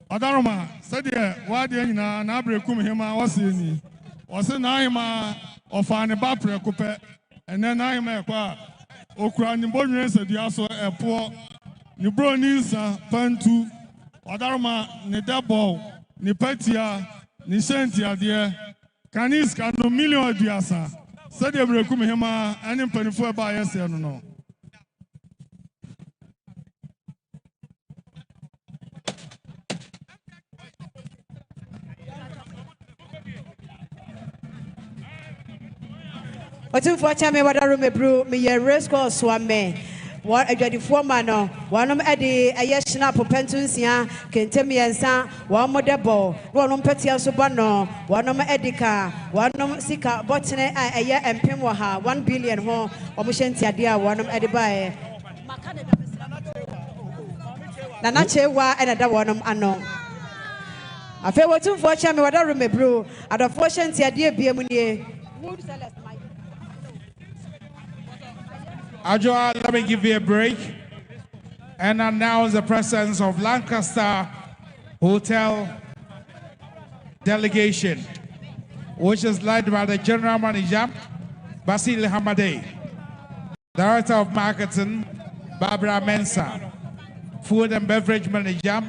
Adaroma said, why the Nabre come him? I was in. Was an Naima of an Bapre Coupe, and then Naima qua. Okran Bonus at the Aso a poor Nibronis, Pantu, Adaroma, Nedabo, Nipetia, Nisentia, dear. Canis can no million of Diasa. Said they will come here and in 24 by us. No. What's in for Chammy? What I remember, me a race course one man. What a dreadful woman, one of Eddie, a yes, snap of pensions, Kentemi and San, one more debo, one on Petia Subano, one of Edica, one of Sika, Botany, a year and Pimwaha, 1 billion home, or Mushentia dear, one of Edibae. Nanachewa and a one of unknown. I feel what to for Chammy, what I remember, at a fortune, dear Biamunie. Ajoa, let me give you a break and announce the presence of Lancaster Hotel delegation, which is led by the General Manager, Basile Hamade, Director of Marketing, Barbara Mensah, Food and Beverage Manager,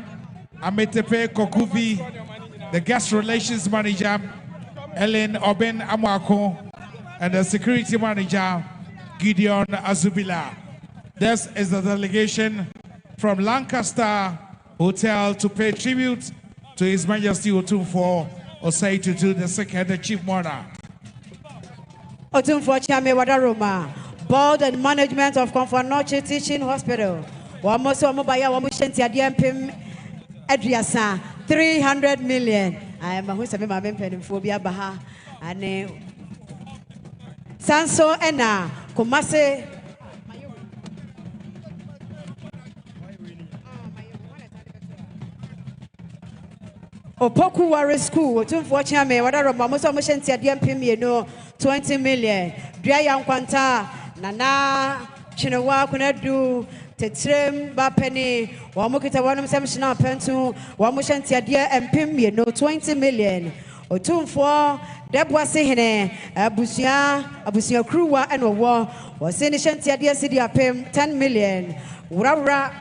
Ametepe Kokuvi, the Guest Relations Manager, Ellen Oben Amwako, and the Security Manager, Gideon Azubila. This is the delegation from Lancaster Hotel to pay tribute to His Majesty Otumfuo Osei Tutu II, the Chief Monarch. Otumfuo Chame Wadaroma, Board and Management of Comfort Noche Teaching Hospital. Wamoso Mobaya Wamushenti Adiampim Adriasa, 300 million. I am a Husami Mampen Phobia Baha and Sanso Ena. Kumasi Opoku Wari School, Otumfuo Chame, Wadaroma, Musa Mushenti Adiampim, no 20 million. Drian Quanta, Nana Chinawa Konadu, Tetrem Bapeni, Wamukita Wanum Samshina Pentu, Wamushenti Adia and Pim, no 20 million. Otumfuo Debwa Sehene, Abusia Kruwa and War, was in Shantia Dia City Apem 10 million. Rara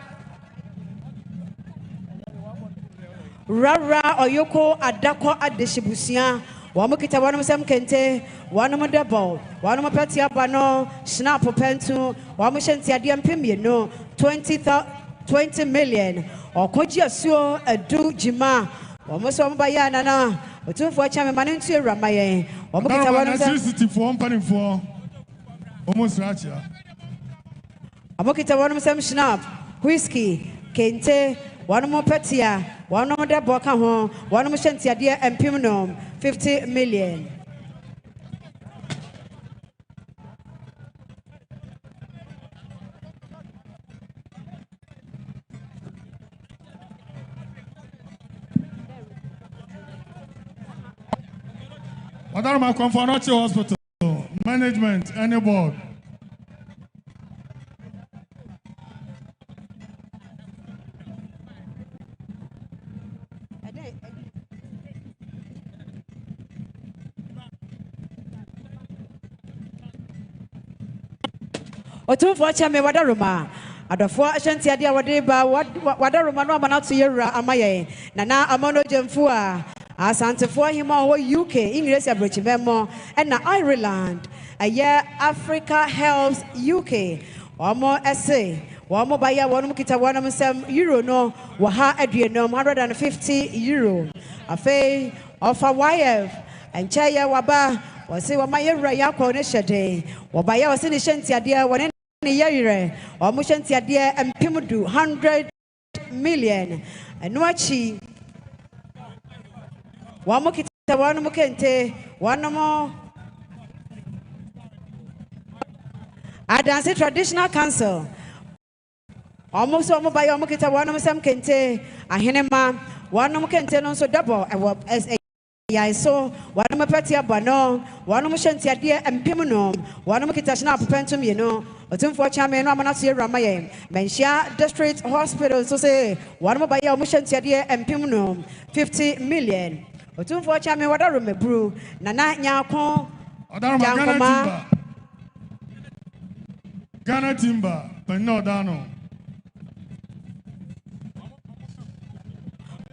Oyoko Adako Adeshibusia, Wamukita Wanum Sam Kente, Wanum Debo, Wanum Patia Bano, Snap Pentu, Wamushantia Dia Pim, no 20 million. Or Koja Suo Adu Jima, Wamusam Bayanana. Otumfuo Chame Manentu Ramaye. Wamukita Wanum Sam for company for almost Racha. Wamukita Wanum Sam Snap, Whiskey, Kente, one more Petia, one more Deboka home, one more Shantia dear and Pimnom, 50 million. Wadaroma Comfort Noche Hospital, management, any board. Otumfuo Chame Wadaroma. Adofo Ashanti Adia Wadeba Wadaroma no Manatu Yera Amaye. Nana Amono Jemfua. Asantehemaa UK, English Abrochimemo, and Ireland. A year Africa helps UK. One more essay. One more buyer, one more kita, one more euro no. Waha Adriano, 150 euro. A fee of a YF and Chaya Waba was say Wamaya Rayako Neshade. Wabaya was in the Shantia, one in the year, or Mushantia dear and Pimudu, 100 million. And Nuachi. One more kita, one more kente, one more. I dance a traditional council. Almost one more by your kita, one more some kente, a henema, one more kente, also double. I work as a so one more petia bano, one more shantia dear and pimunum, one more kita snap pentum, you know, or Otumfuo Chame Ramanasi Ramaye, Manhyia District Hospital, so say one more by your shantia and pimunum, 50 million. Otumfuo Chame Wadarome Brew, Nana Nyako, Ghana Timber, but no Dano.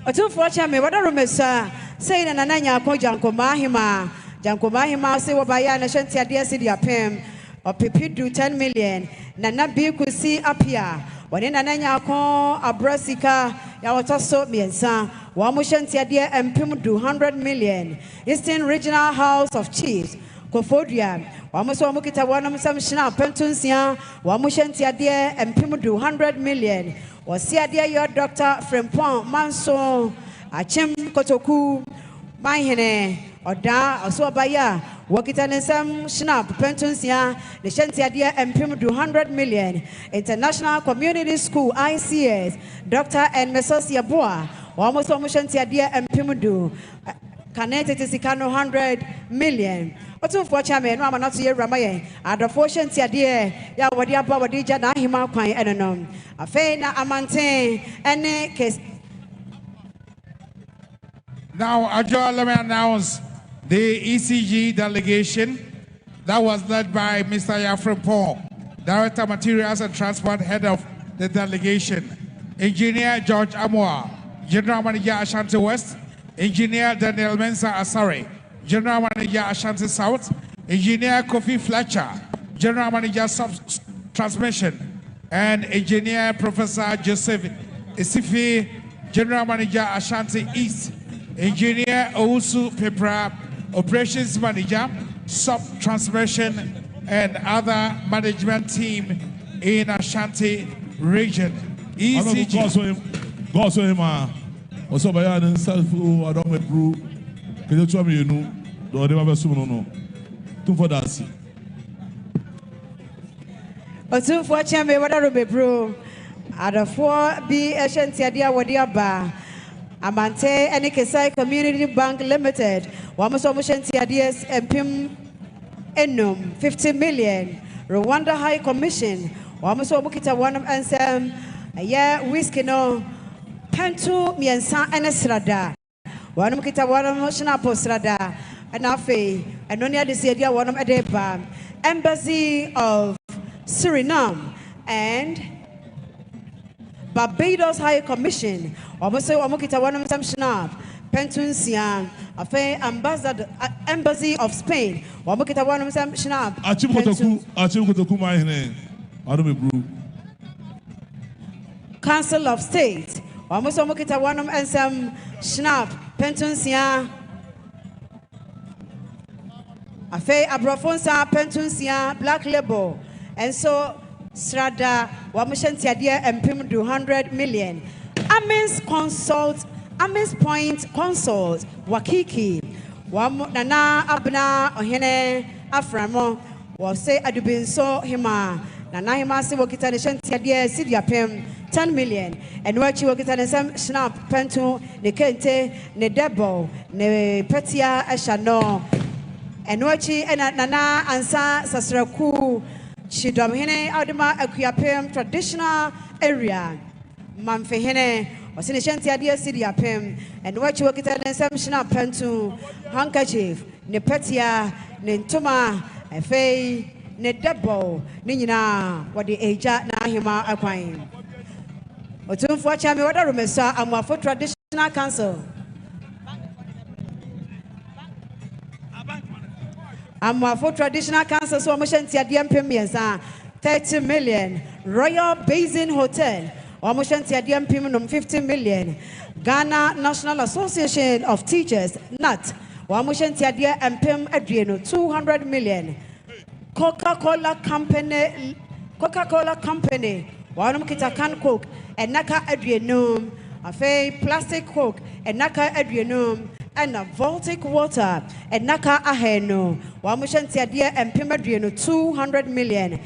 Otumfuo Chame Wadarome sir, say Nana Nyako Jankomahima, say Wabaya Nashantia dear city apem, or Pipidu 10 million, Nana Biku see up here. When in Nana Nyako, Abrasika, Yawataso Miensa. Wamushantia dear and Pimudu 100 million. Eastern Regional House of Chiefs. Kofodia, Wamuso Mukita Wanam Sam Shna, Pentunsia, Wamushentia dear and Pimudu 100 million. Was Sia dear your doctor Frempon, Manso, Achem Kotoku, Mahene, Oda, Oswabaya, Wakitan Sam Shnap, Pentunsia, the Shentia dear and Pimudu 100 million. International Community School, ICS, Dr. and Mesosia Boa, Wamuso Mushentia dear and Pimudu. Connected to Sikano 100 million. What's of what I mean? No, I'm not here, Ramaye. At the fortune, dear, ya what ya power dija na hima quine and no. A faina amante and case. Now, Ajo, let me announce the ECG delegation that was led by Mr. Yafrin Paul, Director Materials and Transport, Head of the delegation. Engineer George Amoa, General Manager Ashanti West. Engineer Daniel Mensah Asare, General Manager Ashanti South, Engineer Kofi Fletcher, General Manager Transmission, and Engineer Professor Joseph Isifi, General Manager Ashanti East, Engineer Ousu Pepra, Operations Manager, Sub-Transmission, and other management team in Ashanti region. ECG. Also, by an self, I don't approve. Can you tell me you know? Do I never no? Two for that. But two for Chamber, what are we, bro? Out of 4 be Ashanti Wadiaba, Amante, and Kesai Community Bank Limited, Wamasomoshanti Adias and Pim Enum, 50 million. Rwanda High Commission, Wamasomukita Wanam and Sam, a year whiskey no. Pentu miensa enesrada. Wanum kita wanum shna posrada. Anafe enonia desedia wanum edeba. Embassy of Suriname and Barbados High Commission. Wamuso wamukita wanum sam shna. Pentu sian. Afe ambassador Embassy of Spain. Wamukita wanum sam shna. Achimukotoku mahine. Adume bru. Council of State. Wamuso mukita wanum and some Schnap, Pentunsia. Afe Abrofonsa, Pentunsia, Black Label. And so Strada, Wamushantia dear and Pimdu 100 million. Amis Point Consult, Wakiki. Nana Abna, Ohene, Aframo, was say Adubinso Hima. Nana Himasi Wakita Shantia dear, Sidia Pim. 10 million. And what you work at some snap, pentu, ne kente, ne debo, ne petia ashano. And what she and Nana Ansa Sasraku, she domine Audima Akuapem traditional area. Mamfehene, or Sinishanti Adia City Apem. And what you work at some snap, pentu, handkerchief, ne petia, ne tuma, a fay, ne debo, Nina, what the Aja Nahima Aquine. Otum for Chami, what are Mesa, and for traditional council. I'm for traditional council, so Moshantia DMP 30 million. Royal Basin Hotel, or Moshantia DMP 50 million. Ghana National Association of Teachers, NAT, or Moshantia DMP Adriano 200 million. Coca-Cola Company, Wanum kita can coke and naka adrenum, a fay plastic coke and naka adrenum, and a voltic water and naka aheno. Wamushantia dear and pimadriano 200 million.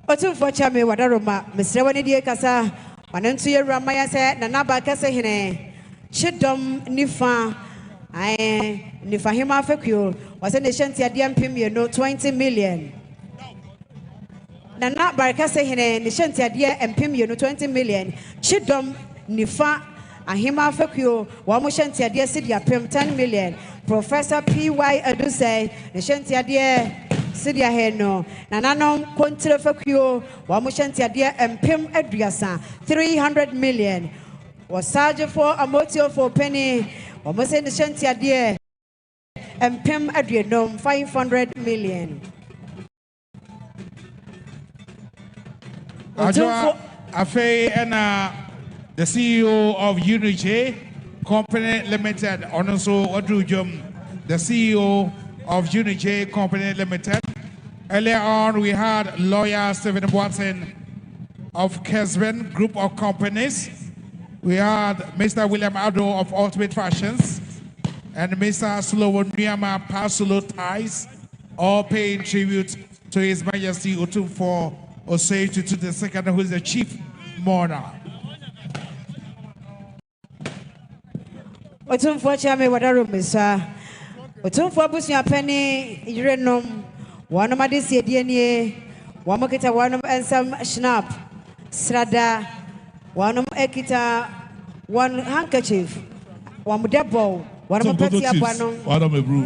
Otum for Chame Wadaroma, Mr. Wanidia Casa. Wanantu ye ramaya se Nana Bakase hine Chidom nifa nifa hima fekyo was in the Shanti Adiam Pim no 20 million. Nana Bakase hine the Shanti Adia and Pim no 20 million. Chidom nifa ahima fekyo Wamushanti Adia City Pim 10 million. Professor P.Y. Aduse the Shanti Adia Sidia Heno, Nananom Contra Fakio, Wamushantia dear and Pim Adriasa, 300 million. Was Sergeant for Amotio for Penny, or Mosen the Shantia dear and Pim Adrianom, 500 million. Afe and the CEO of Unity Company Limited, and also Odrujum, the CEO of Unity Company Limited. Earlier on, we had lawyer Stephen Watson of Kesben Group of Companies. We had Mr. William Ado of Ultimate Fashions and Mr. Slowo Nuyama SEO Tags, all paying tribute to His Majesty Otumfuo Osei to the second, who is the chief mourner. Otumfuo Chame Wadaru Misa. Otumfuo Busua Penny Irenom. One of my DNA, one of one and some schnapp, Srada, one of Ekita, one handkerchief, one debo, one of Petty Abano, one of a brew.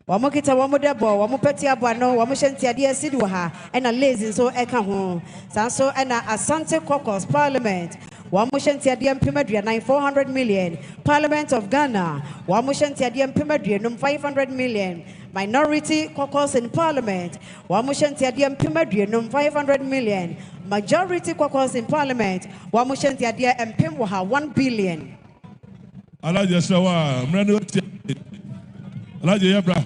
One mokita, one debo, one Petty Abano, one Shantia Dia Sidwaha, and a lazy so Ekaho, Sanso and a Asante Caucus Parliament. One motion Tiadium Pimadria, 400 million. Parliament of Ghana. One motion Tiadium Pimadria, 500 million. Minority caucus in Parliament. One motion Tiadium Pimadria, 500 million. Majority caucus in Parliament. One motion Tiadia and Pimwaha, 1 billion. Alaja Sawa, Alaja Yabra.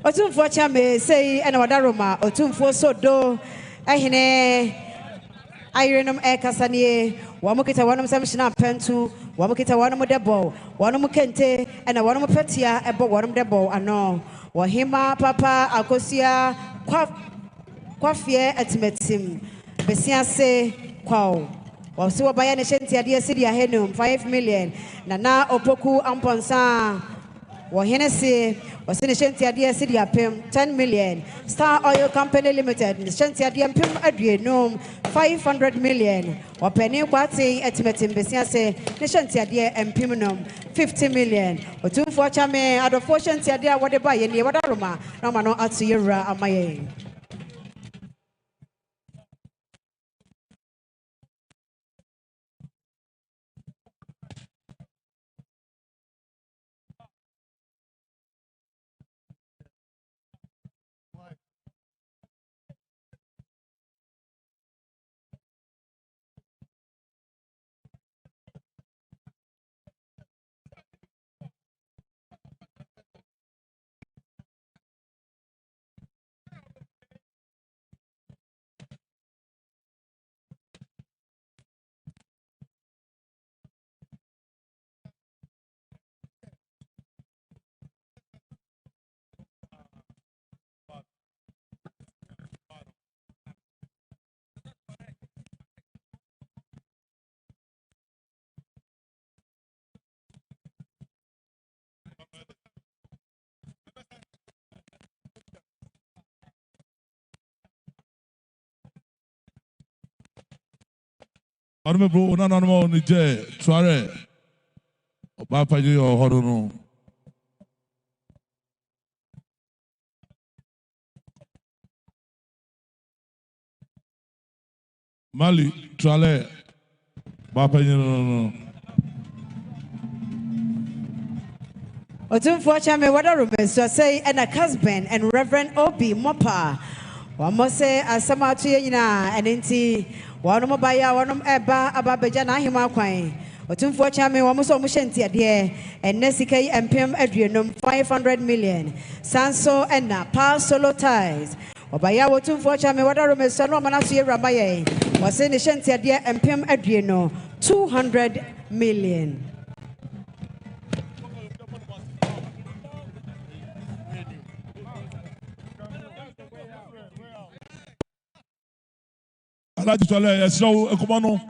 Otumfuo Chame say and Wadaroma, Otumfuo Sodo, Ahine, Ironum Ekasanie, Wamukita Wanum Samshina Pentu, Wamukita Wanum Debo, Wanum Kente, and a Wanum Petia, about Wanum Debo, and no, Wahima, Papa, Akosia, Quafie at Metim, Bessia say, Quao. Also, by an Ashanti City Henum, 5 million, Nana Opoku Amponsa. Hennessy was in the Shantia City Pim 10 million. Star Oil Company Limited, the Shantia Pim Adrianum 500 million. Or Penny Quati at Metim Bessiase, the Shantia and Piminum 50 million. Or two for Chame out of fortune Tia, what they buy in the Wadaruma, no man at Sierra Amaye. I remember when I know the J, Trare, Papa, you or Horono. Mali, Trale, Papa, you know. Otumfuo Chame Wadaru so say and a husband and Reverend Obi Mopa. One must say Asamatu Yina and Inti. One Mobaya, one Eba, Ababajana Himaquine. Otumfuo Chame, one Muso Mushentia, dear, and Nessike and Pim Adrianum 500 million. Sanso and Pa Solo Ties. Obaya Otumfuo Chame, Wadaru Mesano Manasi Ramaye, was in the Shentia, dear, and Pim Adriano 200 million. I just want to show a command.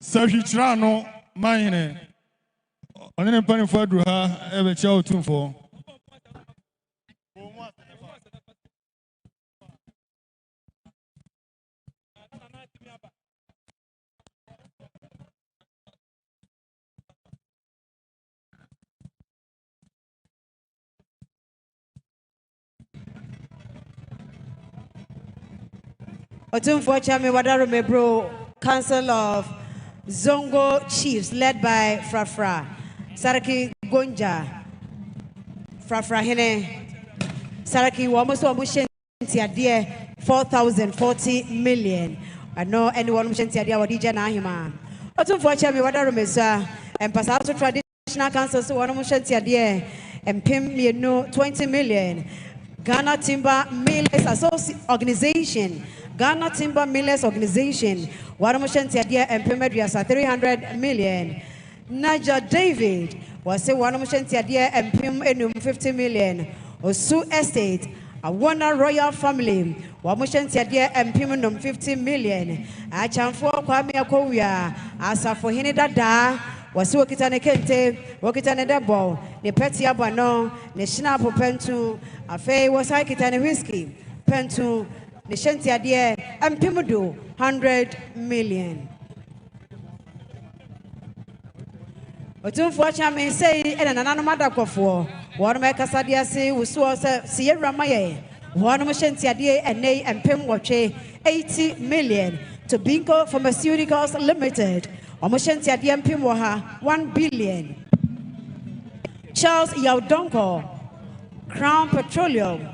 Sahitrano, mine. On any penny for her, ever chow tune for. Otumfo Chame Wadarume Bro, Council of Zongo Chiefs, led by Frafra, Saraki Gonja, Frafra Hene, Saraki Wamoso Mushentia dear 4,040 million. I know anyone Mushentia dear Wadija Nahima. Otumfo Chame Wadarume, sir, and Pasato Traditional Council, so one Mushentia dear, and Pim, you know, 20 million. Ghana Timber Millers Organization. Ghana Timber Millers Organization. Wanamushentia dear and Pimedriasa 300 million. Naja David was say Wanamushentia dear and Pim enum 50 million. Osu Estate, a Wana Royal Family. Wamushentia dear and Pimenum 50 million. Achamfo Kwame Akowia. Asa for Hinida was Wakitane Kente, Wakitane Dabo, the Petty Abano, the Shinapo Pentu, a Fay was Hakitane Whiskey, Pentu, the Shentia dear, and Pimudu, 100 million. Otumfo Chame say, and an anamada for one make a sadia say, who saw Sierra Maye, one Shentia dear, and Nay and Pim Wache, 80 million to Binko Pharmaceuticals Limited. Omoshentia DMP Moha 1 billion. Charles Yaudonko, Crown Petroleum.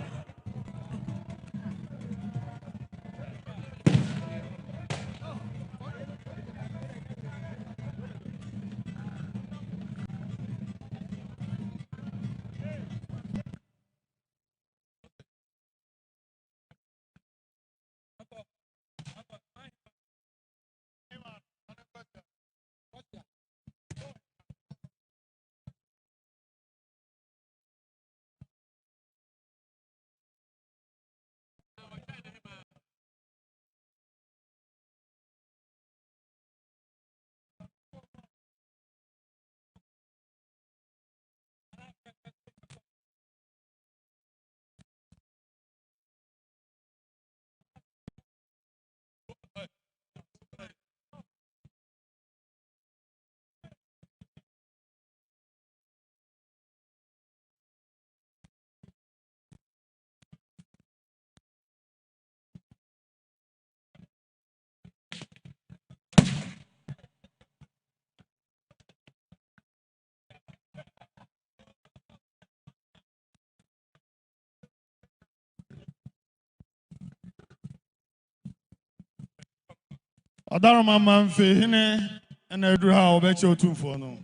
Adaroma Manfe, Hine, and I drew how bet you 2 for no.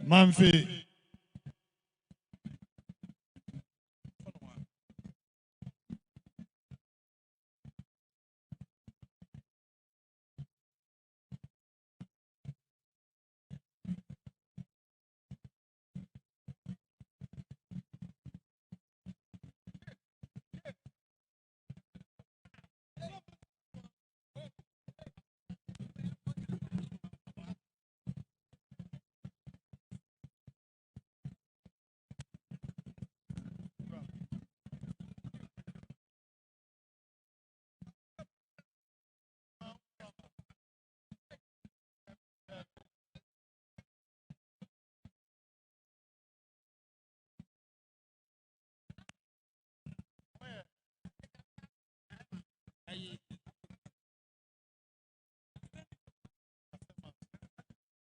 Manfe.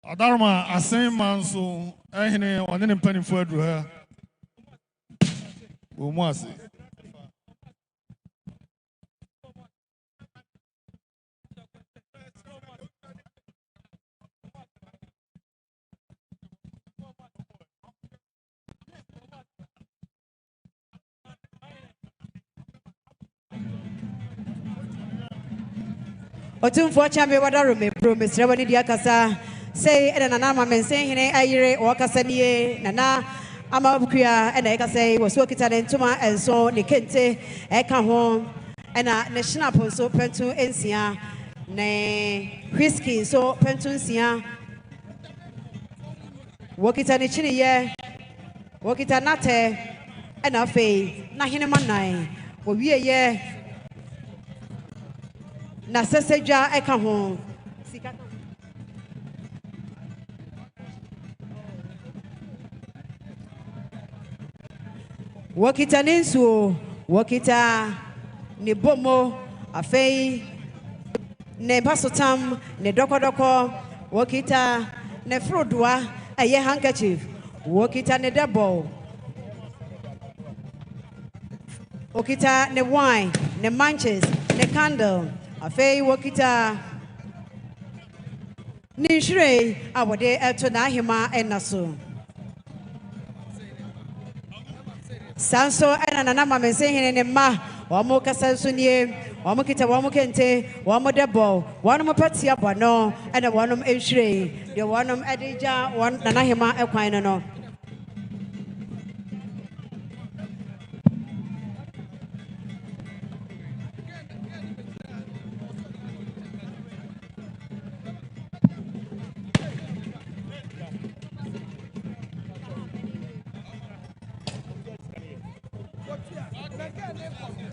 Adarma, Asantehemaa so, Ehine, or any penny for her. Kumasi. Otumfo chambe wadaro me bro me ceremony dia kasa say ena nana ma mensen hene ayire o kasa nie nana amabukua ena eka say wo so kita ne ntoma enso ne kente eka ho ena ne shinapo so pentu ensia ne whisky so pentu ensia wo kita ne chini ye wo kita nate ena fe na hene manan wo wie ye na seseja eka ho wakita ninsu wakita ni bomo afei ne basotam ne dokodoko wakita ne frodua eye handkerchief wakita ne double wakita ne wine ne manches ne candle afei wakita ni shire awode eto na ahema enaso Sanso ena nana ma mense hene ne ma omo kasa so nie omo kita omo kente omo debo wonom patia bono ena wonom enhire de wonom edija won nana hema ekwan no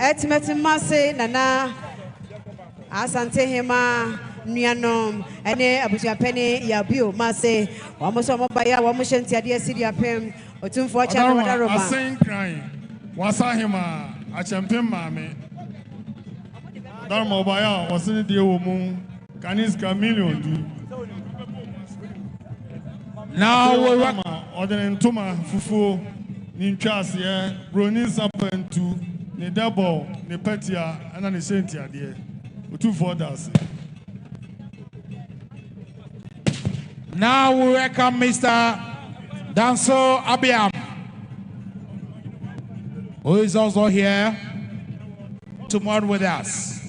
Etmetimase nana Asantehemaa nuanom ene abusuapene ya bio mase wamoso mobaya wamoshenti ade asidi apem otumfo cha wadaroma asenkran wasahema achempem mame darma obaya wasini die wo mu kaniska million du now we odene ntoma fufuo ni ntwase broni sapentu ni double ni petia ana ni senti ade two folders. Now we welcome Mr. Danso Abiam, who is also here to mourn with us.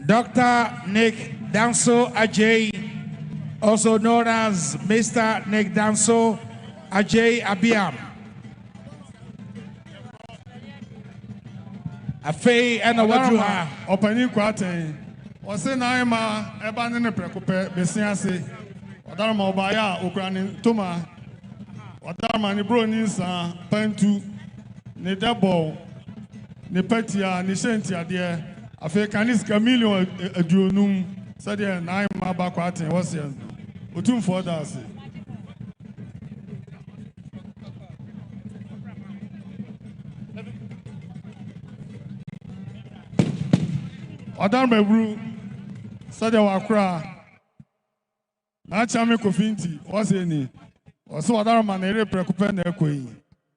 Dr. Nick Danso Ajay, also known as Mr. Nick Danso Ajay Abiam. Afei ena wadruha opani kwaten wose na ma eba ne prekope besiase wadarma obaya okrani toma wadarma ni bro ni nsa pantu ni double ni petia ni senti ade afei kaniska million aduonum sade na ma ba kwaten wose otumfo dase Odar mebru sade wakra na chame kofinti wose ni oso odar ma na ere prekupe na ekoyi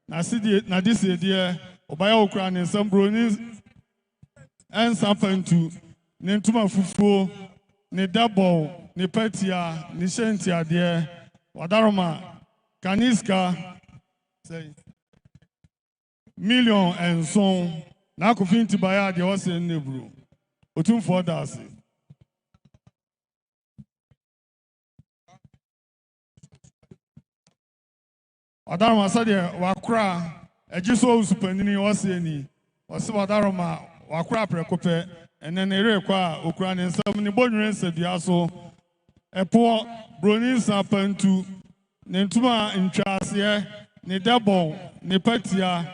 na sidi na disi die obaya okra ne nsambro ni ensampantu ne ntuma fufuo ne double ne petia ne shenti ade odar ma kaniska say million enson na kofinti baya de wose ne bru Otum for das. Adaroma said wakra ejiso usupanini wase ni wase adaroma wakra prekope enen ere kwa okura ne nsam ni bonwere nsadua so epo broni sapantu ne ntuma ntwase ne double ne patia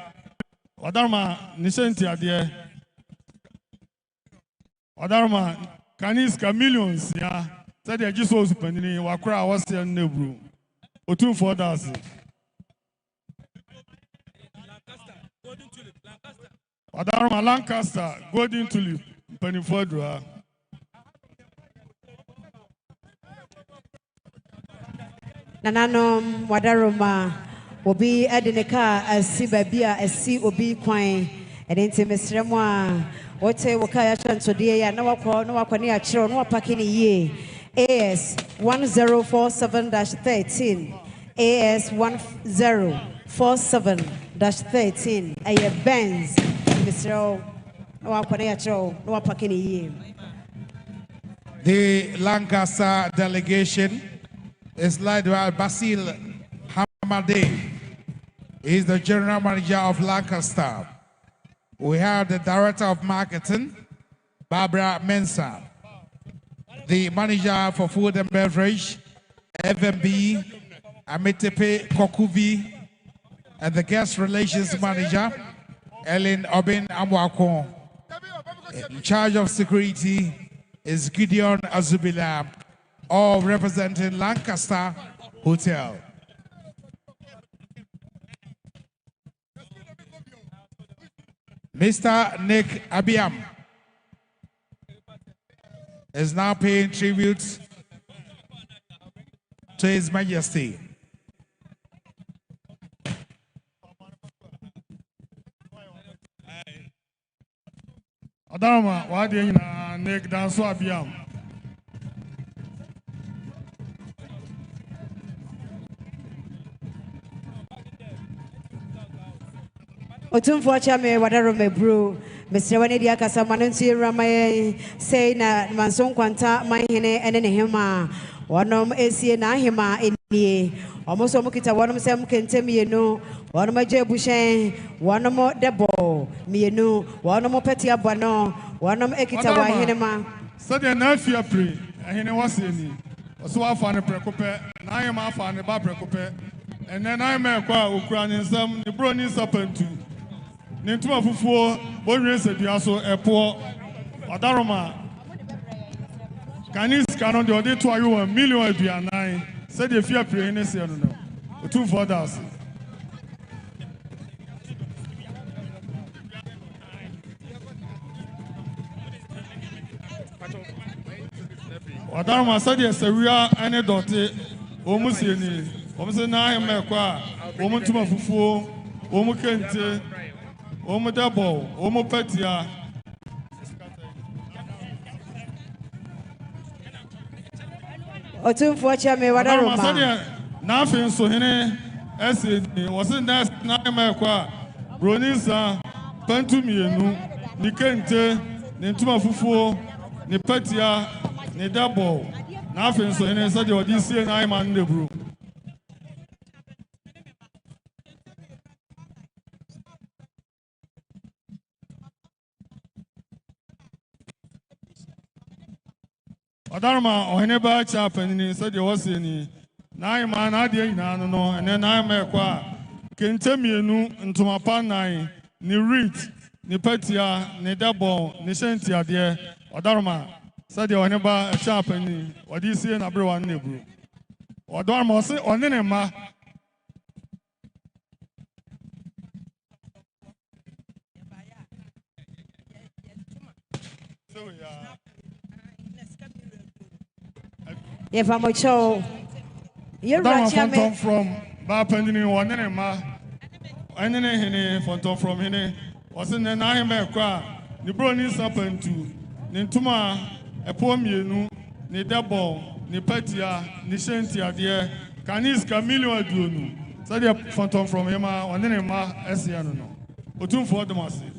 adaroma ne senti ade Odarma kaniska millions ya said the Jesus penny wakra was your nebru. Otum for das. Odarma Lancaster, golden tulip, penny for draw. Nananom wadaroma obi edeneka asi babia asi obi kwan edente mesremwa wote wakaya chansodie ya na wako ni achiro na wapaki ni ye AS 1047-13 AS 47-13. A Benz, Mr. The Lancaster delegation is led by Basil Hamade. He is the general manager of Lancaster. We have the director of marketing, Barbara Mensah. The manager for food and beverage, FMB, Amitepe Kokuvi, and the guest relations manager, Ellen Obin Amwako. In charge of security is Gideon Azubila, all representing Lancaster Hotel. Mr. Nick Abiam is now paying tribute to His Majesty. Adama, why do you Nick Danso Abiam? Otumfo chame wadaro mebru Mr. Wanedi akasa manunti ramaye say na manson kwanta manhene ene ne hema wonom esie na hema enie almost omukita wonom sem kentem yenu wonom aje bushen wonom debo mienu wonom peti abano wonom ekita wa henema said na fia pre hene waseni so afa ne prekope na hema afa ne ba prekope ene na hema kwa okura ne nsam ne bro ni sapantu Nintuma fufuo bonwe sedua so epo odaroma kanis kanon de ode to ayo 1 million aduanan said the fear pray ne se no no two fathers odaroma said the sewia ene Dɔte omusieni omse na ahemekwa omutuma fufuo omukente Omo double, Omo petia. Otumfo chame wadaroma. Nothing so hene SEO wasn't that na kwa Bronisa Pantumienu Nikente Nintuma Fufuo Ni petia Ni double. Nothing so hene said you this year na man the bro. Odarma oheneba chapeni said you was in nine man adia no and then I mekwa kentemienu ntomapa nine ni Rites ni petia ni double ni shentia de Odarma said you oheneba chapeni what you see na bre wan nebru Odarma say onene ma If I'm a show, you're right. I'm from Bapendini, one name, and then Henny, Fonton from Henny, was in the nine cry. The brownies happen to Nintuma, a poem you ni double, ni petia, ni shentia, dear, canis camillo adunu. So the Fonton from Emma, one name, Esiano. Otum for the massive.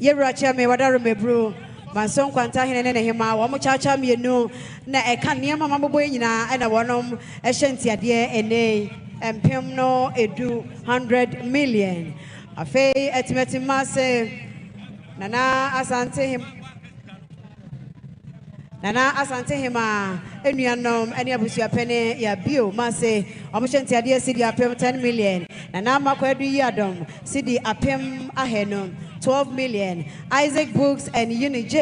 Yeracha me wadaro mebru manson kwanta hene ne hema wo mo chacha mienu na eka niam mambo nyina na wonom ehyentia de ene empem no edu 100 million afi etimeti mase Nana Asantehemaa enuanom ene abusuapene ya bio mase omhyentia de sidi apem 10 million Nana Konadu Yiadom sidi apem ahenom 12 million. Isaac Books and Unij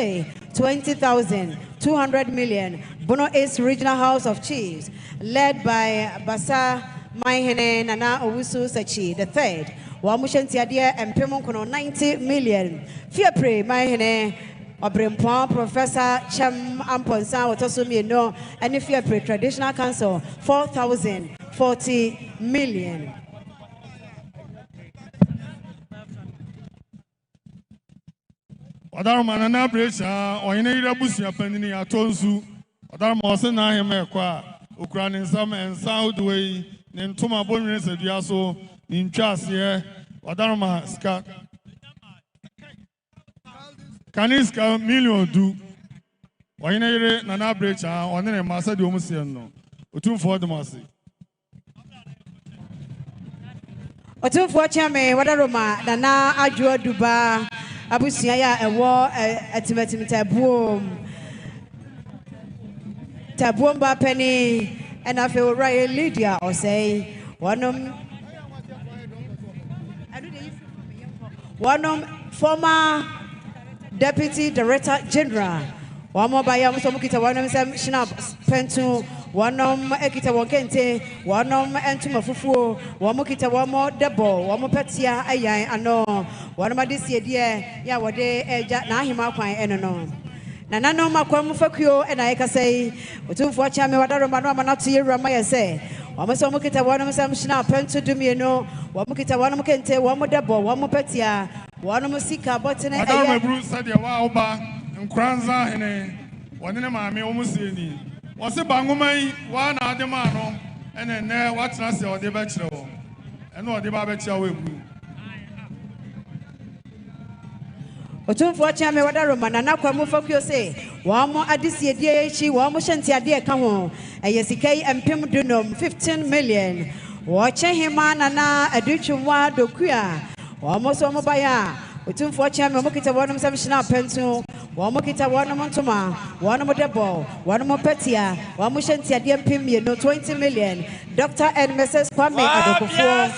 20,000. 200 million. Bono East Regional House of Chiefs, led by Basa Maihene Nana Owusu Sachi III. Wamushantiadia and Pemonkono 90 million. Fiapre Maihene Obrempon Professor Chem Amponsa Otosumi no and Fiapre Traditional Council 4,040 million. Odaroma Nana Brecha, or in a busia penny at Tonsu, Odaroma Osanahema Qua, Ukrainian Summer and Southway, Nentuma Bonis at Yaso, in Chas here, Odaroma Scott. Kaniska million do. Why Nana Brecha, or in a Massa de Omusiano, or 2 for the Massy. Otumfo chame wadaroma Nana Adwo Duba abusia ya ewo atimatim tabuom ba pani ena fe ora Lydia osei wonom former Deputy Director General wamo bayam so mukita wonom sam shinap pentu Wanom ekita wakente, wanom entuma fufu, wamukita wamo debo, wamupetia ayan ano, wanamadisi edie ya wade eja na ahima kwa enono. Na nano makwa mufakyo ena ekasei, utumfu wachame wadaroma no amanatu yirama yese. Wamuso wamukita wanom samshina pentu dumieno, wamukita wanom kente, wamu debo, wamupetia, wanamusika botene eya. Wadaroma bru sadia wa oba, nkranza hene, wanene maame omuseni. Was a bangumai, one ademano, and then what's not or the bachelor, and what the bachelor will do. Otumfo chame wadaroma Nana kwa mufakyo se, wamo adisi edie wamo shanti adie kamo, ayesikai empim dunum 15 million. Wache Nana aduchumwa dokuya, wamo so mobaya. Otumfo chame wamukita wanum samshina pentu. Wamukita wanamontuma, wanamodebo, wanamopetia, wamushanti adiempim no 20 million. Dr. and Mrs. Kwame Adokufo.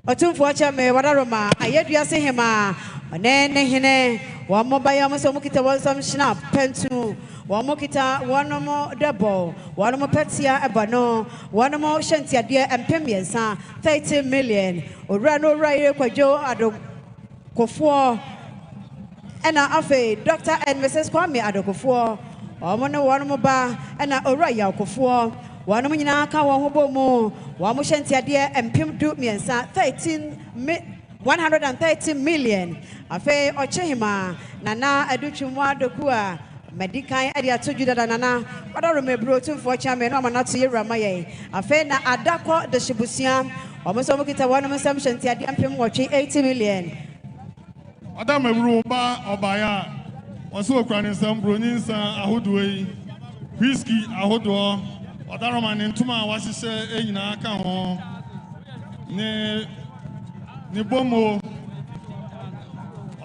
Otumfo chame wadaroma ayedua sehema onene hene wamobaya muso mukita wansam snap pentu wamukita wanomo debo wanomo petia ebano wanomo shantia de empemiensa 30 million ora no raye kwajo adokofo ena afe Dr. and Mrs. Kwame Adokofo omono wanomo ba ena ora yakofo One nyina aka wo hobo mu wa mo hwenti ade empem du miensa 130 million afi Ochehima Nana Adutwumwa Dokua medikan ade atoju dada Nana odoro mebro tumfo chame no amanato yewrama ye afi na adakọ deshibusia omoso mokita wano msam hwenti ade empem 80 million Adam mebro ba obaya oso okra ne nsam bro nyinsa ahodoyi whisky ahodo Odaroma ntuma wasise enyina aka ho ne bomo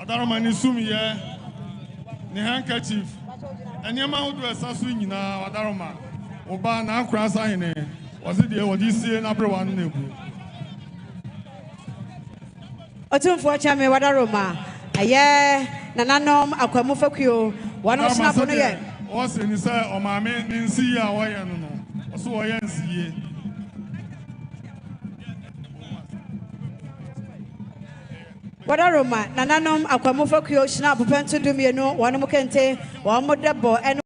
Odaroma ni sumiye ne handkerchief enema hodo esaso nyina Odaroma oba na akra sahene wose de wodi sie na brewa no nebu Otumfo chame Odaroma aye nananom akwamu fakuo wano snap no ye wose ni say o maame ni nsi ya woye no so oyansiye Wadaroma nananom akwamu fakuo snap pentu dumienu wano kente wa modebo eno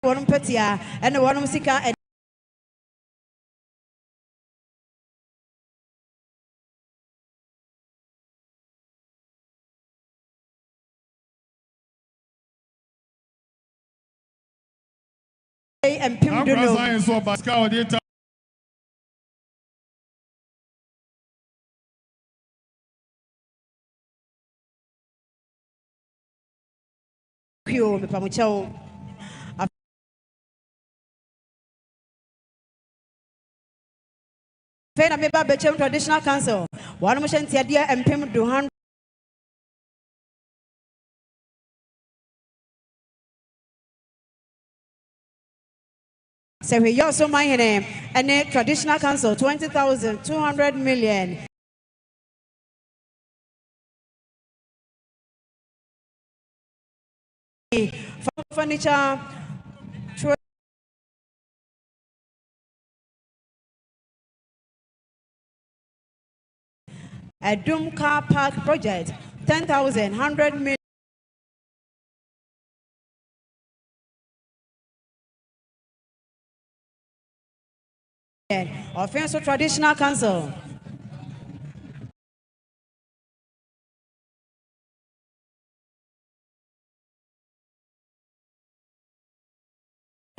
wano petia eno wano sika and Pim Duno. you, Pamucho. Pena Meba Bechem Traditional Council. One motion Tiadia and Pim Duhan. So we also my name and a Traditional Council 20,000 200 million. Furniture. A Doom Car Park project, 10,000, 100 million. Offensive Traditional Council.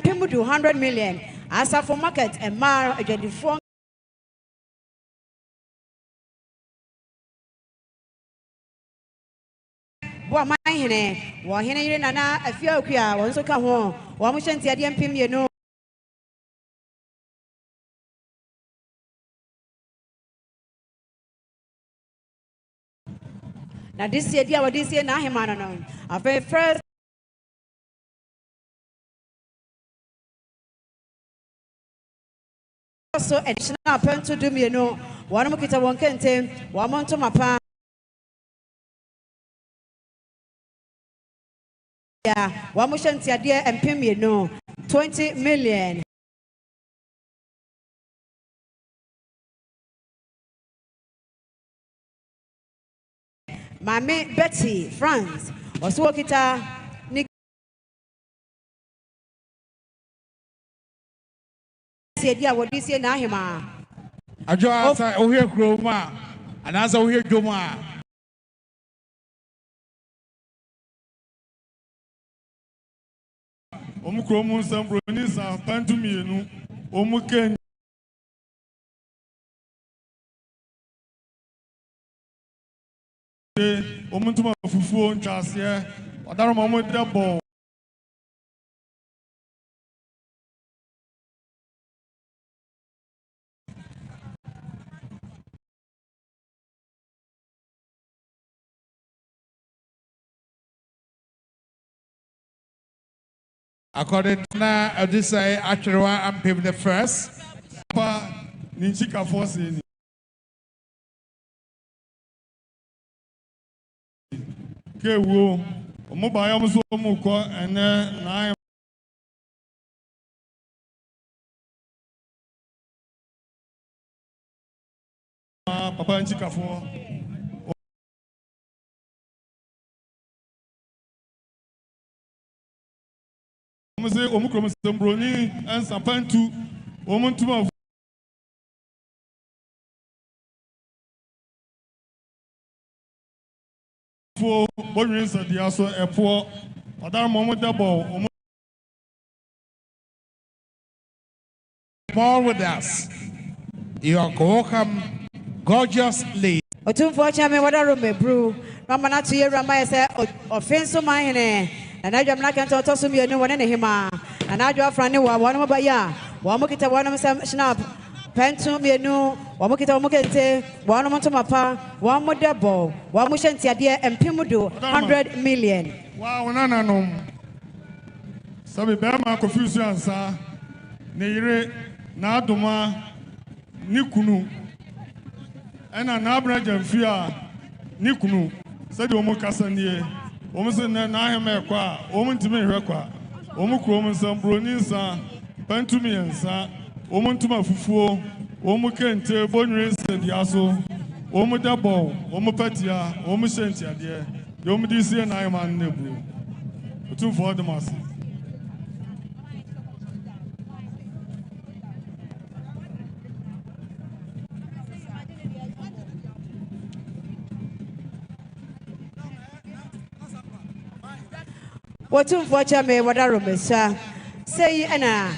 People do 100 million. As for market and mar a 24. What my hene, what hene Nana, a few of you once to come home. One motion Tiadian Pim, you know. Now, this year, what this year, Nahimana, a very first. Also, additional pen to do me, you know. One more kita one can take, one month to my pa. Yeah, one motion Tiadia and Pim, you know, 20 million. My mate Betty, France, was working Nick. Said, yeah, what this year, Nahima. I just hear Groma, and as I hear Joma. Omukromu Sambroni Pantuminu, Omuken. Omutuma Fufu and Chasia, other moment double. According to this, I actually want to pay the first. Ninchika Force. Okay, wo mobile almost muko and then I Papa and Chika for Omuse Omukrom Sambroni and Sapantu Omuntuma for Bonus at the Aso Airport, other moment double. More with us. You are welcome, gorgeous lady. Otum for Chairman, what a room, brew. Ramana to your Ramaya said, offensive mine, and I am not going to toss me a new one in him. And I draw from one more by ya. One more kita one of some snap. Pentu me no, one more kita mukete, one more to my pa, one more double, one more shanty idea and Pimudu, 100 million. Wow, Nana no. Sabi Bama confusion, sir. Neire, Naduma, Nikunu, and an average and fear, Nikunu, said Omukasanie, Omusan Nahemekwa, Omuntime Rekwa, Omukrom, some Bronisa, Pentumian, Omuntuma Fufu, Omukente, Bonus, and Yaso, Omudabo, Omupatia, Omushentia, dear, Yomudisi and I am on Nebu. 2 for the mass. What for Chame, what are Robesa? Say, Anna.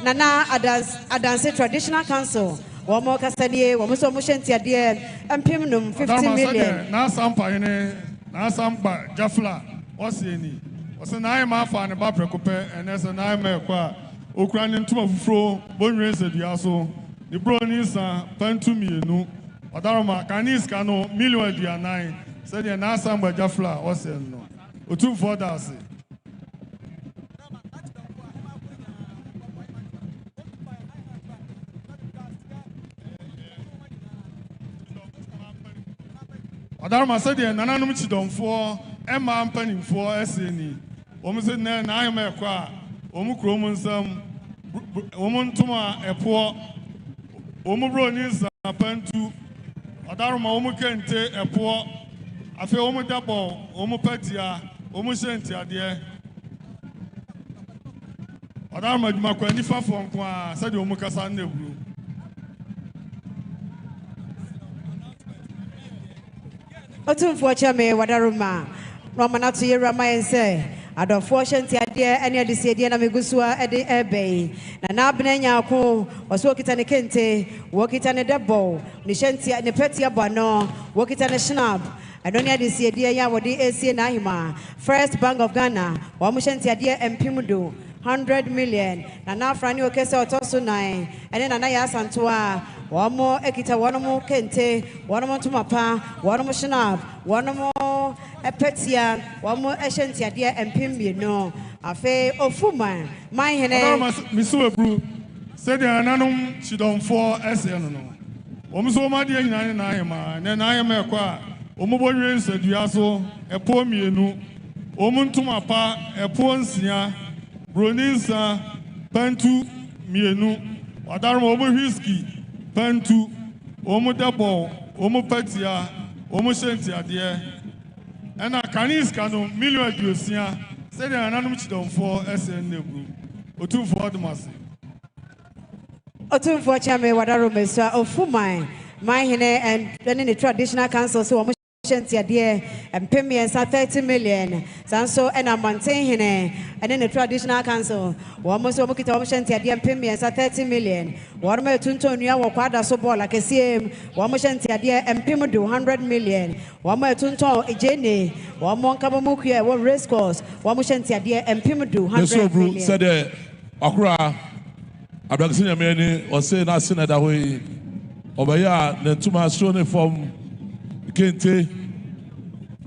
Nana Adanse Traditional Council. One more Cassadie, one more motion Tiadia, and Piminum 50 million. Now some pioneer, now some Jafla, what's any? ɔsɛ na ayɛ ma afa ne ba prɛko pɛ ɛnɛ sɛ na ayɛ ma ɛkɔ a okura ne ntoma fufuro bonwere nsɛdua so ne buro ne nsa pantu mmienu ɔdaroma kane sika no $1,000,000 sɛdeɛ n'asa mbagya fla ɔsɛ no otumfoɔ da ase. Adarma said, Nananom Chidomfo, Emma Mpanimfo, SNE. Almost na I am a qua, Omukroman some woman tuma a poor Omubronis a pantu, Adarma Omukente a poor, I feel Omudabo, Omupetia, Omusentia, dear. Adarma Makwanifa from Qua, said Omukasan Nebru. Otumfo chame wadaruma Romanatu Yerama and say Adolfo Ashanti Adia any of the Sadia Namigusua at the Abbey na Nabnanya ko was working at the Kente working at the Debo Nishanti and the Petia Bano working at the Schnab I don't need the Sadia Yawadi AC Nahima First Bank of Ghana Wamushanti Adia and Pimudu 100 million and now Franny Okesa Otosu 9 and then Anaya Santua one more Ekita one more Kente one more Tumapa one more Shanab one more Epetia one more Ashanti dear and Pimbi no Afe Ofuma my hene Misu Ebru said the Ananum Chidomfo SEO no Omso Madia in Nahima and then I am a qua Omoborian said Yaso a poor mienu Omuntumapa a poor Sia Broninsa Pantu Mienu Adarmo Omuhiski Pantu Omudabo Omupetia Omushentia dear and a canis cano $1,000,000 said the Ananum Chidomfo SN Nebru Otumfo Adamasi Otumfo Chame Wadarumesa Ofuma my hene and then in the traditional council so dear and pay me 30 million. Sanso and I maintain hene and then the traditional council. One most of Mokita dear and pay me 30 million. One more Tuntonia or Quada Sobo like a CM. One more dear and Pimudu 100 million. One more Tunto Ejene. One more Kabamukia one race course. One more dear and Pimudu 100 million. Said Akura Abraxina Many or say nothing that way. Obaya the Tuma Stone from Kente,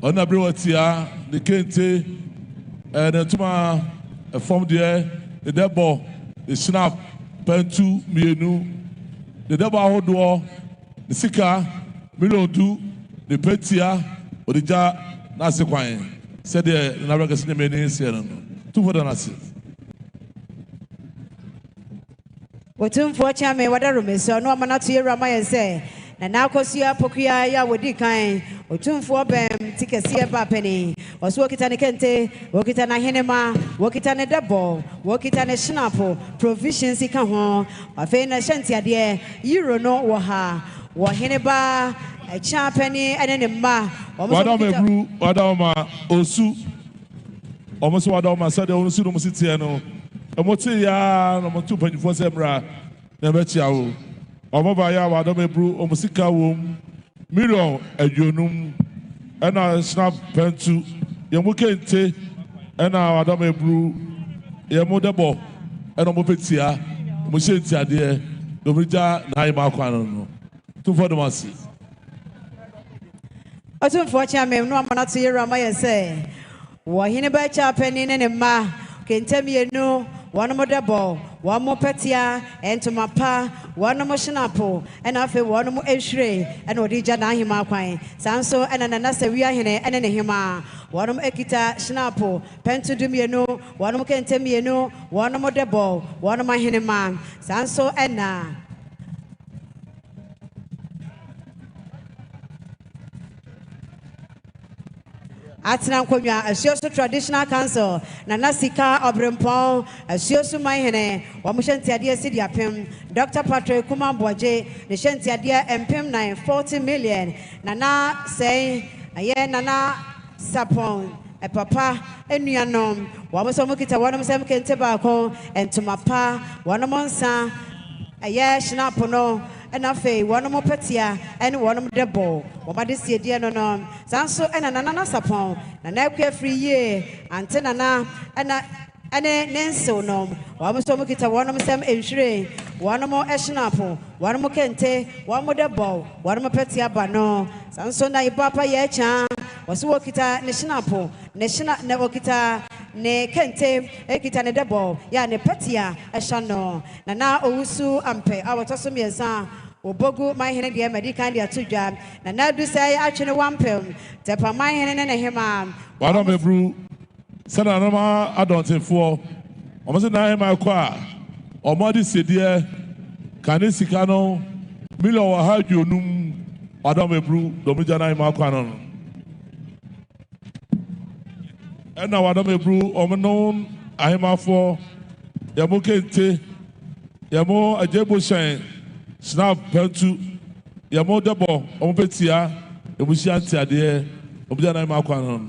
Onabriwatia, the Kente, and the Tuma from there, the Debo, the Snap, Pentu, Mienu, the Debo Hodor, the Sika, Milodu, the Petia, or the Ja Nasequine, said the Navagasine Menin, 2 for the Nasi. Otumfo Chame Wadarumesa, no Manatu Yerama and say. Na nakosia pokia ya wodi kan otumfo bem tikesie ba pani oso okita ne kente okita na henema okita ne debo okita ne shinapo provisions ka ho afi na shanti ade euro no wo ha wo heneba e cha pani ene ne ma wadama osu omoso wadama sade osu no musitie no omoti ya no motu panifo semra na bechiawo Omobaya Wadome Bru, Omusika Wom, Miriam, Adunum, and our Snap Pentu, Yamukente, and our Wadome Bru, Yamodabo, and Omopetia, Mushentia, dear, Domija, Naima Quano. 2 for the Masi. Otumfo no Manatu Yerama say, Wahiniba Chapenin and Ma, Kentemi no. One more double, one more petia, and to my pa, one more shinapo, and after one more eshre, and Odija Nahima Quine, Sanso and Ananasa Riahine, and Hima, one more ekita, shinapo, pentu dumiano, one more kentemiano, one more double, one of my hineman, Sanso and Na. Atina Konya, a Sioso Traditional Council, Nana Sika Obrempon, a Sioso Mahene, Wamushantia Dia City Apim, Dr. Patrick Kuman Boje, the Shantia Dia and Pim 40 million. Nana say, a year Nana Sapon, a papa, and Yanom, Wamusomukita, one of them can tobacco, and to my pa, one of Monsa, a year Shnapono, ɛna afei wɔnom petia ɛne wɔnom debɔ wɔmade siedie no no saa nso ɛna Nana Sapɔn Nana Akua Yie ante Nana ɛna ane nenso no wɔn so mu kita wɔnom sem enhwire wɔnom ɛhyenapo wɔnom kente wɔnom debɔ wɔnom petia ba no saa nso na ibapa yɛ kya wɔso wɔkita ne hyenapo ne hyena ne wɔkita ne kente ekita ne debɔ ya ne petia ɛhya no Nana owusu ampe a wɔtɔso miɛnsa obogu mahene de medikan de atudwa Nana du sɛ atwene wampem tepa mahene ne hema wɔn mebru sana nama adɔntenfoɔ ɔmo sɛ na hema kɔ a ɔmo ade sedie kane sika no million wɔ ha aduonum wɔn mebru dɔmigya na hema kɔ ano ɛna wɔn mebru ɔmo no ahemafoɔ yɛmo kente yɛmo agyebo hyɛn snap pɛntu yɛmo dɛbɔ ɔmo petia emu hyia ntiadeɛ dɔmigya na hema kɔ ano.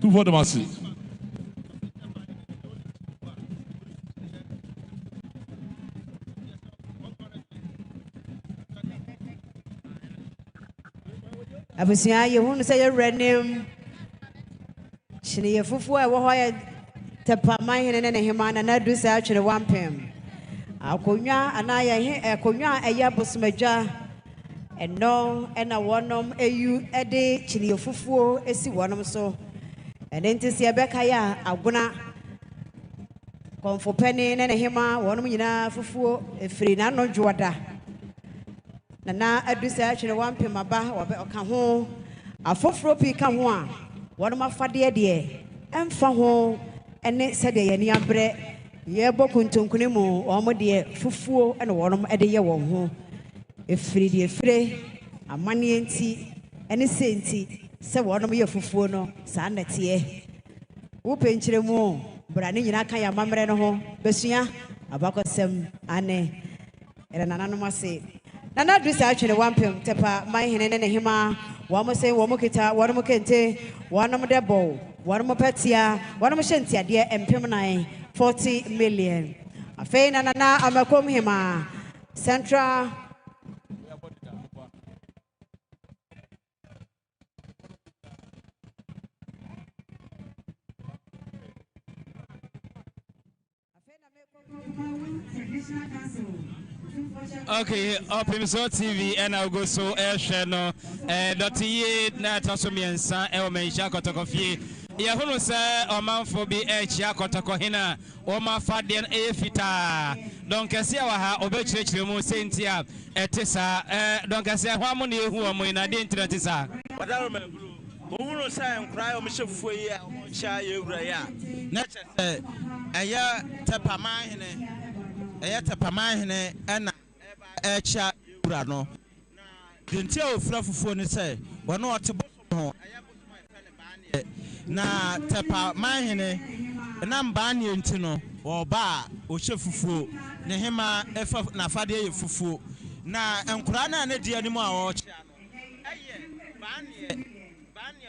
Two for the massive. Abusia yehunu sɛ yɛwuranem hyene yɛfufuo a ɛwɔ hɔ yɛ tɛpamahene ne hema Nana du sɛ atwere wampem akonnwa anaa yɛhe akonnwa a ɛyɛ abosomadwa ɛno ɛna wɔnom ayu ɛde hyene yɛfufuo esi wɔnom so ɛne nti sɛ yɛbɛka yɛ agona kɔmfopɛne ne hema wɔnom nyinaa fufuo efiri n'ano dwoɔda Nana adu sɛ atwere wampem aba ɔka ho afoforo pii ka ho a wɔnom afadeɛ deɛ ɛmfa ho ɛne sɛdeɛ yɛni abrɛ yɛbɔ kuntunkuni mu wɔn deɛ fufuo ɛna wɔnom ɛde yɛ wɔn ho efiri deɛ efire amanneɛ nti ɛne sɛ nti sɛ wɔnom yɛ fufuo no saa nɛteɛ wopɛ nkyerɛ mu bra ne nyinaa ka yɛ amammerɛ no ho besua abakɔsɛm ane ɛna nananom ase Nana du sɛ atwene wampem tepa mahene ne hema wɔn sɛ wɔn kita wɔn kente wɔn debɔ wɔn petia wɔn hyɛ ntiadeɛ mpem 9 40 million afei na Nana amakom hema central Okay, SEO TV and I'll go so air channel Dɔte Yie na taso miensa e o Manhyia kotokofie ya hunu sɛ ɔmanfo bi ɛkyia kɔtɔkɔ hena ɔma fadeɛ ɛyɛ fitaa dɔnkɛse a wɔ ha ɔbɛkyerɛkyerɛ mu senti a ɛte saa dɔnkɛse ho amu ne ehu ɔmo na de ntira te saa wadaro mabru ohunu sɛ nkrai ɔmo hyɛfuo yi a ɔmo kyia yɛwura ya na kyɛ sɛ ɛyɛ tepamahene ɛna ɛkyia yɛwura no na denti a ofura fufuo ne sɛ wɔno ɔte bosom ho ɛyɛ bosom ɛfɛ ne baane na tepamahene na mbaane nti no ɔba a ɔhyɛ fufuo ne hema ɛfa na fadeɛ yɛ fufuo na nkura na ne die anim a ɔkyia no ɛyɛ baane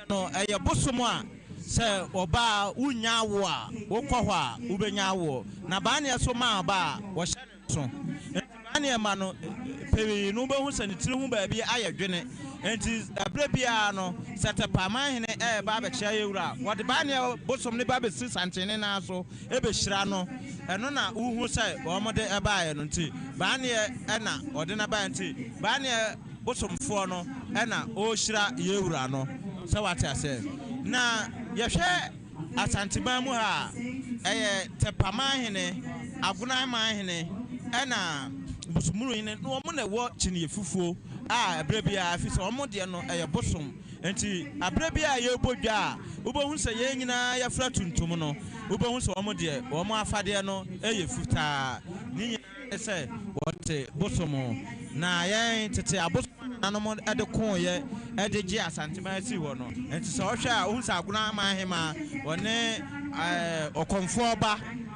no ɛyɛ bosom a sɛ ɔba unya wo a wokɔ hɔ a wobɛnya wo na baane so ma ba a wɔhyɛ ne so baane ma no pewi no bɛhu sɛ ne tiri ho baabi ayɛ dwene enti abrɛ bia no sɛ tepamahene ba bɛkyia yɛwura wɔde baane bosom ne ba bɛsi santene na so ɛbɛhyira no ɛno na wohu sɛ wɔmode ɛbaeɛ no nti baane ɛna ɔde na bae nti baane bosomfoɔ no ɛna ɔhyira yɛwura no sɛ wate asɛ na yɛhwɛ Asantehemaa mu ha ɛyɛ tepamahene agonamahene ɛna bosomuru hene no wɔn na ɛwɔ kyiniye fufuo a abrɛ bia afi sɛ wɔn deɛ no ɛyɛ bosom enti abrɛ bia yɛbɔ dwa a wobɛhu sɛ yɛn nyinaa yɛfra tuntum no wobɛhu sɛ wɔn deɛ wɔn afadeɛ no ɛyɛ fitaa ne nyinaa sɛ wɔte bosom na yɛn tete abosom nanom ɛde koyɛ ɛde gye Asantehemaa si wɔ no enti sɛ ɔhwɛ a wohu sɛ agonamahema wɔne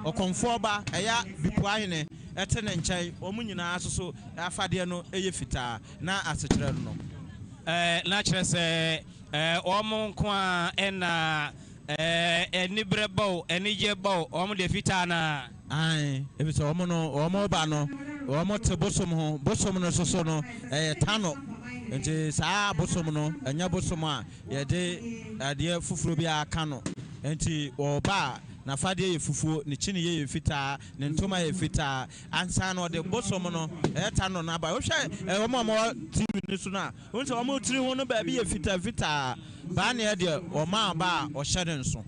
ɔkɔmfoɔ ba ɛyɛ bipuahene ɛte ne nkyɛn wɔn nyinaa soso afadeɛ no ɛyɛ fitaa na asekyerɛ no na kyerɛ sɛ wɔn nko a ɛna any brebo, any jebo, de fitana. Aye, if it's Omono, Omobano, Omote Bosomo, Sosono, Tano, and Sa Bosomo, and Yabosoma, Yade, dear Fufrubia Cano, and Oba. Na fadi fufu ni chini ye fita ni ntoma ye fita ansa no de bosomo no tano na ba wo hwe omo tv ni so na wo se omo tiri ho no ba bi ye fita ba na de omo ba o hyede nso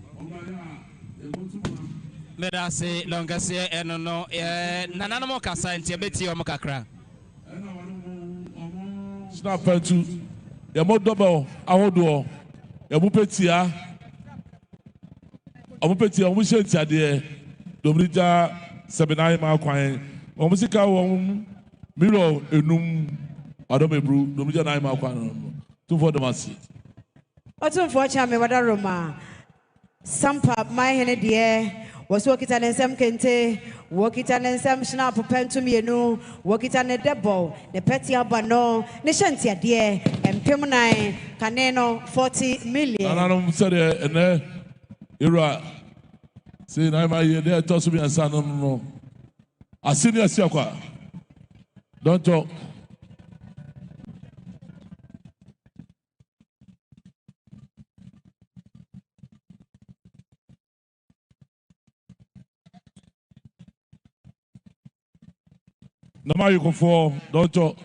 let us say longase eno no nana mo kasa ntie beti omo kakra snap to ya mo double ahodo ya bu petia Omupeti omushentia de Domrija Sebenai ma kwan omusika won miro enum adomebru Domrija nai ma kwan to for demasi Otumfo chame wada Roma Sampa my hene de was workita nsem kente workita nsem snap pentum yenu workita ne debo ne petia bano ne shantia de empem nine kaneno 40 million Ananum said ene Ira say na my year there toss me and no. A senior siakwa. Don't talk. No matter you go for, don't talk.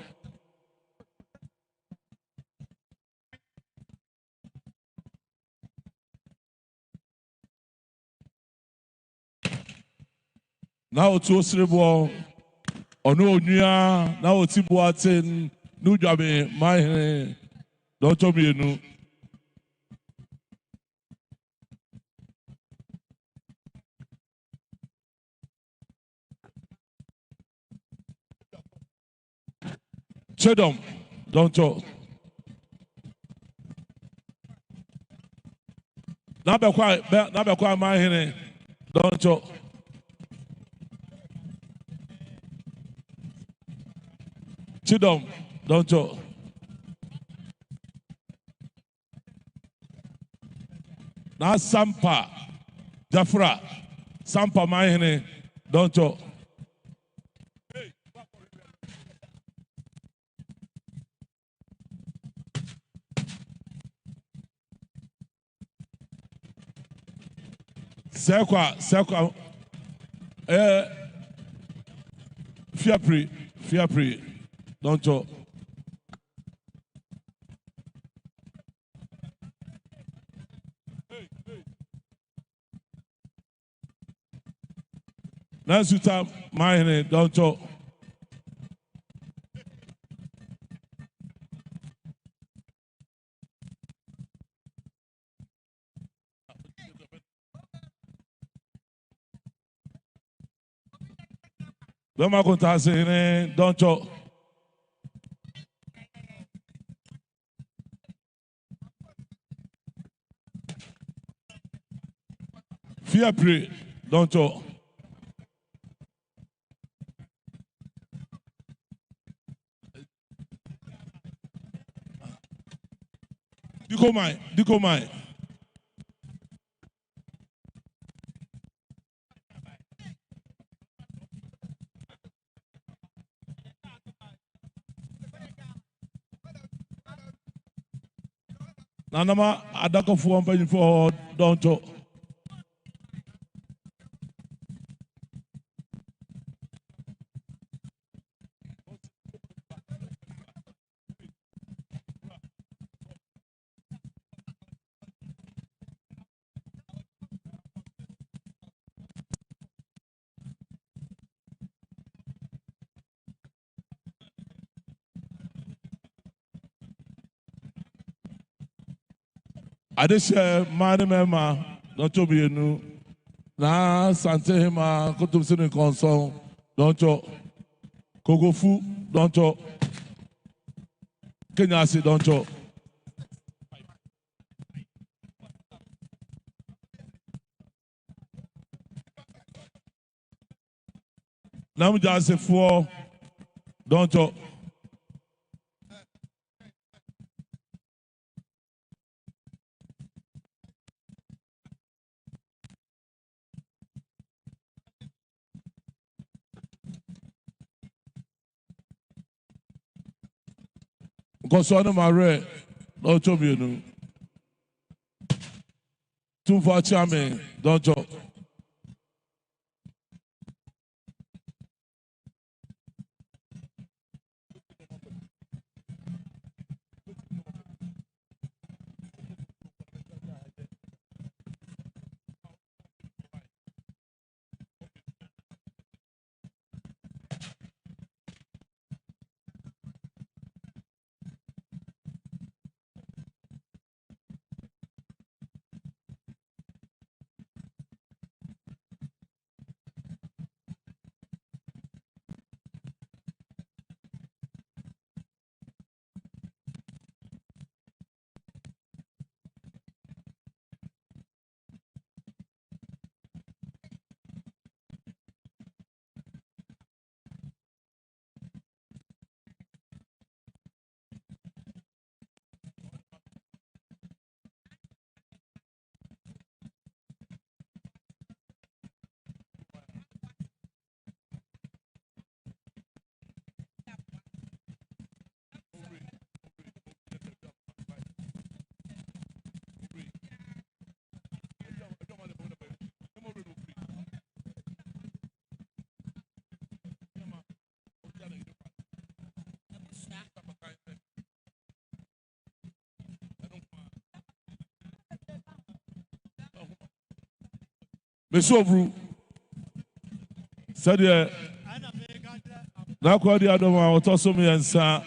Now to Sribo Ono Nya, now Tibuatin, New Jabe, my don't tell me no. Chedom, don't talk. Now be quiet, my don't talk. Chidom, don't you? Now Sampa, Jafra, Sampa Mahine, don't you? Sekwa, fear free, don't you? That's what my don't you? Don't you? Fear free, don't you? Diko mine. Nanama adako for one for don't you? I just Manhyia don't you be new. Na Asantehemaa kutum sini console don't you? Kogofu don't you? Kenyasi don't you? Nam just for don't you? Because one of my rare, no to me, no. Too far, charming, don't talk. Mesovru said Nana Konadu Yiadom III and Sa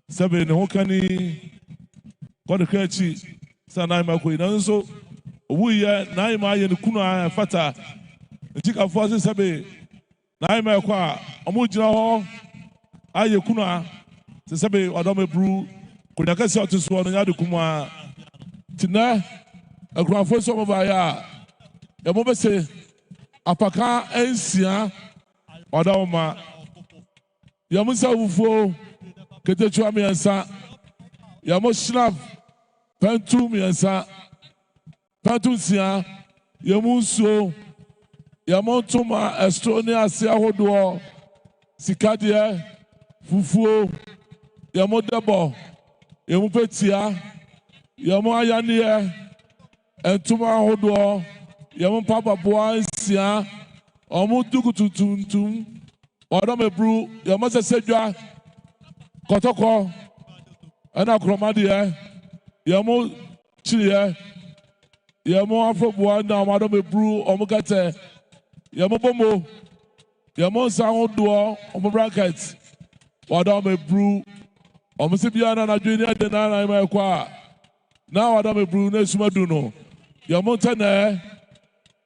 Seven Hokani got the Kerchi Sanai Queen. So we are Naima and Kuna Fata and Tika Forces Sabe Naima Qua Omujao Ayakuna Sabe Adome Brew Kunaka to Swan and Yadukuma Tina a grand force of Baya. The moment say Apaka Ensia Odama Yamusa Ufo Ketechua Miansa Yamoshnav Pentu Miansa Pentusia Yamuso Yamontuma Estonia Siahodo Sikadia Fufu Yamodebo Yamupetia Yamoayania Entuma Hodo Yamu Papa Boisia, Omuduku Tuntum, Odome Brew, Yamasa Seja, Kotoko, Anacromadia, Yamu Chia, Yamu Afro Buana, Madame Brew, Omugate, Yamu Bomo, Yamu Sound Door, Omo Brackets, Odome Brew, Omusibiana, Junior, Denana, Makwa. Now Odome Brew, Nesmaduno, Yamontane.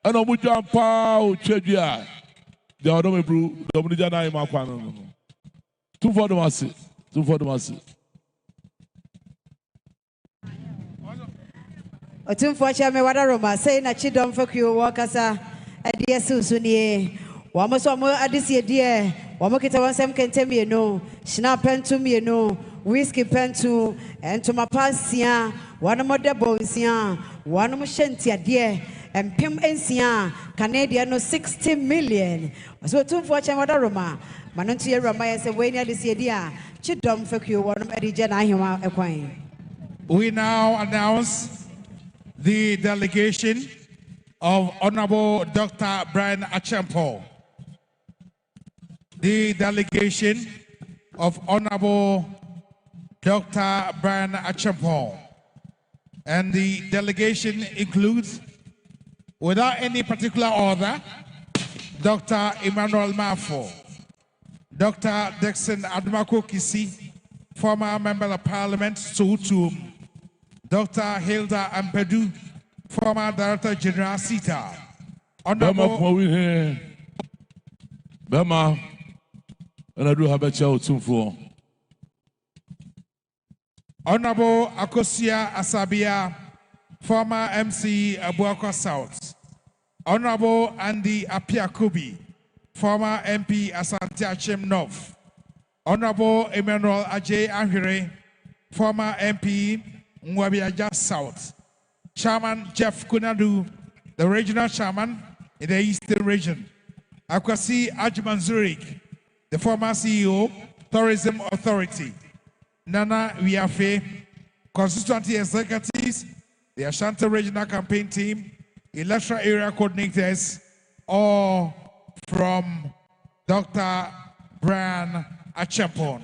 And I'm with John Paul Chedia. The Odome Brew, the Omnijana Makwan. Two for the massive. Two for the massive. Otumfuacha wada Roma say na chidom fokyo wakasa adie susuni. Wamo so mo adisi die. Wamo kita wansem kentemi no. Shina pentum ye no. Whiskey pentu entuma pasia. Wano mo debo nsia. Wano mo shenti adie. And Pim Ensia, Canadian, no 60 million. So, two for Chamada Roma, Manontia Roma, as a way near this idea. Chidom for you, one of Erijana Equine. We now announce the delegation of Honorable Dr. Brian Achempo. The delegation of Honorable Dr. Brian Achempo. And the delegation includes, without any particular order, Dr. Emmanuel Mafo, Dr. Dixon Admako Kisi, former Member of Parliament, Sotum, Dr. Hilda Ampedu, former Director General CETA, Honorable Bema, and I do have a child too for Honorable Akosia Asabia, former MC Abuakwa South, Honorable Andy Apiakubi, former MP Asante North, Honorable Emmanuel Ajay Ahire, former MP Mwabiaja South, Chairman Jeff Konadu, the regional chairman in the Eastern region, Akwasi Ajman Zurich, the former CEO, Tourism Authority, Nana Wiafe, constituency executives, the Ashanti Regional Campaign Team, electoral area coordinators, all from Dr. Brian Achapon.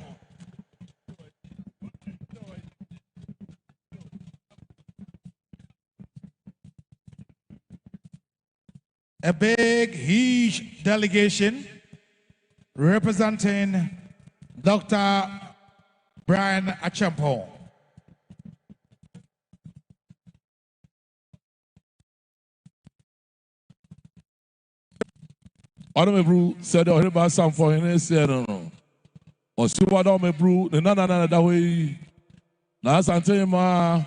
A big, huge delegation representing Dr. Brian Achapon. Adamebru said, "Oh, about some for him." Said, "No, or see what Adamebru, the Nana that way." Now, Asantehemaa,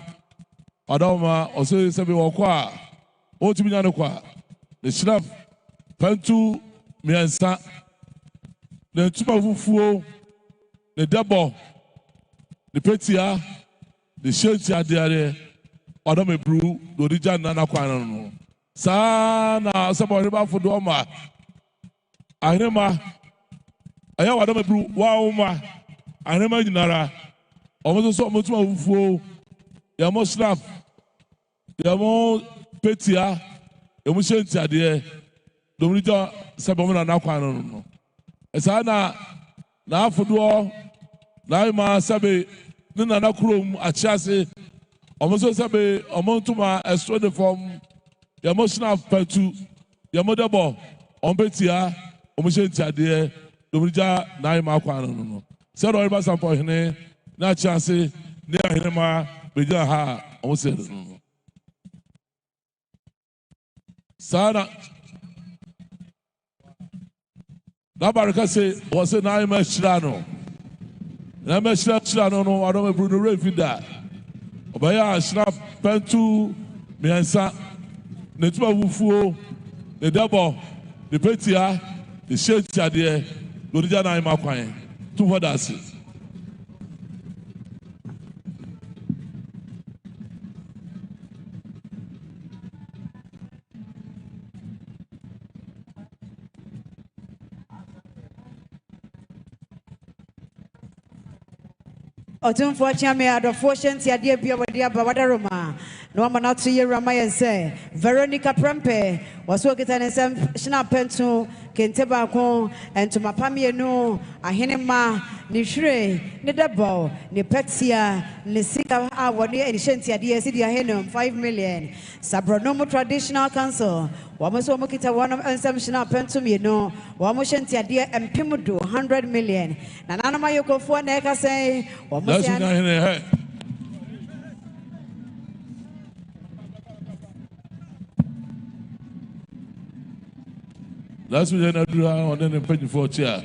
Adama, or say, "Sebi wakwa, o to be na kwa." The snap, pentu, miensa, the tuba fufuo, the double, the petia, the shelter there, Adamebru, the Rijan Nana Konadu. Sana, somebody about for Doma. Ahema aya wada mebru wa ma ahema nyinara omo so omo tuma fufuo ya mo snap ya mo petia ya mo shenti ade domrija sabo na Konadu no esa na afodo na ma sabe ni na krom achiase omo so sabe omo tuma extra the form ya mo snap petu ya mo debo on petia Omushentia de Domija Naima Konadu no. Said all about some point here, na chance near Hinema, Beja Ha, almost said. Sana Nabaraka say, was a Naima Shirano. Naima Shirano, no, I don't know Bruno Rafida. Obaya snap pentu, Miansa, Netuma Wufu, the double, the petia. The shelter there, Lorija na imakwan. Two words. Otumfo chiame adofo shentia dia bia wadi abawada Roma. No Dɔte Yie Rama say Veronica Prempe was working on some snap pentu kente baako entoma pamienu ahenema ni hwire ni debo ni petia ni sika a woni enhyenti ade si dia henom 5 million Sabronomo Traditional Council wamo so mokita wonam ensam snap pentu mienu wamo hyenti ade empemudo 100 million na nanoma yokofo na eka say wamo say Last week I drew on the page for chair.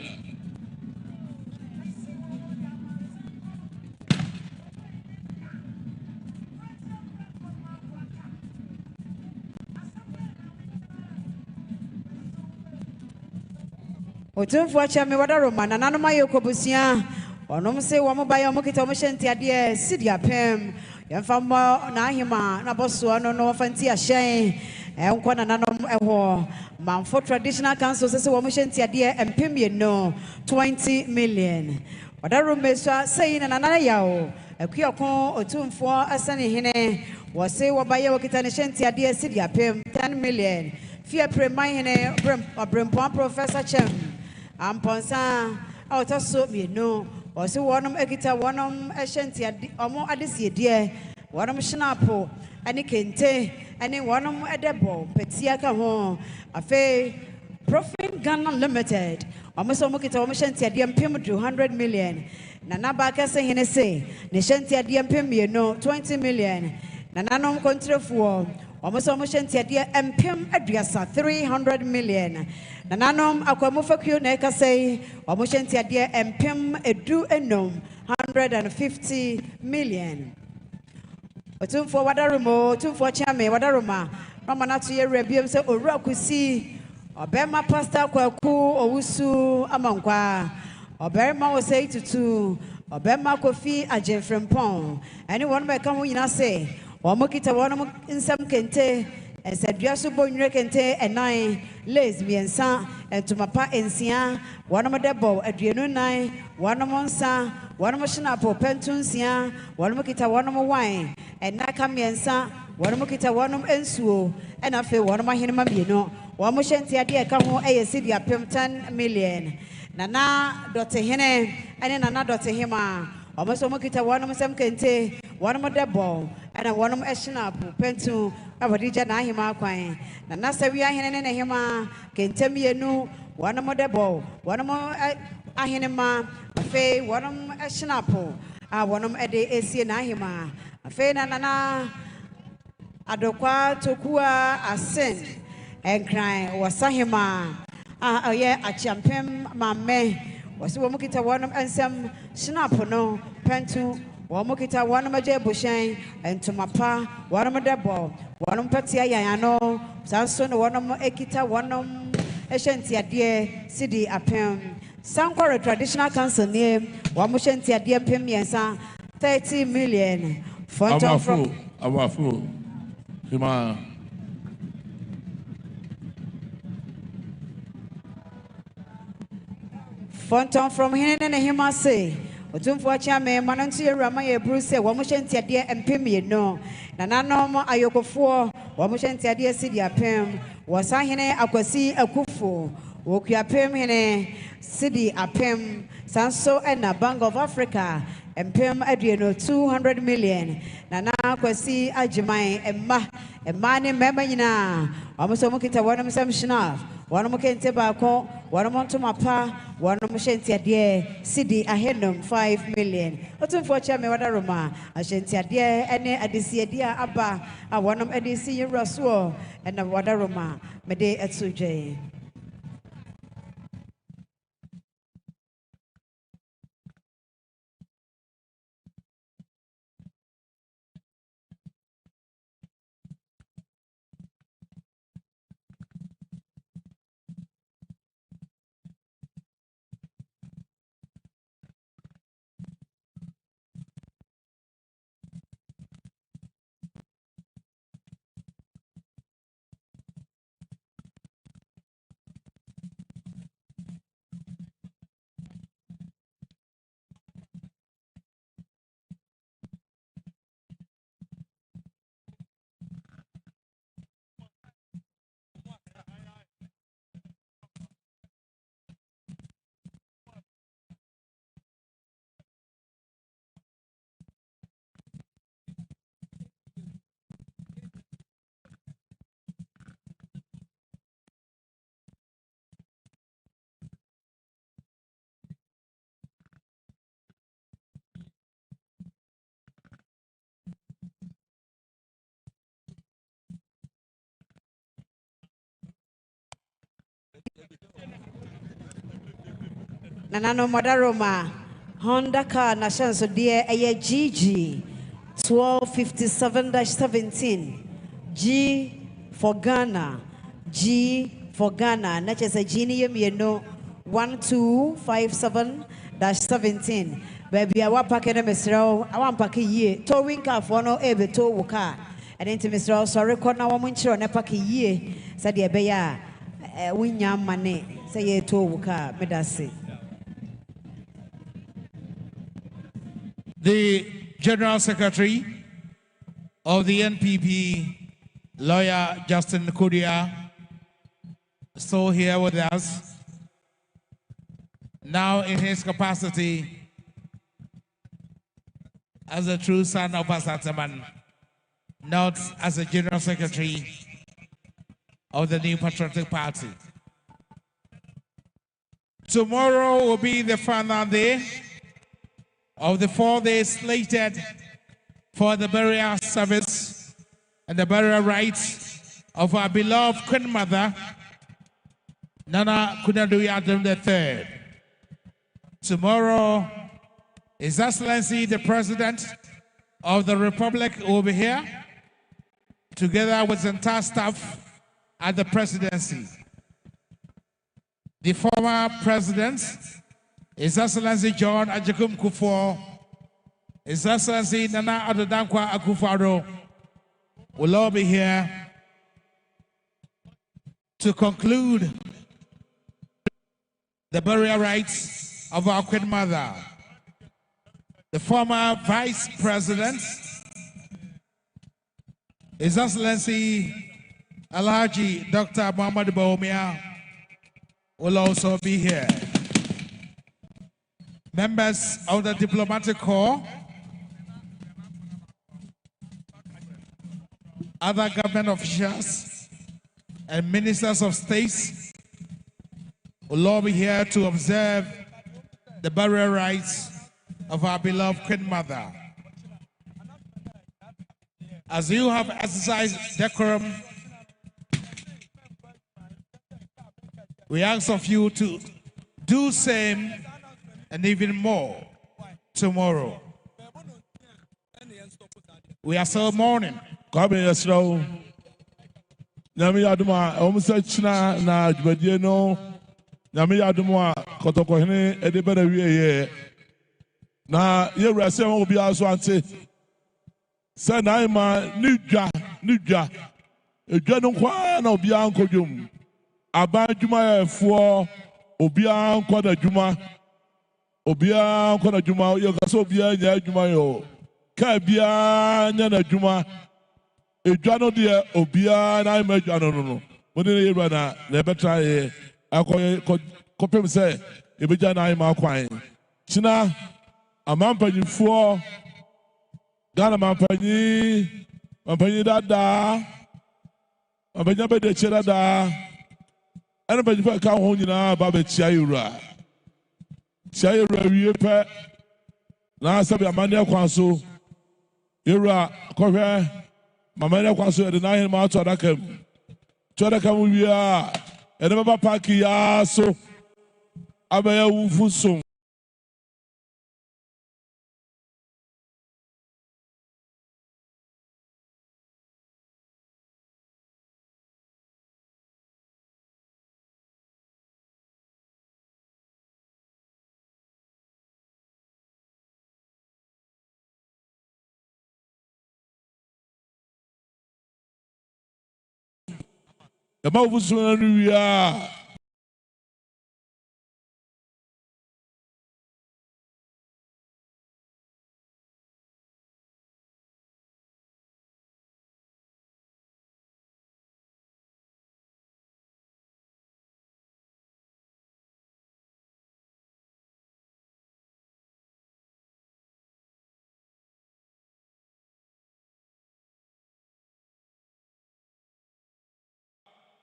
Otumfo chiame wada Roma na nanoma yokobusia onom se wamo ba yomokita omohyenti ade sidia pem yemfa mo na ahima na boso no no fanti ahyen enkwa na nanom eho Manfo Traditional Council says we hyenti ade empemie no 20 million wada Roma so saying na nana yawo akuakon otumfo Asantehemaa was say wabaye wokita ne hyenti ade sidia pem 10 million Fia Preman hene Brempon Professor Chem Amponsa Autoso me no or so one ekita one hyenti omo adesie de one shnapo ani kente ani one edebo petia ka ho afe Profit Ghana Limited omo so mokita omo hyenti ade empem 200 million na nabaka se hene se ne hyenti ade empem me no 20 million na nanom kontrefo almost hyenti ade empem aduasa 300 million na nanom akwamufakuo na eka say almost hyenti ade empem edu enom 150 million otumfo wadarumo otumfo chiame wadaruma mama na to ye rebiem say owura kusi obema pastor kwaku owusu amankwa oberima wo say tutu obema kofi agefrempon anyone be come nyina say Wamokita wanam insam kente and said, Yasubo Nrekente and 9 lesbian son, and to my pa and Sia, one of my debo, a Driano 9, one of Monsa, one of my Shanapo, Pentunsia, one of Mokita, one of my wine, and Nakamiensa, one of Mokita, one of Ensuo, and I feel one of my Hinamabino, one Moshentia dear Kamo, a city of 10 million. Nana Dɔte Yie and Nana Asantehemaa. Almost Mokita, one of some Kente, one of my debo, and one of Eshinapo, Pentu, Abadija Nahima Quine. Nana Savia Hen and Hema, Kentemianu, one of my debo, one of my Ahinema, a fay, one of Eshinapo, one of Ede Esi Nahima, a fay Nana Adokwa Tokua Asen, and crying Wasahima. Yeah, a champion, my man. Was Womokita one of some Shinapono, Pentu, Womokita one of my Jebushan, and to my pa, one of my debo, one of Patia Yano, Sanson, one of my Ekita, one of Ashanti dear City Apem. Sankor traditional council name, Wamushanti dear Pemiansa, 30 million. Fonton from our fool. Fonton from Hin and Hima say, Otumfo Chame, Mananti Ramaya Bruce, Wamushanti dear and Pimie no, Nanano Ayoko 4, Wamushanti dear City Apem, was I hene Akwasi Akufo, Wokia Pem Hene, City Apem, Sanso and a Bank of Africa, and Pem Adriano 200 million, Nana Kwasi Ajimai, and Mani Memayina, almost Omokita one of some Shinaf. One more can tobacco, one more to my pa, one more shanty dear, City ahead 5 million. But unfortunately, what a Roma, a shanty dear, and a DC dear Abba, a one of ADC Rasuo, and a water Roma, Mede at Suje. Nanano Madaroma, Honda car, Nation so dear, a GG 1257-17. G for Ghana, G for Ghana, not just a genium, you know, 1257-17. Baby, I want packet of Mr. I want packet ye, towing car for no able to car. And into Mr. Sorry, corner woman, sure, and a packet ye, said the Beya, win yam money, say ye to car, Medasi. The General Secretary of the NPP, Lawyer Justin Kudia, still here with us, now in his capacity as a true son of Asante, not as a General Secretary of the New Patriotic Party. Tomorrow will be the final day of the 4 days slated for the burial service and the burial rites of our beloved Queen Mother, Nana Konadu Yiadom III. Tomorrow, His Excellency the President of the Republic will be here, together with the entire staff at the presidency. The former President, His Excellency John Ajakum Kufuor, His Excellency Nana Addo Dankwa Akufo-Addo will all be here, to conclude the burial rites of our Queen Mother, the former Vice President, His Excellency Alhaji Dr. Muhammad Bawumia, will also be here. Members of the Diplomatic Corps, other government officials, and ministers of states will all be here to observe the burial rites of our beloved Queen Mother. As you have exercised decorum, we ask of you to do same and even more tomorrow. We are still mourning. Come here, slow. Nami Aduma, almost China, na Jubadiano, Nami Aduma, Kotokohene, Edibere, na ye rase will be also ante. Send I'm a Nuja, a Janum Kwan of Bianco Jum. Abajuma for Obian Quada Juma, Obian Quada Juma, Yogasobia, Yajumayo, Kabia, Nana Juma, a Jano dear, Obia, and I met Jano. When they run, never try a copy say, if we jan I mark wine. China, a mampany for Ghana Mampany, Mampany Dada, Mampany de Cherada. Anybody for come home now, Baba Chiaira. Chiaira, we pay. Now, Sabia Mania Quanso. Ira, Correa, Mamania Quanso, and 9 months to Adakam. To Adakam, we are. And remember Pakia, so Abaya Wufusum. The mouth was we are.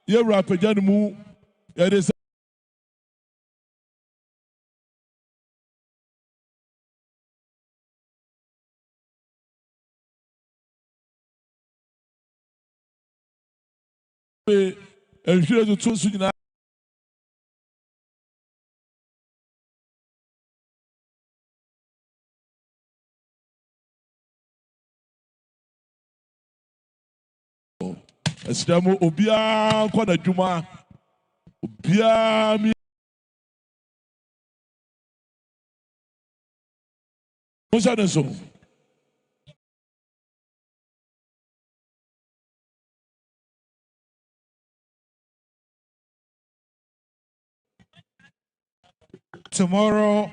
You're rapid, Janimu. It is and here to choose you now. Estamu Obia Kona Juma Obia mi Musaneso. Tomorrow,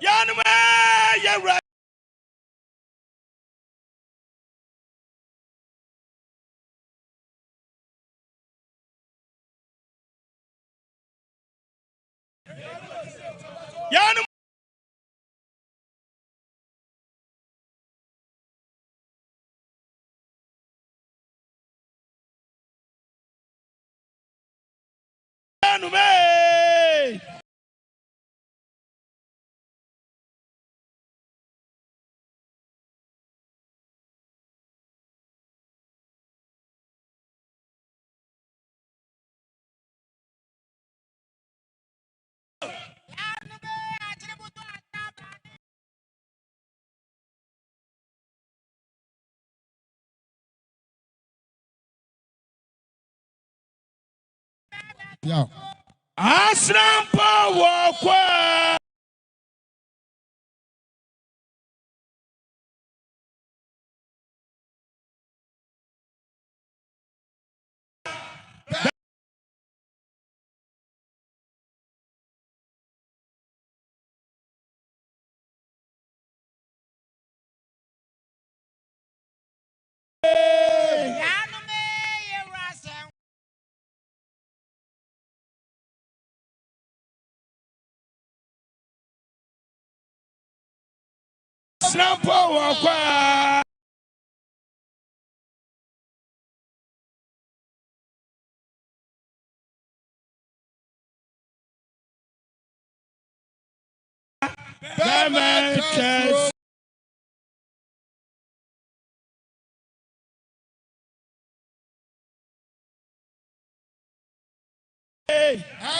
Yanuma, you're right. Yanuma. Yanuma. Yeah. Asrampa wakwa. Asrampa wakwa. Parliamentary.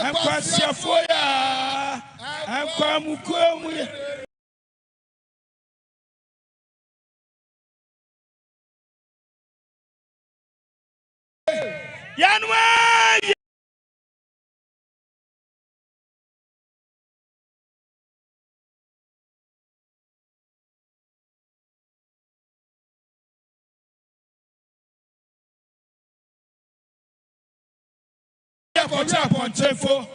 Akwasiafoya. Akwamukomu. Yanwa. Chefo.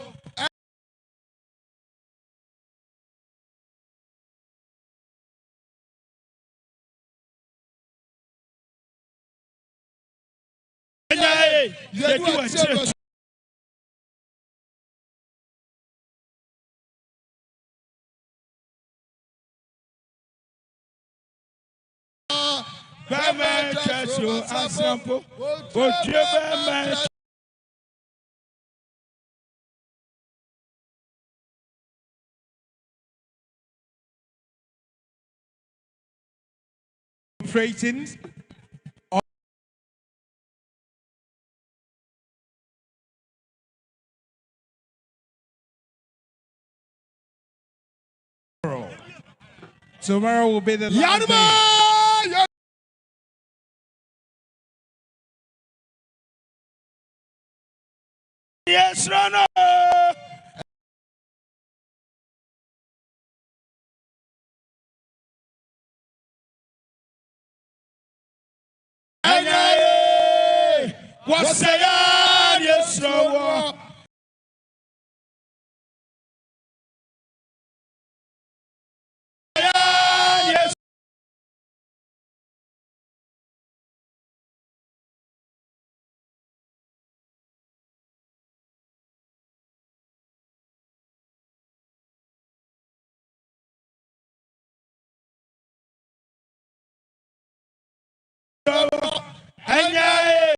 Ratings. Tomorrow will be the last day. Yes, Rana. What's that?